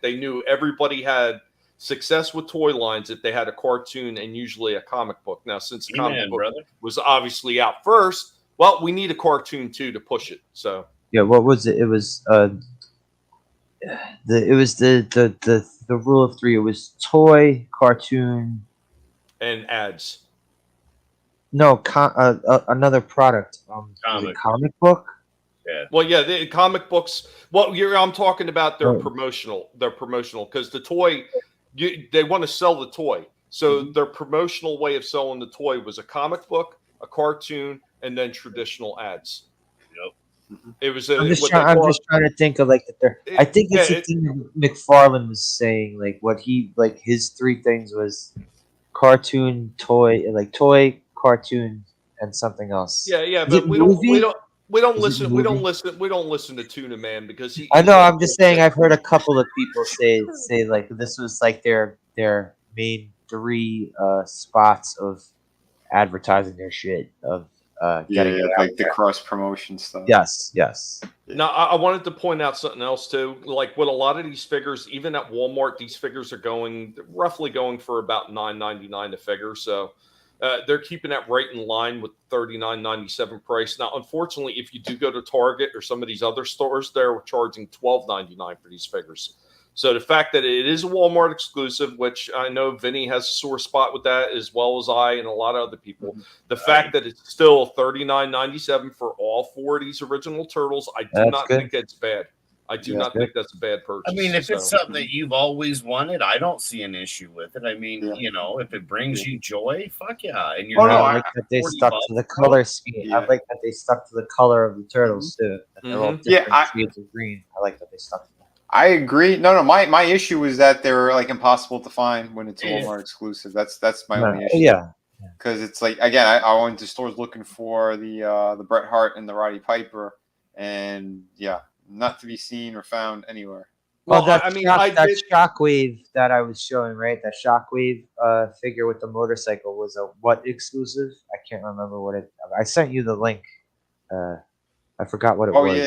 they knew everybody had success with toy lines if they had a cartoon and usually a comic book. Now, since the comic book was obviously out first, well, we need a cartoon too to push it. So yeah, what was it? It was the rule of 3. It was toy, cartoon, and ads. No, another product. Comic book. Yeah. Well, yeah, the comic books. Well, I'm talking about their promotional. They're promotional because the toy, they want to sell the toy. So their promotional way of selling the toy was a comic book, a cartoon, and then traditional ads. Yep. It was. I'm just trying to think of like I think it's the thing McFarlane was saying. Like what his 3 things was cartoon, toy, cartoon, and something else. Yeah, but we don't listen to Tuna Man because he. I know. I'm just saying. I've heard a couple of people say like this was like their main 3 spots of advertising their shit of getting it out like there. the cross promotion stuff. Yes. Now, I wanted to point out something else too. Like with a lot of these figures, even at Walmart, these figures are roughly going for about $9.99 a figure. So they're keeping that right in line with $39.97 price. Now, unfortunately, if you do go to Target or some of these other stores, they're charging $12.99 for these figures. So the fact that it is a Walmart exclusive, which I know Vinnie has a sore spot with that, as well as I and a lot of other people. The fact that it's still $39.97 for all 4 of these original Turtles, I do not think that's bad. I do not think that's a bad purchase. I mean, if it's something that you've always wanted, I don't see an issue with it. I mean, if it brings you joy, fuck yeah. And you're I like that they stuck to the color scheme. Yeah. I like that they stuck to the color of the turtles too. They're all different shades of green. I like that they stuck to that. I agree. No. My issue is that they're like impossible to find when it's a Walmart exclusive. That's my only issue. Yeah. Because it's like, again, I went to stores looking for the Bret Hart and the Roddy Piper, and not to be seen or found anywhere. Well, that Shockwave that I was showing, right? That Shockwave figure with the motorcycle was a what exclusive? I can't remember what it. I sent you the link. I forgot what it was.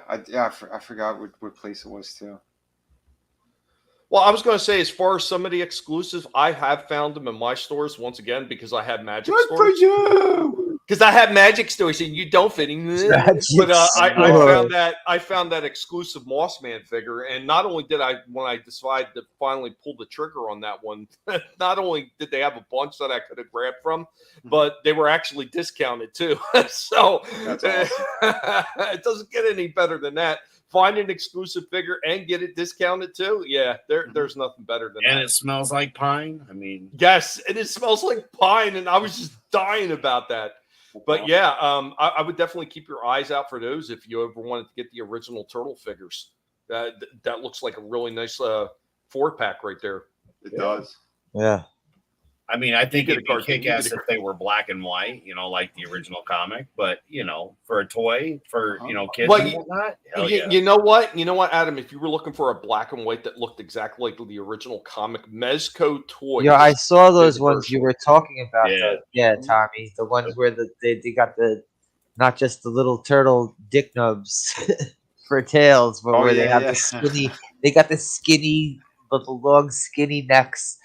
I forgot what place it was too. Well, I was going to say, as far as some of the exclusives, I have found them in my stores once again because I have magic stores. Good for you! Because I have magic stores and you don't fit in. But I found that exclusive Moss Man figure, and not only did when I decided to finally pull the trigger on that one, not only did they have a bunch that I could have grabbed from, but they were actually discounted too. So that's awesome. It doesn't get any better than that. Find an exclusive figure and get it discounted too. Yeah, there's nothing better than that. And it smells like pine. I mean, yes, it smells like pine, and I was just dying about that. But yeah, I would definitely keep your eyes out for those if you ever wanted to get the original turtle figures. That looks like a really nice 4-pack right there. It does. Yeah. I mean, I think get a it'd be cartoon, you kick-ass get a if they were black and white, like the original comic. But for a toy for kids Well, and whatnot, hell you, yeah. you know what? You know what, Adam? If you were looking for a black and white that looked exactly like the original comic, Mezco Toys. Yeah, I saw those did a ones you version. were talking about. Yeah. Yeah, Tommy. The ones where they got the not just the little turtle dick nubs for tails, but Oh, where they yeah, have yeah. the skinny. They got the skinny, the long skinny necks.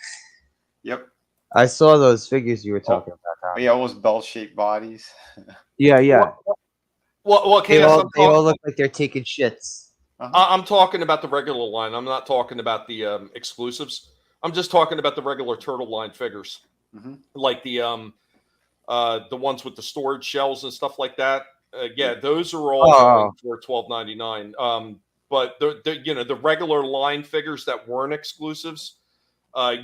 Yep. I saw those figures you were talking about, Oh, Tommy. yeah, almost bell-shaped bodies. Yeah. Well, They Chaos, all look like they're taking shits. I'm talking about the regular line. I'm not talking about the exclusives. I'm just talking about the regular turtle line figures, like the ones with the storage shells and stuff like that. Yeah, those are all going for $12.99. But the regular line figures that weren't exclusives,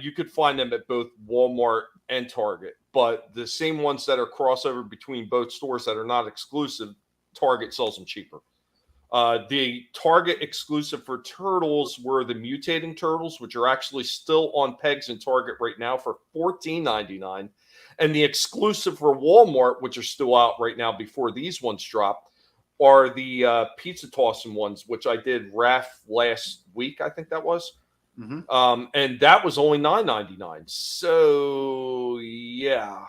you could find them at both Walmart and Target. But the same ones that are crossover between both stores that are not exclusive, Target sells them cheaper. The Target exclusive for turtles were the mutating turtles, which are actually still on pegs in Target right now for $14.99. And the exclusive for Walmart, which are still out right now before these ones drop, are the pizza tossing ones, which I did RAF last week, I think that was. And that was only $9.99. So yeah,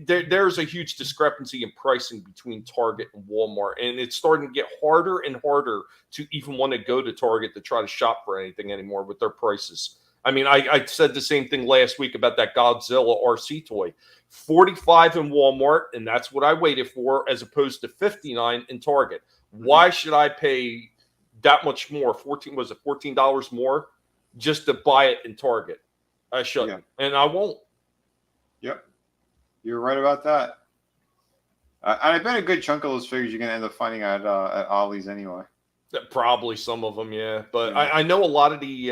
there's a huge discrepancy in pricing between Target and Walmart, and it's starting to get harder and harder to even want to go to Target to try to shop for anything anymore with their prices. I mean, I said the same thing last week about that Godzilla RC toy. $45 in Walmart, and that's what I waited for, as opposed to $59 in Target. Why should I pay that much more? $14 more just to buy it in Target? I shouldn't, and I won't. Yep, you're right about that. And I bet a good chunk of those figures you're gonna end up finding at Ollie's anyway. Probably some of them, yeah. But I know a lot of the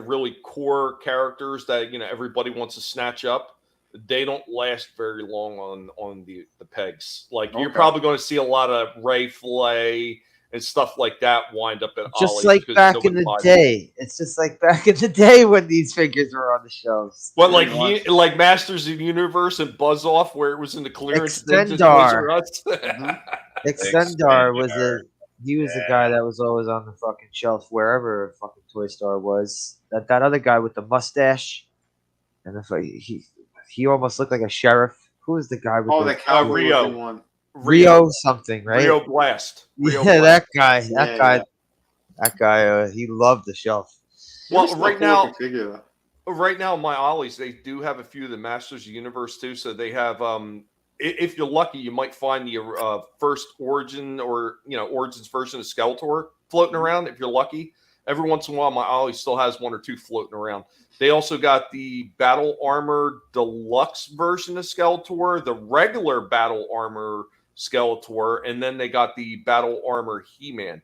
really core characters that everybody wants to snatch up, they don't last very long on the pegs. Like you're probably going to see a lot of Ray Fillet and stuff like that wind up at Just Ollie's like because back nobody in the buys day. It's just like back in the day when these figures were on the shelves. Well, like Masters of the Universe and Buzz Off, where it was in the clearance bins at Toys R Us. Extendar was a guy that was always on the fucking shelf wherever fucking Toy Store was. That other guy with the mustache, and he almost looked like a sheriff. Who was the guy with the cowboy Rio one? Rio something, right? Rio Blast. That guy. That guy. He loved the shelf. Well, right now, my Ollies, they do have a few of the Masters of the Universe too. So they have, if you're lucky, you might find the first Origin or Origins version of Skeletor floating around. If you're lucky, every once in a while, my Ollie still has one or two floating around. They also got the Battle Armor Deluxe version of Skeletor, the regular Battle Armor Skeletor, and then they got the Battle Armor He-Man.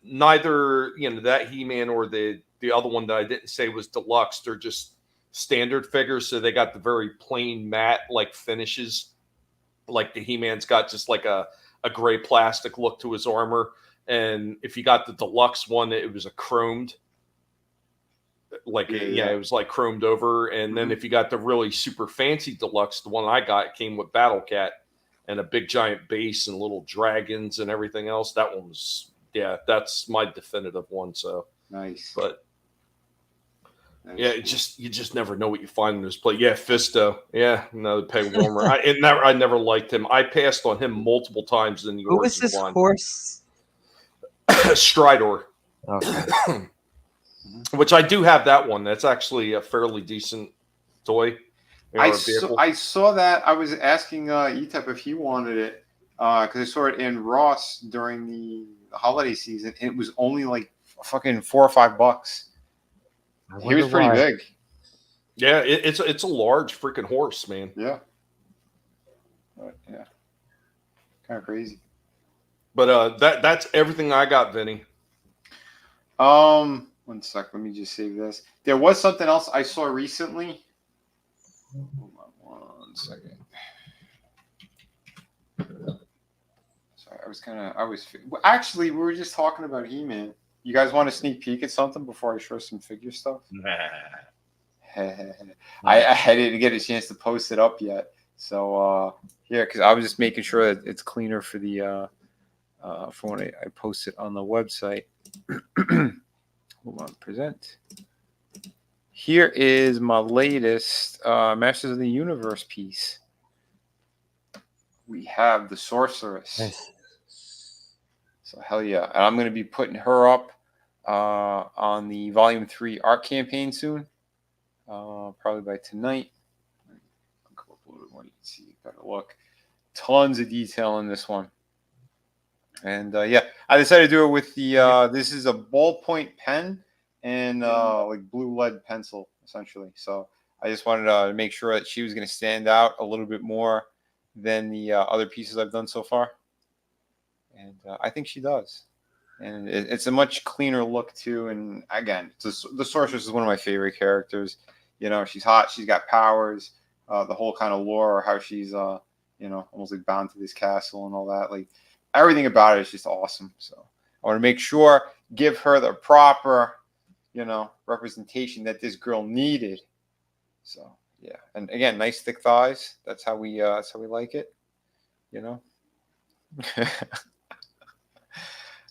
Neither that He-Man or the other one that I didn't say was deluxe. They're just standard figures, so they got the very plain matte like finishes. Like the He-Man's got just like a gray plastic look to his armor, and if you got the deluxe one, it was a chromed. It was like chromed over, and then if you got the really super fancy deluxe, the one I got came with Battle Cat and a big giant base and little dragons and everything else. That one was that's my definitive one. So nice, but you just never know what you find in this play. Yeah, Fisto, another peg warmer. I never liked him. I passed on him multiple times in the Who was this line. horse? Stridor. Okay. Which I do have that one. That's actually a fairly decent toy. I saw that. I was asking Etep if he wanted it because I saw it in Ross during the holiday season. And it was only like fucking $4 or $5. He was pretty big. Yeah, it's a large freaking horse, man. Yeah. But, yeah. Kind of crazy. But that's everything I got, Vinny. 1 sec. Let me just save this. There was something else I saw recently. Hold on 1 second. Sorry, actually, we were just talking about He-Man. You guys want a sneak peek at something before I show some figure stuff? Nah. I didn't get a chance to post it up yet. So yeah, because I was just making sure that it's cleaner for the for when I post it on the website. Hold on, present. Here is my latest Masters of the Universe piece. We have the Sorceress. Nice. So hell yeah. And I'm going to be putting her up on the Volume 3 art campaign soon. Probably by tonight. I'll go up a little bit more. You can see a better look. Tons of detail in this one. And yeah, I decided to do it with the, this is a ballpoint pen and like blue lead pencil, essentially. So I just wanted to make sure that she was going to stand out a little bit more than the other pieces I've done so far. And I think she does. And it's a much cleaner look, too. And again, the Sorceress is one of my favorite characters. You know, she's hot. She's got powers. The whole kind of lore, how she's, you know, almost like bound to this castle and all that. Like, everything about it is just awesome. So I want to make sure, give her the proper, you know, representation that this girl needed. So yeah, and again, nice thick thighs. That's how we like it. You know.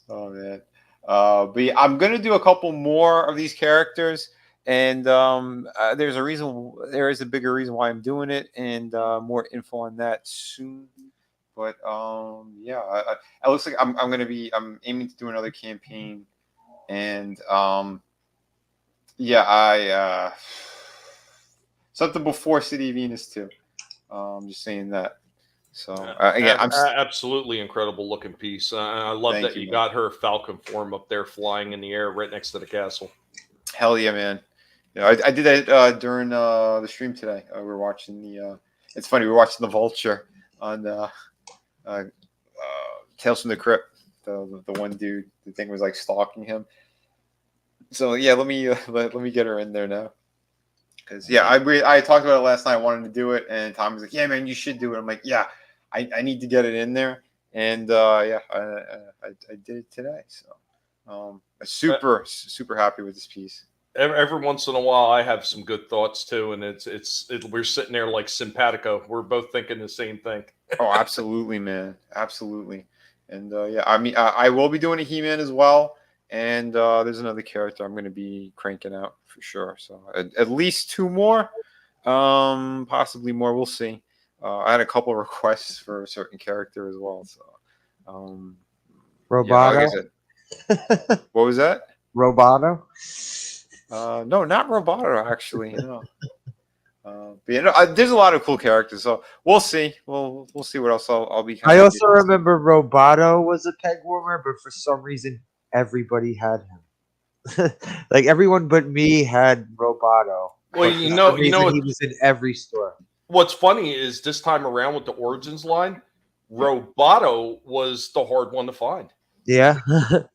Oh man. But yeah, I'm gonna do a couple more of these characters, and there's a reason. There is a bigger reason why I'm doing it, and more info on that soon. But yeah, it looks like I'm aiming to do another campaign, and yeah, something before City of Venus too. I'm just saying that. So again, I'm absolutely incredible looking piece. I love that you got her Falcon form up there flying in the air right next to the castle. Hell yeah, man! You know, I did that during the stream today. We were watching the. It's funny, we were watching the Vulture on Tales from the Crypt. The one dude, the thing was like stalking him. So yeah, let me get her in there now. Because yeah, I talked about it last night. I wanted to do it, and Tom was like, "Yeah, man, you should do it." I'm like, "Yeah, I need to get it in there." And yeah, I did it today. So super happy with this piece. Every once in a while, I have some good thoughts too, and we're sitting there like simpatico. We're both thinking the same thing. Oh, absolutely, man, absolutely. And yeah, I mean, I will be doing a He-Man as well. And there's another character I'm going to be cranking out for sure. So at least 2 more, possibly more. We'll see. I had a couple of requests for a certain character as well. So, Roboto. Yeah, what was that? Roboto. No, not Roboto actually. No. But you know, there's a lot of cool characters. So we'll see. We'll see what else I'll be. I also remember Roboto was a peg warmer, but for some reason, everybody had him. Like everyone but me had Roboto. Well, you know, he was in every store. What's funny is this time around with the Origins line, Roboto was the hard one to find. Yeah.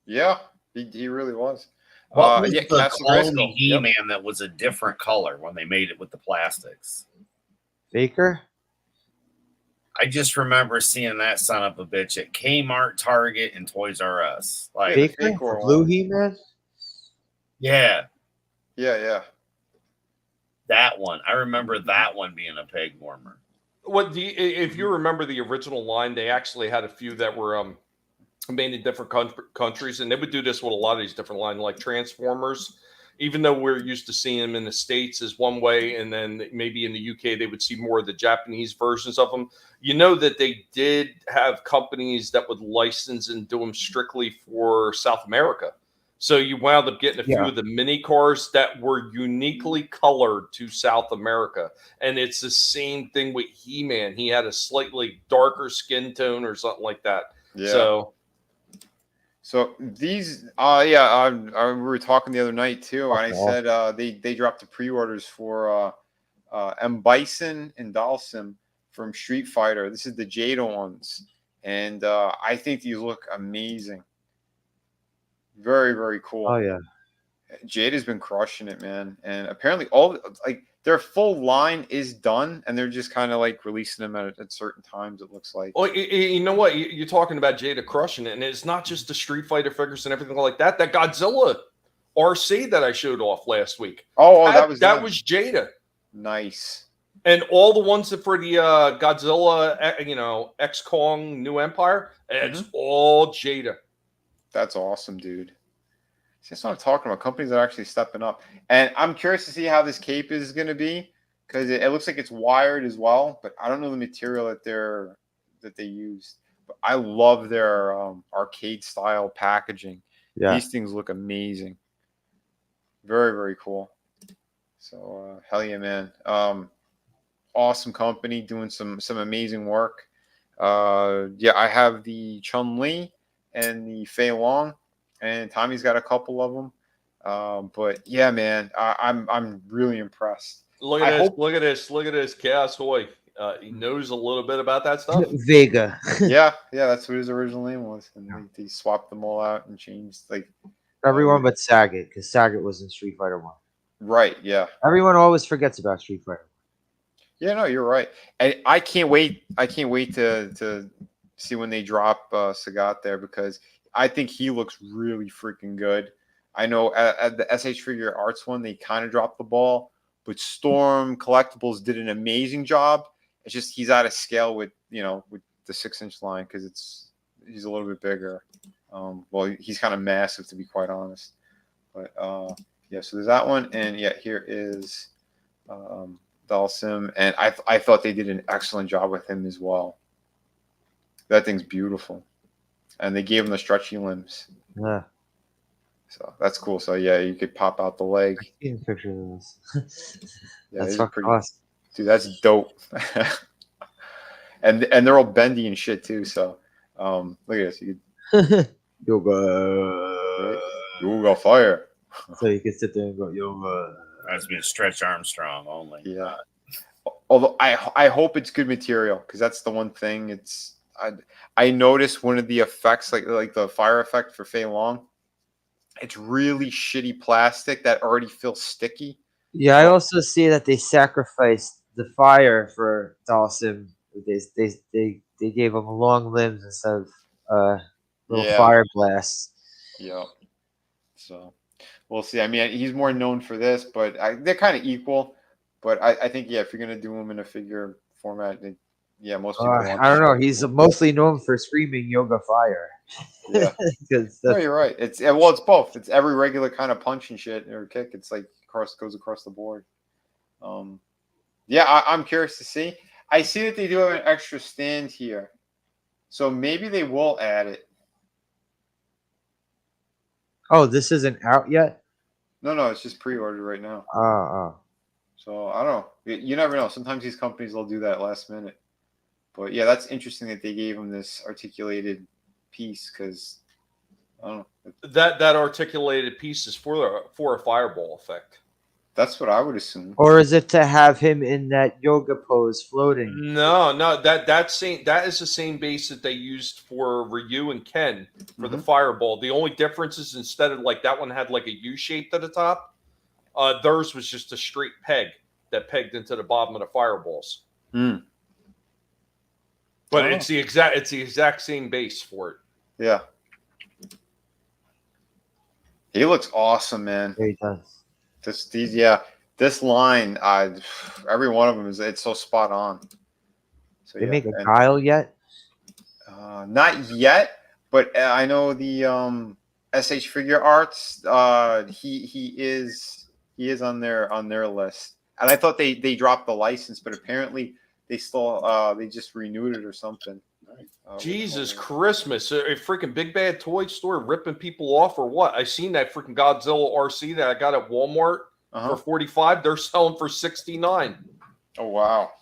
Yeah, he really was. What was yeah, the clone He-Man that was a different color when they made it with the plastics? Baker? I just remember seeing that son of a bitch at Kmart, Target, and Toys R Us. Like Baker? Blue He-Man? Yeah. Yeah. That one. I remember that one being a peg warmer. If you remember the original line, they actually had a few that were made in different countries, and they would do this with a lot of these different lines, like Transformers. Even though we're used to seeing them in the States as one way, and then maybe in the UK they would see more of the Japanese versions of them. You know that they did have companies that would license and do them strictly for South America. So you wound up getting a few of the mini cars that were uniquely colored to South America. And it's the same thing with He-Man. He had a slightly darker skin tone or something like that. Yeah. So these, we were talking the other night too, and I said they dropped the pre-orders for M. Bison and Dalsim from Street Fighter. This is the Jada ones, and I think these look amazing. Very, very cool. Oh yeah, Jada's been crushing it, man. And apparently, their full line is done, and they're just kind of like releasing them at certain times. It looks like. Well, you know what? You're talking about Jada crushing it, and it's not just the Street Fighter figures and everything like that. That Godzilla RC that I showed off last week. Oh, that was Jada. Nice. And all the ones that for the Godzilla, X Kong New Empire, it's all Jada. That's awesome, dude. See, that's what I'm talking about. Companies are actually stepping up, and I'm curious to see how this cape is going to be because it looks like it's wired as well. But I don't know the material that they used. But I love their arcade style packaging. Yeah. These things look amazing. Very, very cool. So hell yeah, man. Awesome company doing some amazing work. Yeah, I have the Chun-Li and the Fei Long, and Tommy's got a couple of them. But yeah, man, I'm really impressed. Look at this, Chaos Hoy. He knows a little bit about that stuff. Vega. yeah, that's what his original name was, and they swapped them all out and changed like everyone but Sagat, because Sagat was in Street Fighter 1. Right. Yeah. Everyone always forgets about Street Fighter. Yeah, no, you're right. And I can't wait to see when they drop Sagat there because I think he looks really freaking good. I know at the SH Figure Arts one, they kind of dropped the ball, but Storm Collectibles did an amazing job. It's just he's out of scale with the 6-inch line because he's a little bit bigger. Well, he's kind of massive to be quite honest. But yeah, so there's that one, and yeah, here is Dalsim, and I thought they did an excellent job with him as well. That thing's beautiful, and they gave him the stretchy limbs. Yeah. So that's cool. So yeah, you could pop out the leg. I've seen pictures of this. Yeah, that's fucking awesome. Dude, that's dope. and they're all bendy and shit too. So look at this. Yoga fire. So you can sit there and go yoga. That's been Stretch Armstrong only. Yeah. Although I hope it's good material because that's the one thing. I noticed one of the effects like the fire effect for Fei Long. It's really shitty plastic that already feels sticky. Yeah, I also see that they sacrificed the fire for Dalsim. They gave him long limbs instead of little fire blasts. Yeah. So we'll see. I mean, he's more known for this, but they're kind of equal. But I think if you're gonna do him in a figure format, most people. I don't know. He's mostly known for screaming "Yoga Fire." Yeah, no, you're right. It's both. It's every regular kind of punch and shit or kick. It's like goes across the board. Yeah, I'm curious to see. I see that they do have an extra stand here, so maybe they will add it. Oh, this isn't out yet? No, it's just pre-ordered right now. So I don't know. You never know. Sometimes these companies will do that last minute. But yeah, that's interesting that they gave him this articulated piece because I don't know. That articulated piece is for a fireball effect. That's what I would assume. Or is it to have him in that yoga pose floating? No, that is the same base that they used for Ryu and Ken for the fireball. The only difference is instead of like that one had like a U shape at the top, theirs was just a straight peg that pegged into the bottom of the fireballs. But it's the exact same base for it. Yeah. He looks awesome, man. Yeah, he does. This line, every one of them it's so spot on. So they make a Kyle yet? Not yet, but I know the SH Figure Arts. He is on their list, and I thought they dropped the license, but apparently they still they just renewed it or something. Jesus Christmas! A freaking Big Bad Toy Store ripping people off or what? I seen that freaking Godzilla RC that I got at Walmart for $45. They're selling for $69. Oh wow,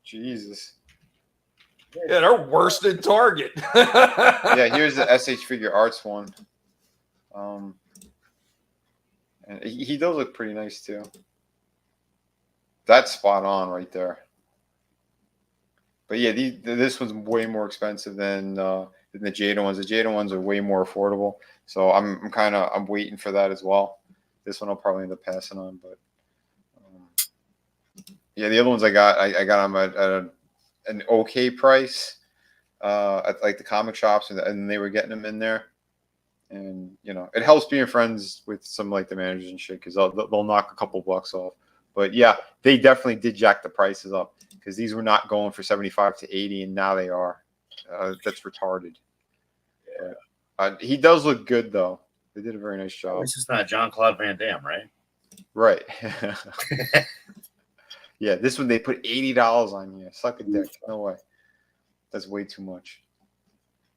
Jesus! Yeah, they're worse than Target. Yeah, here's the SH Figure Arts one. And he does look pretty nice too. That's spot on right there. But yeah, this one's way more expensive than the Jada ones. The Jada ones are way more affordable. So I'm waiting for that as well. This one I'll probably end up passing on, but yeah, the other ones I got them at an okay price at like the comic shops, and they were getting them in there. And it helps being friends with some like the managers and shit because they'll knock a couple bucks off. But yeah, they definitely did jack the prices up because these were not going for 75 to 80, and now they are. That's retarded. Yeah. He does look good though. They did a very nice job. It's just not Jean-Claude Van Damme, right? Right. Yeah, this one they put $80 on you. Suck a dick. No way. That's way too much.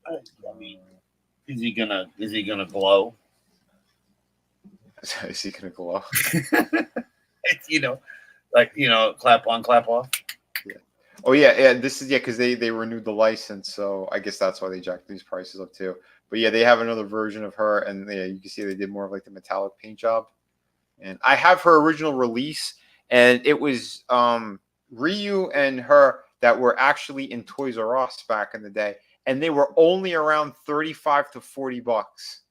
I mean, is he gonna glow? Is he gonna glow? Clap on, clap off. Yeah. Oh yeah. This is because they renewed the license, so I guess that's why they jacked these prices up too. But yeah, they have another version of her, and yeah, you can see they did more of like the metallic paint job. And I have her original release, and it was Ryu and her that were actually in Toys R Us back in the day, and they were only around 35 to 40 bucks.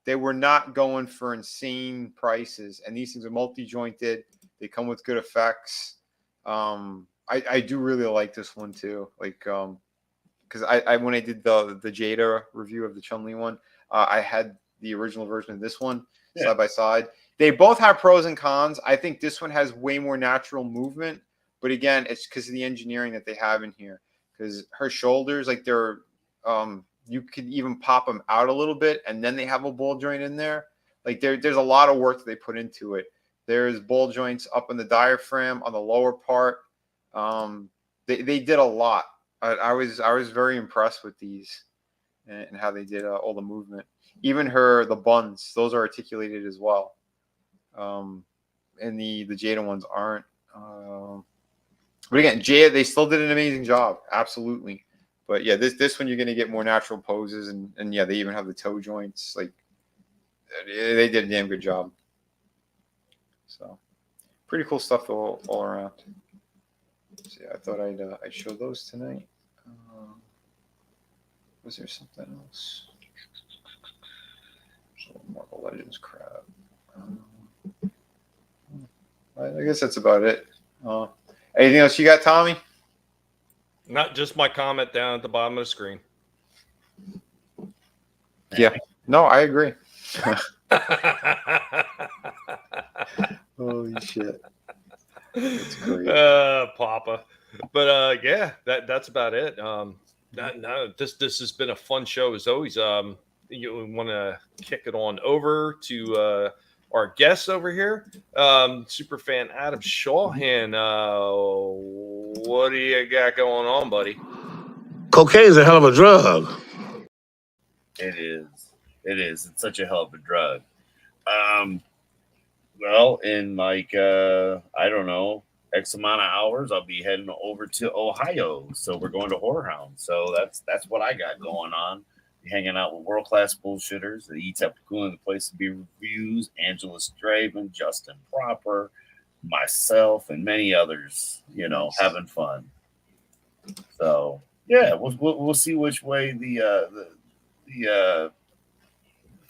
They were not going for insane prices, and these things are multi-jointed. They come with good effects. I do really like this one too, like because I when I did the Jada review of the Chun-Li one, I had the original version of this one side by side. They both have pros and cons. I think this one has way more natural movement, but again, it's because of the engineering that they have in here. Because her shoulders, like they're, you could even pop them out a little bit, and then they have a ball joint in there. Like there's a lot of work that they put into it. There's ball joints up in the diaphragm on the lower part. They did a lot. I was very impressed with these and how they did all the movement. Even the buns, those are articulated as well. And the Jada ones aren't. But again, Jada, they still did an amazing job, absolutely. But yeah, this one you're gonna get more natural poses, and yeah, they even have the toe joints. Like they did a damn good job. So pretty cool stuff all around. So yeah, I thought I'd show those tonight. Was there something else? Some Marvel Legends crap. I guess that's about it. Anything else you got, Tommy? Not just my comment down at the bottom of the screen. Yeah. No, I agree. Holy shit. That's great. Papa. But yeah, that's about it. This has been a fun show as always. You want to kick it on over to our guest over here, superfan Adam Shawhan. What do you got going on, buddy? Cocaine's a hell of a drug. It is. It's such a hell of a drug. Well, in like I don't know, X amount of hours, I'll be heading over to Ohio. So we're going to Horror Hound. So that's what I got going on. Hanging out with world-class bullshitters, the E-Tep Cool, the place to be reviews, Angela Straven, Justin Proper, myself, and many others, having fun. So yeah, we'll see which way the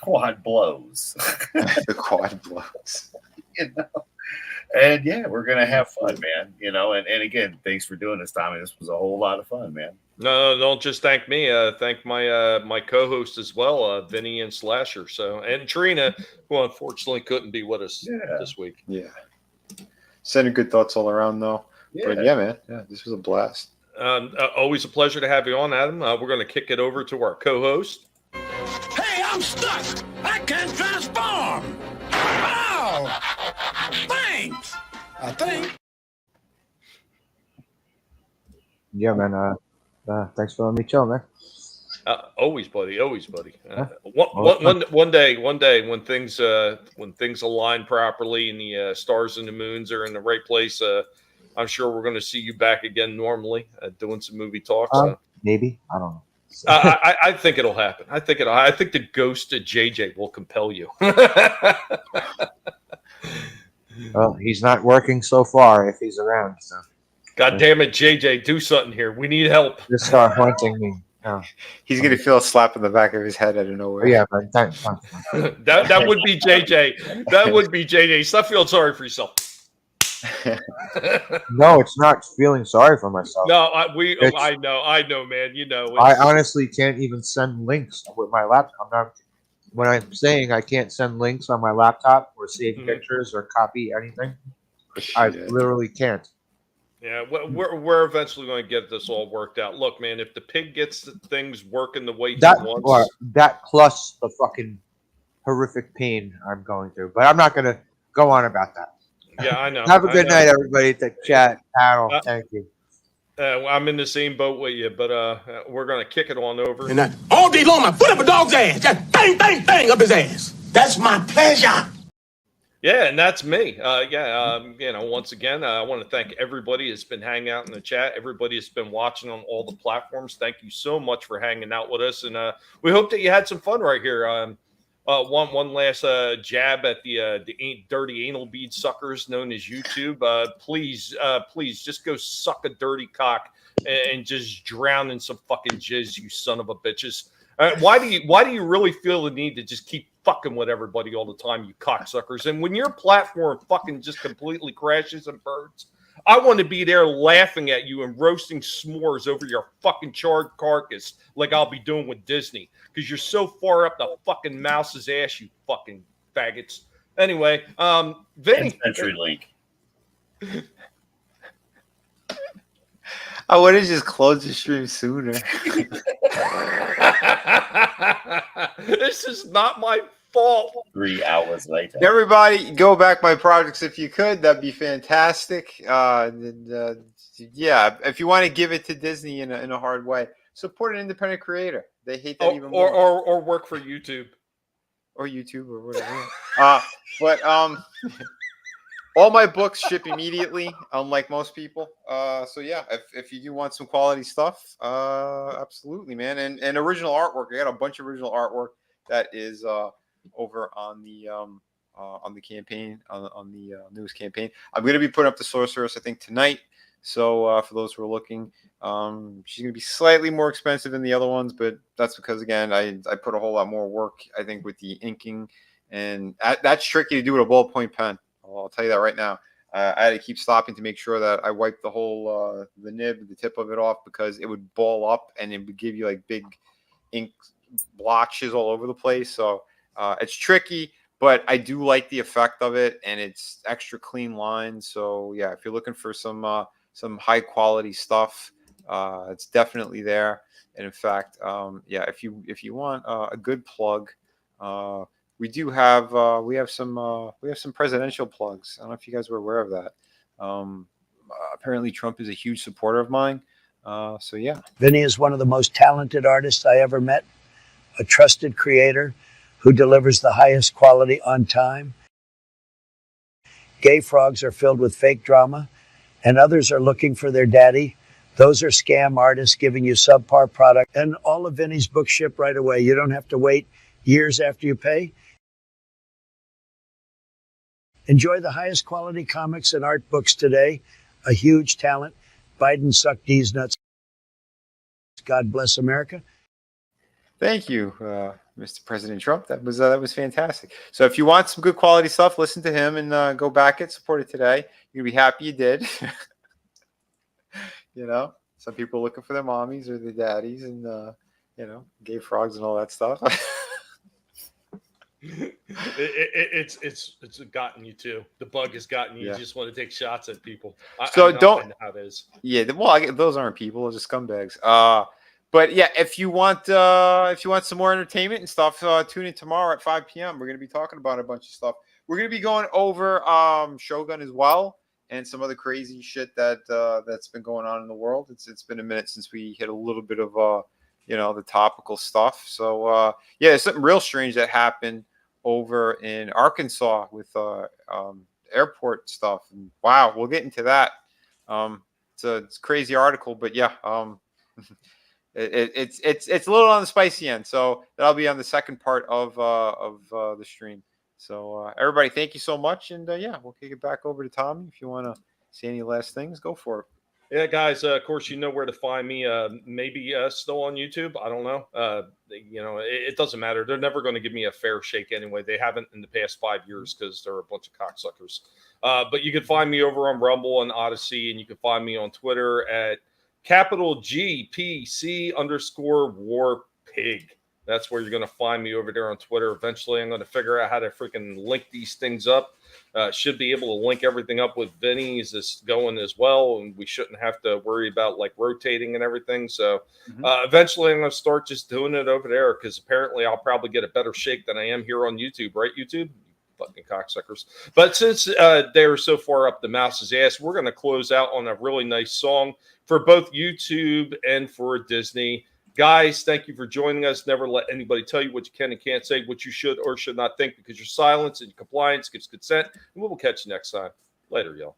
quad blows. The quad blows. And yeah, we're gonna have fun, man. And again, thanks for doing this, Tommy. This was a whole lot of fun, man. No, don't just thank me. Thank my co-host as well, Vinnie and Slasher. And Trina, who unfortunately couldn't be with us this week. Yeah. Sending good thoughts all around, though. Yeah. But yeah, man. Yeah, this was a blast. Always a pleasure to have you on, Adam. We're going to kick it over to our co-host. Hey, I'm stuck. I can't transform. Oh, thanks. I think. Yeah, man. Thanks for letting me chill, man. Always, buddy. Always, buddy. One day, when things align properly and the stars and the moons are in the right place, I'm sure we're going to see you back again normally, doing some movie talks. Maybe, I don't know. I think it'll happen. I think the ghost of JJ will compel you. Well, he's not working so far. If he's around, so. God damn it, JJ, do something here. We need help. Just start haunting me. Oh. He's gonna feel a slap in the back of his head out of nowhere. Yeah, but that would be JJ. That would be JJ. Stop feeling sorry for yourself. No, it's not feeling sorry for myself. No, I know, man. I honestly can't even send links with my laptop. when I'm saying I can't send links on my laptop or save Mhm. pictures or copy anything, I Shit. literally can't. Yeah, we're eventually going to get this all worked out. Look, man, if the pig gets the things working the way he wants, That plus the fucking horrific pain I'm going through. But I'm not gonna go on about that. yeah, I know. Have a I good know. night, everybody. The chat panel. Uh, Thank you. I'm in the same boat with you, but we're going to kick it on over. And I, all day long, I put up a dog's ass. Just bang, bang, bang up his ass. That's my pleasure. Yeah, and that's me. Once again, I want to thank everybody that's been hanging out in the chat. Everybody that's been watching on all the platforms. Thank you so much for hanging out with us, and we hope that you had some fun right here. One last jab at the dirty anal bead suckers known as YouTube. Please, just go suck a dirty cock and just drown in some fucking jizz, you son of a bitches. Why do you really feel the need to just keep fucking with everybody all the time, you cocksuckers? And when your platform fucking just completely crashes and burns, I want to be there laughing at you and roasting s'mores over your fucking charred carcass like I'll be doing with Disney because you're so far up the fucking mouse's ass, you fucking faggots. Anyway, Vinnie. CenturyLink. I would have just closed the stream sooner. This is not my fault. 3 hours later. Everybody, go back my projects if you could. That'd be fantastic. Yeah, if you want to give it to Disney in a hard way, support an independent creator. They hate that even more. Or work for YouTube. Or YouTube or whatever. All my books ship immediately, unlike most people. So yeah, if you do want some quality stuff, absolutely, man. And original artwork. I got a bunch of original artwork that is over on the campaign, on the newest campaign. I'm going to be putting up the sorceress, I think, tonight. So for those who are looking, she's going to be slightly more expensive than the other ones, but that's because, again, I put a whole lot more work, I think, with the inking, and that's tricky to do with a ballpoint pen. I'll tell you that right now. I had to keep stopping to make sure that I wiped the whole the nib, the tip of it off, because it would ball up and it would give you like big ink blotches all over the place. So it's tricky, but I do like the effect of it, and it's extra clean lines. So yeah, if you're looking for some high quality stuff, it's definitely there. And in fact, if you want a good plug, we do have some presidential plugs. I don't know if you guys were aware of that. Apparently, Trump is a huge supporter of mine. So yeah, Vinnie is one of the most talented artists I ever met, a trusted creator who delivers the highest quality on time. Gay frogs are filled with fake drama, and others are looking for their daddy. Those are scam artists giving you subpar product. And all of Vinnie's books ship right away. You don't have to wait years after you pay. Enjoy the highest quality comics and art books today. A huge talent. Biden sucked D's nuts. God bless America. Thank you, Mr. President Trump. That was fantastic. So if you want some good quality stuff, listen to him and go back it, support it today. You'll be happy you did. Some people are looking for their mommies or their daddies, and gay frogs and all that stuff. It's gotten you too. The bug has gotten you. Yeah. You just want to take shots at people. I know how it is. Yeah, well, those aren't people; those are scumbags. But yeah, if you want some more entertainment and stuff, tune in tomorrow at 5 p.m. We're going to be talking about a bunch of stuff. We're going to be going over Shogun as well, and some other crazy shit that's been going on in the world. It's been a minute since we hit a little bit of the topical stuff. So there's something real strange that happened over in Arkansas with airport stuff. And wow, we'll get into that. It's a crazy article, but yeah, it's a little on the spicy end. So that'll be on the second part of the stream. So everybody, thank you so much, and we'll kick it back over to Tommy. If you want to say any last things, go for it. Yeah, guys, of course, you know where to find me. Maybe still on YouTube. I don't know. It doesn't matter. They're never going to give me a fair shake anyway. They haven't in the past 5 years because they're a bunch of cocksuckers. But you can find me over on Rumble and Odyssey, and you can find me on Twitter at @GPC_WarPig. That's where you're going to find me over there on Twitter. Eventually, I'm going to figure out how to freaking link these things up. Should be able to link everything up with Vinnie's is going as well, and we shouldn't have to worry about like rotating and everything. So eventually I'm going to start just doing it over there, because apparently I'll probably get a better shake than I am here on YouTube, right, YouTube? Fucking cocksuckers. But since they're so far up the mouse's ass, we're going to close out on a really nice song for both YouTube and for Disney. Guys, thank you for joining us. Never let anybody tell you what you can and can't say, what you should or should not think, because your silence and your compliance gives consent. And we'll catch you next time. Later, y'all.